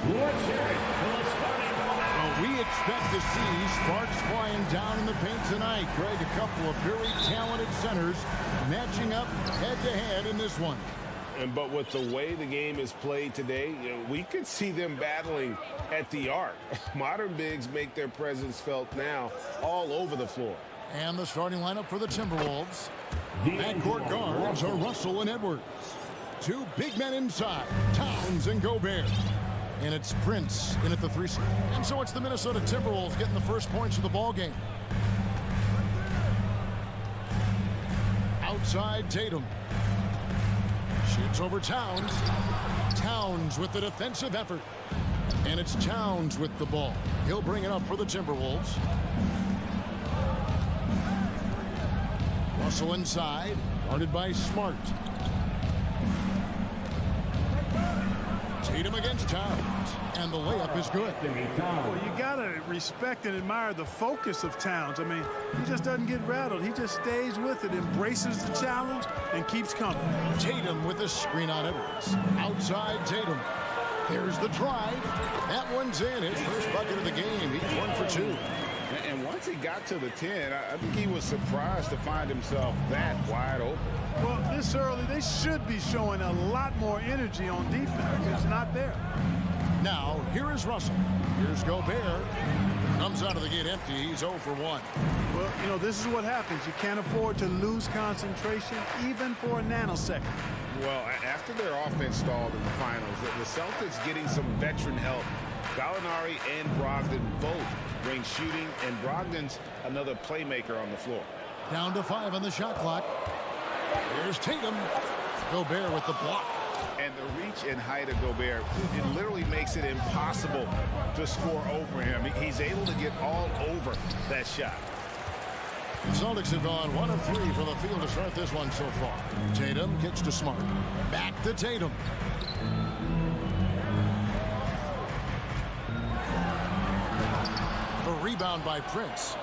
Let's hear it for the starting lineup. We expect to see sparks flying down in the paint tonight. Greg, a couple of very talented centers matching up head-to-head in this one. But with the way the game is played today, we could see them battling at the arc. Modern bigs make their presence felt now all over the floor. And the starting lineup for the Timberwolves. Backcourt guards are Russell and Edwards. Two big men inside, Towns and Gobert. And it's Prince in at the 3 slot. And so it's the Minnesota Timberwolves getting the first points of the ball game. Outside Tatum. Shoots over Towns. Towns with the defensive effort. And it's Towns with the ball. He'll bring it up for the Timberwolves. Russell inside, guarded by Smart. Tatum against Towns, and the layup is good. Well, you got to respect and admire the focus of Towns. I mean, he just doesn't get rattled. He just stays with it, embraces the challenge, and keeps coming. Tatum with a screen on Edwards. Outside Tatum. Here's the drive. That one's in. His first bucket of the game. He's 1 for 2. And once he got to the 10, I think he was surprised to find himself that wide open. Well, this early, they should be showing a lot more energy on defense. It's not there. Now, here is Russell. Here's Gobert. Comes out of the gate empty. He's 0 for 1. Well, you know, this is what happens. You can't afford to lose concentration, even for a nanosecond. Well, after their offense stalled in the finals, the Celtics getting some veteran help. Gallinari and Brogdon both bring shooting, and Brogdon's another playmaker on the floor. Down to 5 on the shot clock. Here's Tatum. Gobert with the block. And the reach and height of Gobert, it literally makes it impossible to score over him. He's able to get all over that shot. The Celtics have gone 1 of 3 from the field to start this one so far. Tatum gets to Smart. Back to Tatum. A rebound by Prince.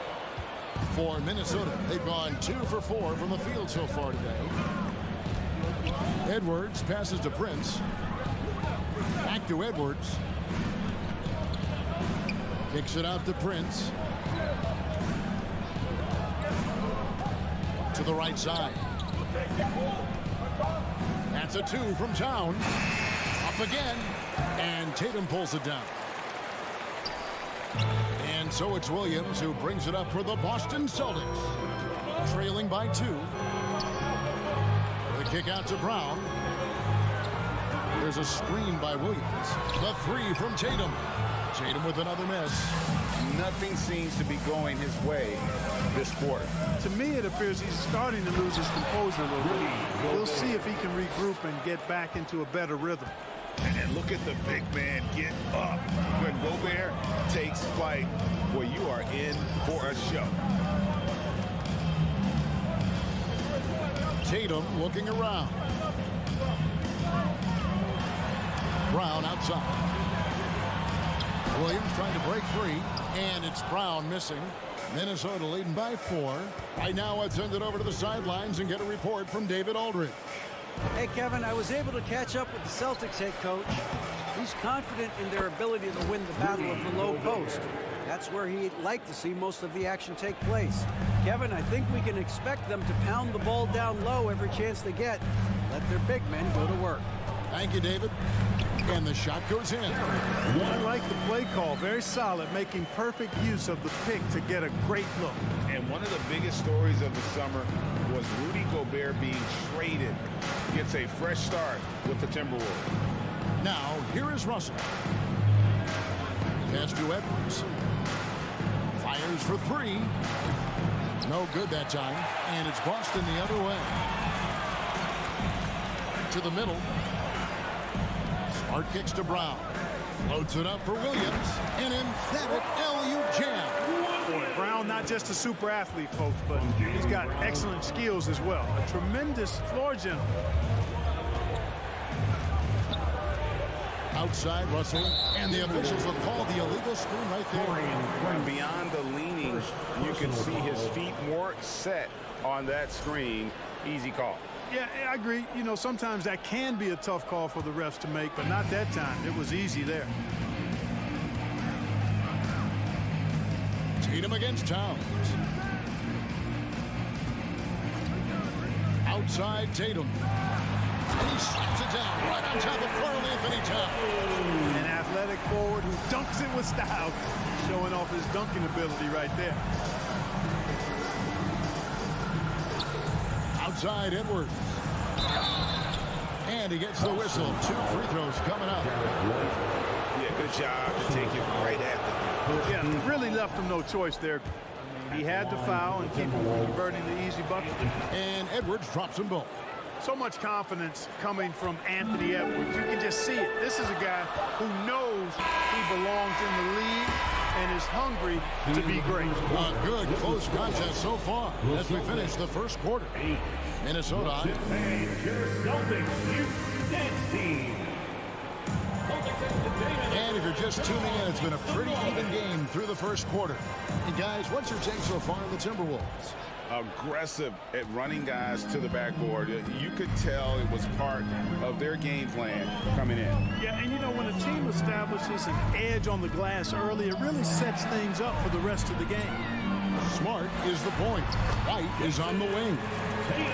For Minnesota, they've gone 2 for 4 from the field so far today. Edwards passes to Prince. Back to Edwards. Kicks it out to Prince. To the right side. That's a 2 from Towns. Up again. And Tatum pulls it down. And so it's Williams who brings it up for the Boston Celtics. Trailing by 2. The kick out to Brown. There's a screen by Williams. The 3 from Tatum. Tatum with another miss. Nothing seems to be going his way this quarter. To me, it appears he's starting to lose his composure a little bit. We'll see if he can regroup and get back into a better rhythm. And look at the big man get up. When Gobert takes flight, boy, you are in for a show. Tatum looking around. Brown outside. Williams trying to break free, and it's Brown missing. Minnesota leading by 4. Right now, let's send it over to the sidelines and get a report from David Aldridge. Hey, Kevin, I was able to catch up with the Celtics head coach. He's confident in their ability to win the battle of the low post. That's where he'd like to see most of the action take place. Kevin, I think we can expect them to pound the ball down low every chance they get. Let their big men go to work. Thank you, David. And the shot goes in. I like the play call. Very solid, making perfect use of the pick to get a great look. And one of the biggest stories of the summer was Rudy Gobert being traded. Gets a fresh start with the Timberwolves. Now, here is Russell. Pass to Edwards. Fires for 3. No good that time. And it's Boston the other way. To the middle. Smart kicks to Brown. Floats it up for Williams. An emphatic LU jam. Boy, Brown not just a super athlete, folks, but he's got excellent skills as well. A tremendous floor general. Outside Russell, and the officials have called the illegal screen right there. And beyond the leaning, you can see his feet more set on that screen. Easy call. Yeah, I agree. You know, sometimes that can be a tough call for the refs to make, but not that time. It was easy there. Tatum against Towns. Outside Tatum. And he slaps it down right on top of Carl Anthony Towns. An athletic forward who dunks it with style. Showing off his dunking ability right there. inside Edwards. And he gets the whistle. 2 free throws coming up. Yeah, good job to take it right at them. Yeah, really left him no choice there. I mean, he had to foul and keep him from converting the easy bucket. And Edwards drops them both. So much confidence coming from Anthony Edwards. You can just see it. This is a guy who knows he belongs in the league and is hungry to be great. A good close contest so far as we finish the first quarter. Minnesota. Celtics Youth Dance Team. And if you're just tuning in, it's been a pretty even game through the first quarter. And guys, what's your take so far on the Timberwolves? Aggressive at running guys to the backboard. You could tell it was part of their game plan coming in. Yeah, and you know, when a team establishes an edge on the glass early, it really sets things up for the rest of the game. Smart is the point. White is on the wing.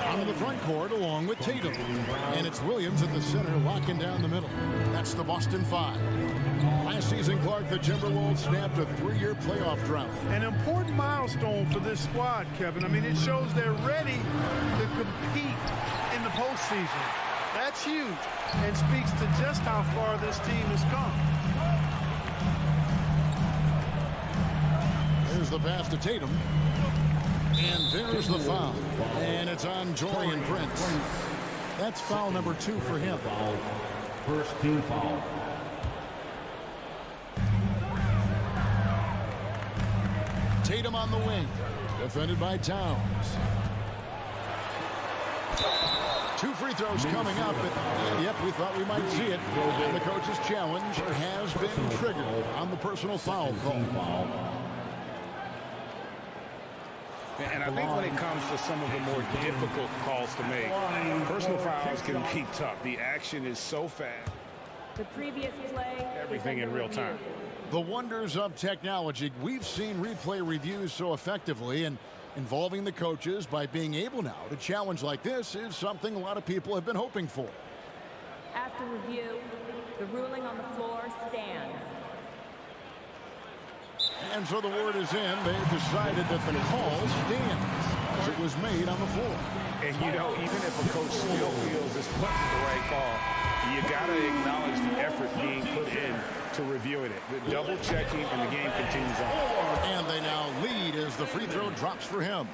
Out of the front court along with Tatum. And it's Williams at the center locking down the middle. That's the Boston Five. Last season, Clark, the Timberwolves snapped a 3-year playoff drought. An important milestone for this squad, Kevin. I mean, it shows they're ready to compete in the postseason. That's huge and speaks to just how far this team has come. There's the pass to Tatum. And there's the foul. And it's on Jorian Prince. That's foul number 2 for him. First team foul. Tatum on the wing. Defended by Towns. 2 free throws coming up. And yep, we thought we might see it. And the coach's challenge has been triggered on the personal foul call. And I think when it comes to some of the more difficult calls to make, personal fouls can be tough. The action is so fast. The previous play. Everything in real time. The wonders of technology. We've seen replay reviews so effectively, and involving the coaches by being able now to challenge like this is something a lot of people have been hoping for. After review, the ruling on the floor stands. And so the word is in. They've decided that the call stands as it was made on the floor. And, you know, even if a coach still feels this wasn't the right call, you got to acknowledge the effort being put in to reviewing it. The double checking, and the game continues on. And they now lead as the free throw drops for him.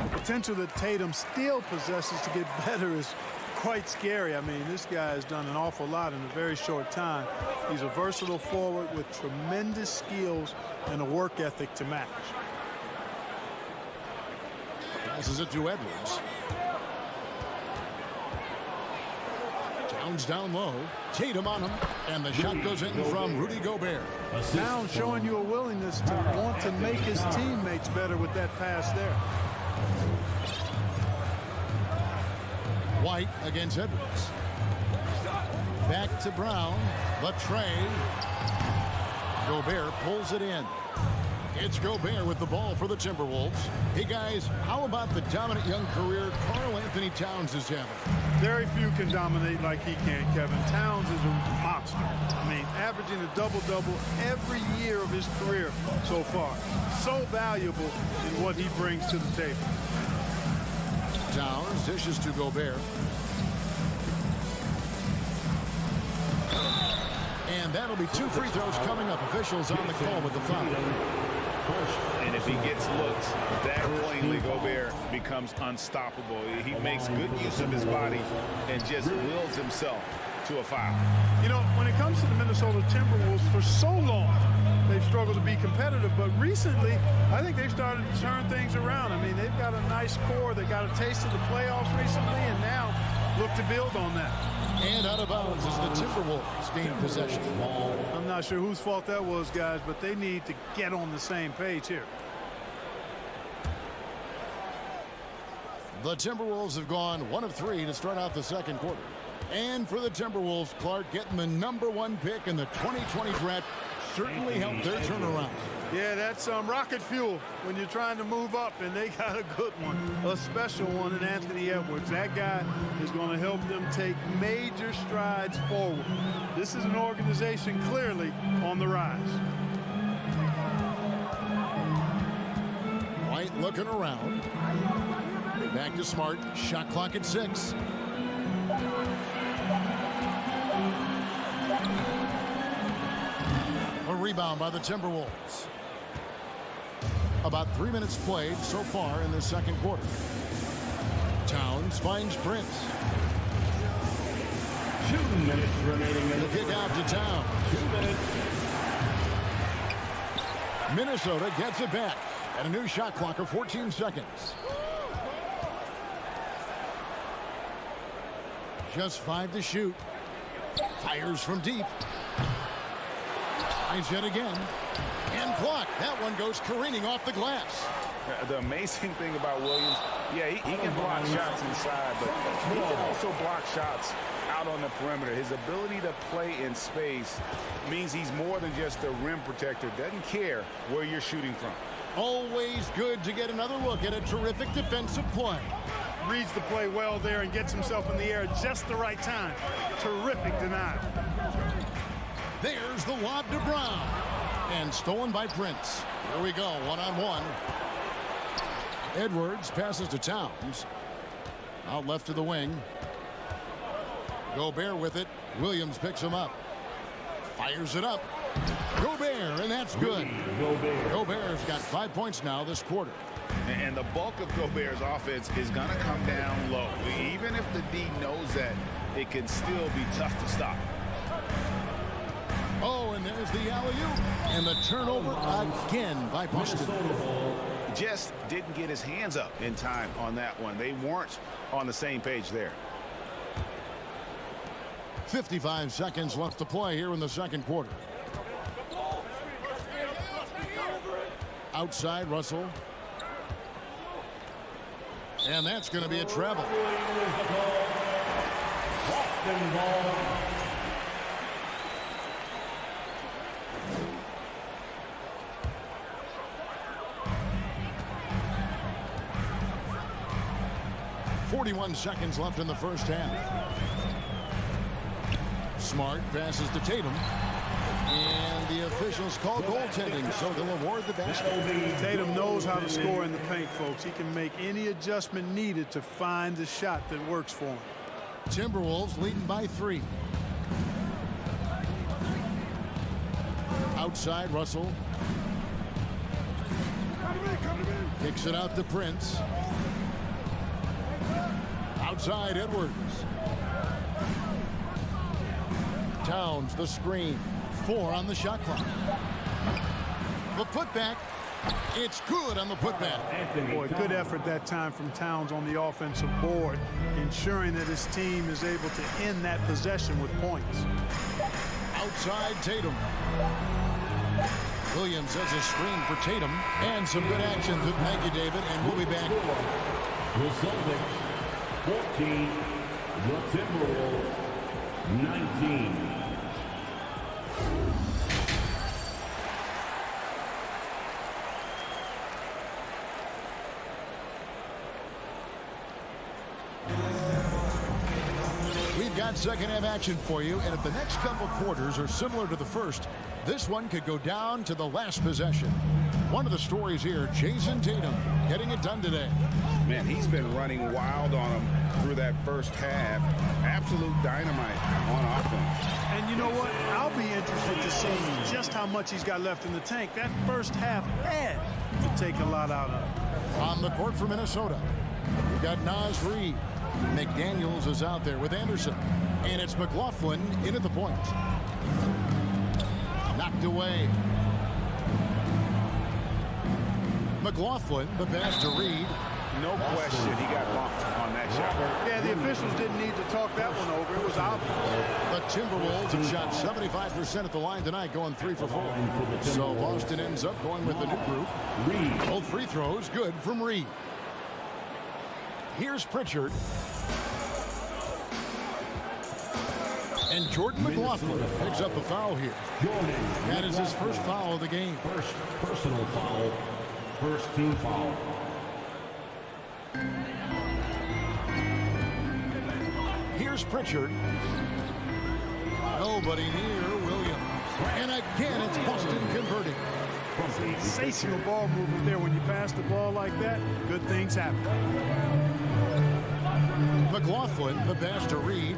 The potential that Tatum still possesses to get better is quite scary. I mean, this guy has done an awful lot in a very short time. He's a versatile forward with tremendous skills and a work ethic to match. Passes it to Edwards. Towns down low. Tatum on him. And the shot goes in from Rudy Gobert. Towns showing you a willingness to want to make his teammates better with that pass there. White against Edwards. Back to Brown. The tray. Gobert pulls it in. It's Gobert with the ball for the Timberwolves. Hey, guys, how about the dominant young career Karl Anthony Towns is having? Very few can dominate like he can, Kevin. Towns is a monster. I mean, averaging a double-double every year of his career so far. So valuable in what he brings to the table. Towns dishes to Gobert. And that'll be 2 free throws coming up. Officials on the call with the foul. And if he gets looks that plainly, Gobert becomes unstoppable. He makes good use of his body and just wills himself to a foul. You know, when it comes to the Minnesota Timberwolves, for so long, they've struggled to be competitive. But recently, I think they've started to turn things around. I mean, they've got a nice core. They got a taste of the playoffs recently, and now look to build on that. And out of bounds as the Timberwolves gain possession. I'm not sure whose fault that was, guys, but they need to get on the same page here. The Timberwolves have gone 1 of 3 to start out the second quarter. And for the Timberwolves, Clark, getting the #1 pick in the 2020 draft certainly helped their turnaround. Yeah, that's rocket fuel when you're trying to move up, and they got a good one, a special one in Anthony Edwards. That guy is going to help them take major strides forward. This is an organization clearly on the rise. White looking around. Back to Smart. Shot clock at 6. A rebound by the Timberwolves. About 3 minutes played so far in the second quarter. Towns finds Prince. 2 minutes remaining in the kick out to Towns. 2 minutes. Minnesota gets it back at a new shot clock of 14 seconds. Just 5 to shoot. Fires from deep. Tries it again. And blocked. That one goes careening off the glass. The amazing thing about Williams, yeah, he can block shots inside, but he can also block shots out on the perimeter. His ability to play in space means he's more than just a rim protector. Doesn't care where you're shooting from. Always good to get another look at a terrific defensive play. Reads the play well there and gets himself in the air at just the right time. Terrific denial. There's the lob to Brown. And stolen by Prince. Here we go, one-on-one. Edwards passes to Towns. Out left to the wing. Gobert with it. Williams picks him up. Fires it up. Gobert, and that's good. Gobert's got 5 points now this quarter. And the bulk of Gobert's offense is going to come down low. Even if the D knows that, it can still be tough to stop. Oh, and there's the alley-oop. And the turnover again by Boston. Just didn't get his hands up in time on that one. They weren't on the same page there. 55 seconds left to play here in the second quarter. Outside Russell. And that's going to be a travel. Boston ball. .41 seconds left in the first half. Smart passes to Tatum. And the officials call goaltending, so they'll award the basket. Tatum knows how to score in the paint, folks. He can make any adjustment needed to find the shot that works for him. Timberwolves leading by 3. Outside Russell. Kicks it out to Prince. Outside Edwards. Towns the screen. 4 on the shot clock. The putback. It's good on the putback. Boy, good effort that time from Towns on the offensive board, ensuring that his team is able to end that possession with points. Outside Tatum. Williams has a screen for Tatum. And some good action. Thank you, David. And we'll be back. The Celtics 14. The Timberwolves 19. We've got second half action for you, and if the next couple quarters are similar to the first, this one could go down to the last possession. One of the stories here, Jason Tatum getting it done today. Man, he's been running wild on him through that first half. Absolute dynamite on offense. And you know what? I'll be interested to see just how much he's got left in the tank. That first half had to take a lot out of him. On the court for Minnesota, we've got Naz Reid. McDaniels is out there with Anderson. And it's McLaughlin in at the point. Knocked away. McLaughlin, the pass to Reid. No question he got bumped on that shot. Yeah, the officials didn't need to talk that one over. It was obvious. The Timberwolves have shot 75% at the line tonight, going 3 for 4. So Boston ends up going with the new group. Both free throws good from Reid. Here's Pritchard. And Jordan McLaughlin picks up a foul here. That is his first foul of the game. First personal foul. First team foul. Here's Pritchard. Nobody near Williams. And again, it's Boston converting. Sensational ball movement there. When you pass the ball like that, good things happen. McLaughlin, the pass to Reed.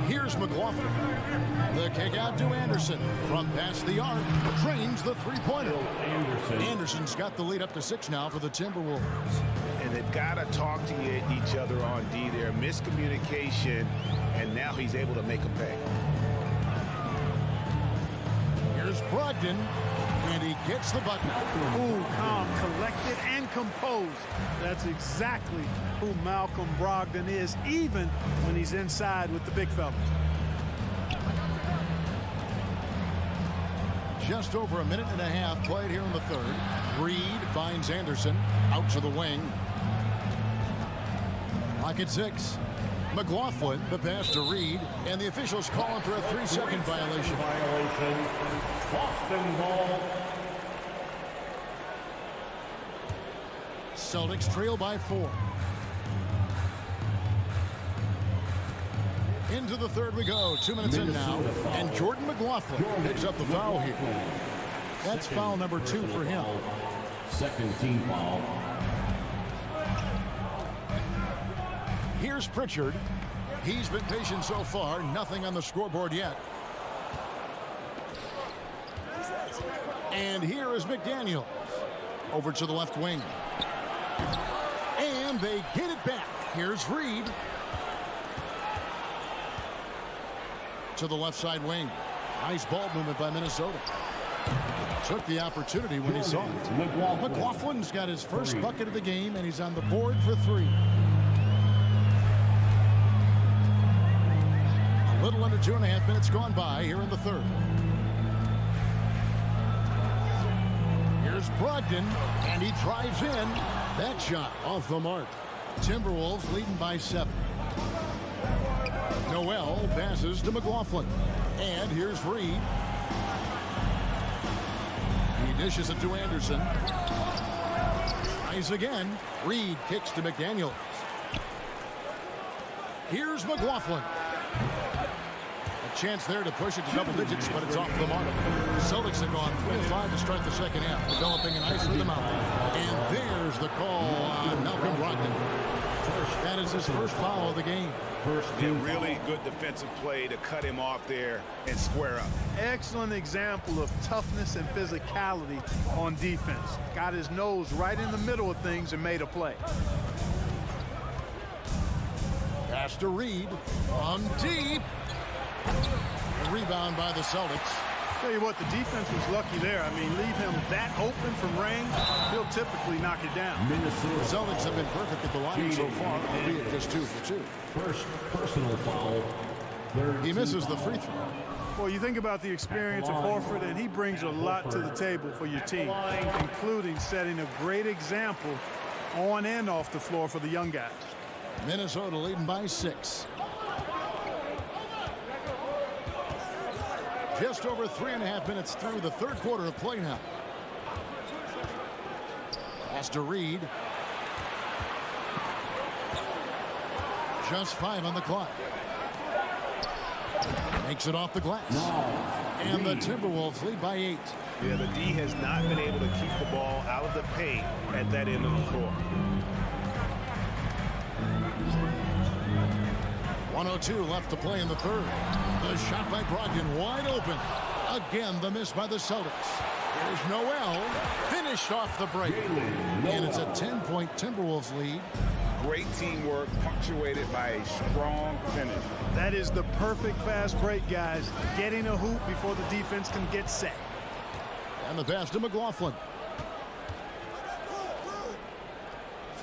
Here's McLaughlin. The kick out to Anderson. From past the arc, drains the three-pointer. Anderson's got the lead up to 6 now for the Timberwolves. And they've got to talk to each other on D there. Miscommunication, and now he's able to make a pay. Here's Brogdon, and he gets the button. Ooh, calm, collected, and composed. That's exactly who Malcolm Brogdon is, even when he's inside with the big fellas. Just over a minute and a half played here in the third. Reed finds Anderson out to the wing. Lock at 6. McLaughlin, the pass to Reed, and the officials calling for a 3-second violation. Boston ball. Celtics trail by 4. Into the third we go. 2 minutes in now, and Jordan McLaughlin picks up the foul here. That's foul number 2 for him. Second team foul. Here's Pritchard. He's been patient so far. Nothing on the scoreboard yet. And here is McDaniels. Over to the left wing. And they get it back. Here's Reed. To the left side wing. Nice ball movement by Minnesota. Took the opportunity when he saw it. McLaughlin's got his first bucket of the game, and he's on the board for 3. A little under 2.5 minutes gone by here in the third. Here's Brogdon, and he drives in. That shot off the mark. Timberwolves leading by 7. Noel passes to McLaughlin. And here's Reed. He dishes it to Anderson. Tries again. Reed kicks to McDaniels. Here's McLaughlin. A chance there to push it to double digits, but it's off the mark. Celtics have gone 3-5 to start the second half, developing a nice rhythm out there. And there's the call on Malcolm Brogdon. That is his first foul of the game. Really good defensive play to cut him off there and square up. Excellent example of toughness and physicality on defense. Got his nose right in the middle of things and made a play. Pass to Reed on deep. A rebound by the Celtics. Tell you what, the defense was lucky there. I mean, leave him that open from range, he'll typically knock it down. The Celtics have been perfect at the line so far, albeit just 2 for 2. First personal foul. He misses the free throw. Well, you think about the experience of Horford, and he brings a lot to the table for your team, including setting a great example on and off the floor for the young guys. Minnesota leading by 6. Just over 3.5 minutes through the third quarter of play now. Pass to Reed. Just 5 on the clock. Makes it off the glass. And the Timberwolves lead by 8. Yeah, the D has not been able to keep the ball out of the paint at that end of the floor. 1:02 left to play in the third. The shot by Brogdon wide open. Again, the miss by the Celtics. Here's Noel. Finished off the break. And it's a 10-point Timberwolves lead. Great teamwork, punctuated by a strong finish. That is the perfect fast break, guys. Getting a hoop before the defense can get set. And the pass to McLaughlin.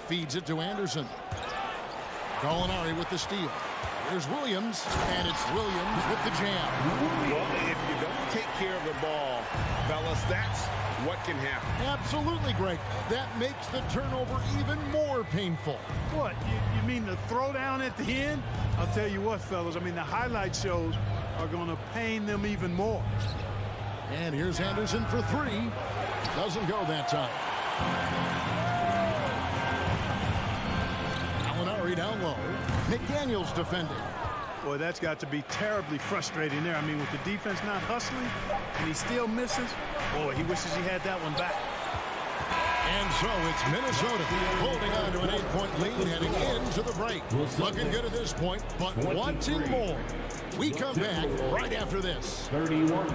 Feeds it to Anderson. Gallinari with the steal. Here's Williams, and it's Williams with the jam. Well, if you don't take care of the ball, fellas, that's what can happen. Absolutely, Greg. That makes the turnover even more painful. What, you mean the throwdown at the end? I'll tell you what, fellas, I mean, the highlight shows are going to pain them even more. And here's Anderson for 3. Doesn't go that time. Gallinari down low. McDaniels defending. Boy, that's got to be terribly frustrating there. I mean, with the defense not hustling and he still misses, boy, he wishes he had that one back. And so it's Minnesota holding on to an 8-point lead heading into the break. Looking good at this point, but wanting more. We come back right after this. 31.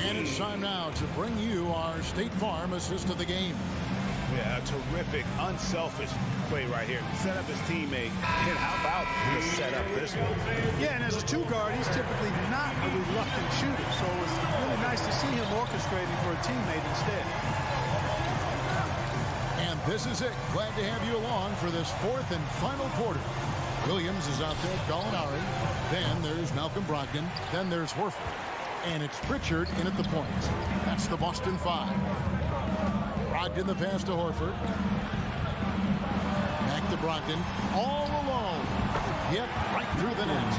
And it's time now to bring you our State Farm assist of the game. Yeah, a terrific, unselfish play right here. Set up his teammate. And how about the setup this one? Yeah, and as a two guard, he's typically not a reluctant shooter. So it's really nice to see him orchestrating for a teammate instead. And this is it. Glad to have you along for this fourth and final quarter. Williams is out there, Gallinari. Then there's Malcolm Brogdon. Then there's Horford. And it's Pritchard in at the point. That's the Boston 5. Brogdon the pass to Horford. Back to Brogdon. All alone. Yep, right through the net.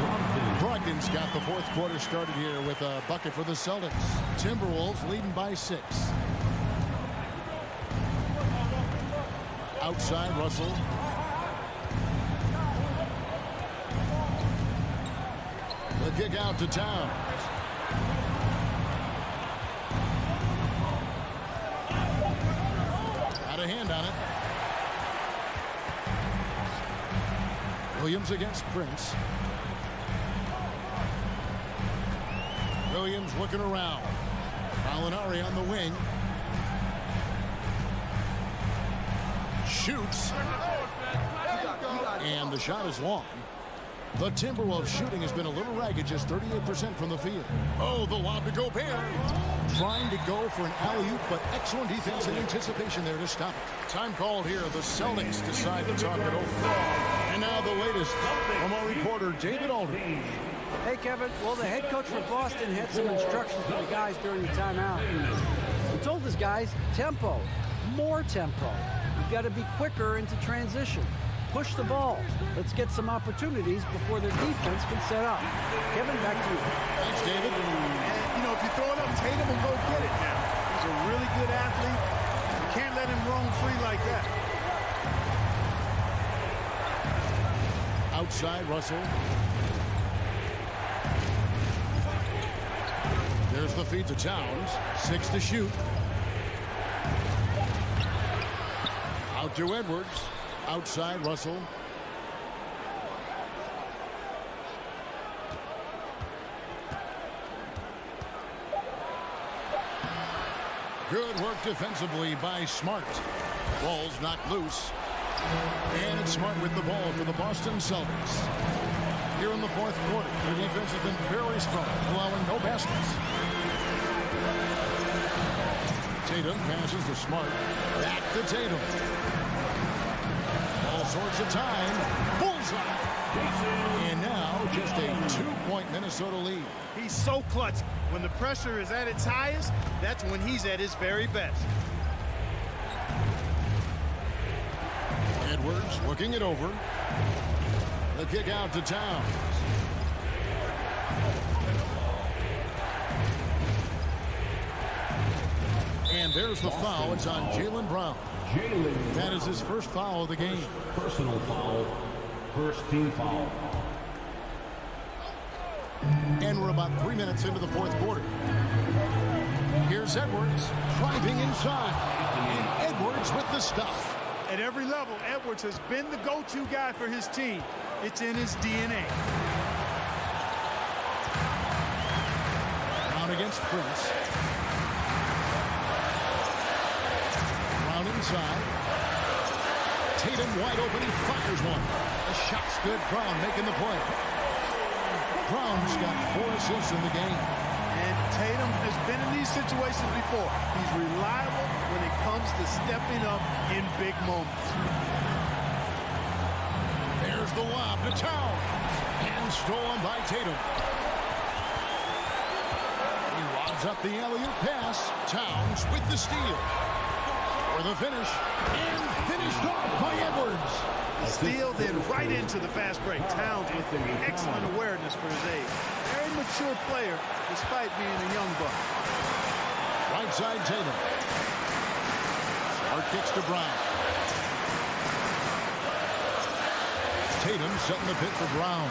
Brogdon's got the fourth quarter started here with a bucket for the Celtics. Timberwolves leading by 6. Outside, Russell. The kick out to Towns. Got a hand on it. Williams against Prince. Williams looking around. Gallinari on the wing. Shoots. And the shot is long. The Timberwolves shooting has been a little ragged, just 38% from the field. Oh, the lob to Gobert. Trying to go for an alley-oop, but excellent defense and anticipation there to stop it. Time called here. The Celtics decide to talk it over. And now the latest from our reporter, David Aldridge. Hey, Kevin. Well, the head coach for Boston had some instructions for the guys during the timeout. He told his guys, tempo, more tempo. You've got to be quicker into transition. Push the ball. Let's get some opportunities before their defense can set up. Kevin, back to you. Thanks, David. And, you know, if you throw it up, Tatum will go get it now. He's a really good athlete. You can't let him roam free like that. Outside, Russell. There's the feed to Towns. 6 to shoot. Out to Edwards. Outside, Russell. Good work defensively by Smart. Ball's knocked loose. And it's Smart with the ball for the Boston Celtics. Here in the fourth quarter, the defense has been very strong, allowing no baskets. Tatum passes to Smart. Back to Tatum. All sorts of time. Bullseye. And now just a 2-point Minnesota lead. He's so clutch. When the pressure is at its highest, that's when he's at his very best. Edwards looking it over. The kick out to Towns. And there's the foul. It's on Jaylen Brown. That is his first foul of the game. Personal foul. First team foul. And we're about 3 minutes into the fourth quarter. Here's Edwards driving inside. And Edwards with the stuff. At every level, Edwards has been the go-to guy for his team. It's in his DNA. Brown against Prince. Brown inside. Tatum wide open. He fires one. The shot's good. Brown making the play. Brown's got 4 assists in the game. And Tatum has been in these situations before. He's reliable when it comes to stepping up in big moments. There's the lob to Towns. And stolen by Tatum. He lobs up the alley-oop pass. Towns with the steal. For the finish. And finished off by Edwards. Steal then right into the fast break. Towns with excellent awareness for his age. Very mature player despite being a young buck. Right side Tatum. Smart kicks to Brown. Tatum setting the pit for Brown.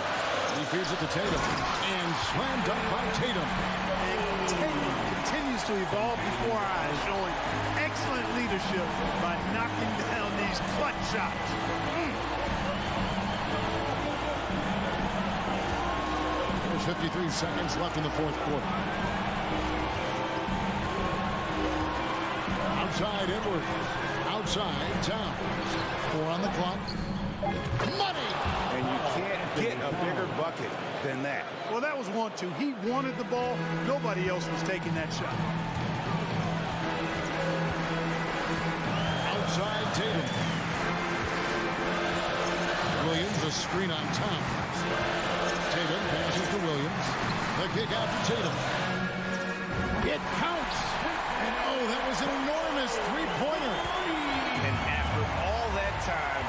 He feeds it to Tatum. And slam dunk by Tatum. And Tatum continues to evolve before our eyes, showing excellent leadership by knocking down these clutch shots. There's 53 seconds left in the fourth quarter. Outside Edwards. Outside Towns. 4 on the clock. Money! And you can't get a bigger bucket than that. Well, that was 1-2. He wanted the ball. Nobody else was taking that shot. Outside Tatum. Williams, a screen on Towns. Tatum passes to Williams. The kick out to Tatum. It counts. And oh, that was an enormous three-pointer. And after all that time,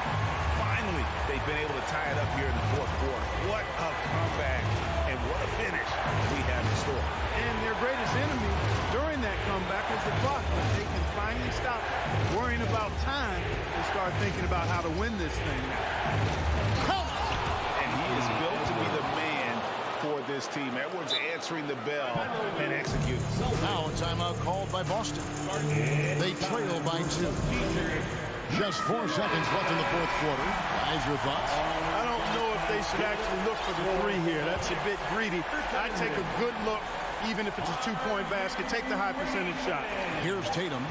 finally, they've been able to tie it up here in the fourth quarter. What a comeback and what a finish we have in store. And their greatest enemy during that comeback was the clock. But they can finally stop worrying about time and start thinking about how to win this thing now. And he is built to be the man for this team. Edwards answering the bell and executing. Now a timeout called by Boston. They trail by 2. Just 4 seconds left in the fourth quarter. Guys, your thoughts? I don't know if they should actually look for the 3 here. That's a bit greedy. I'd take a good look, even if it's a 2-point basket. Take the high percentage shot. Here's Tatum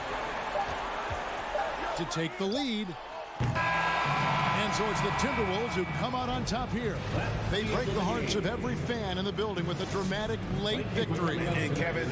to take the lead. And so it's the Timberwolves who come out on top here. They break the hearts of every fan in the building with a dramatic late victory. And Kevin,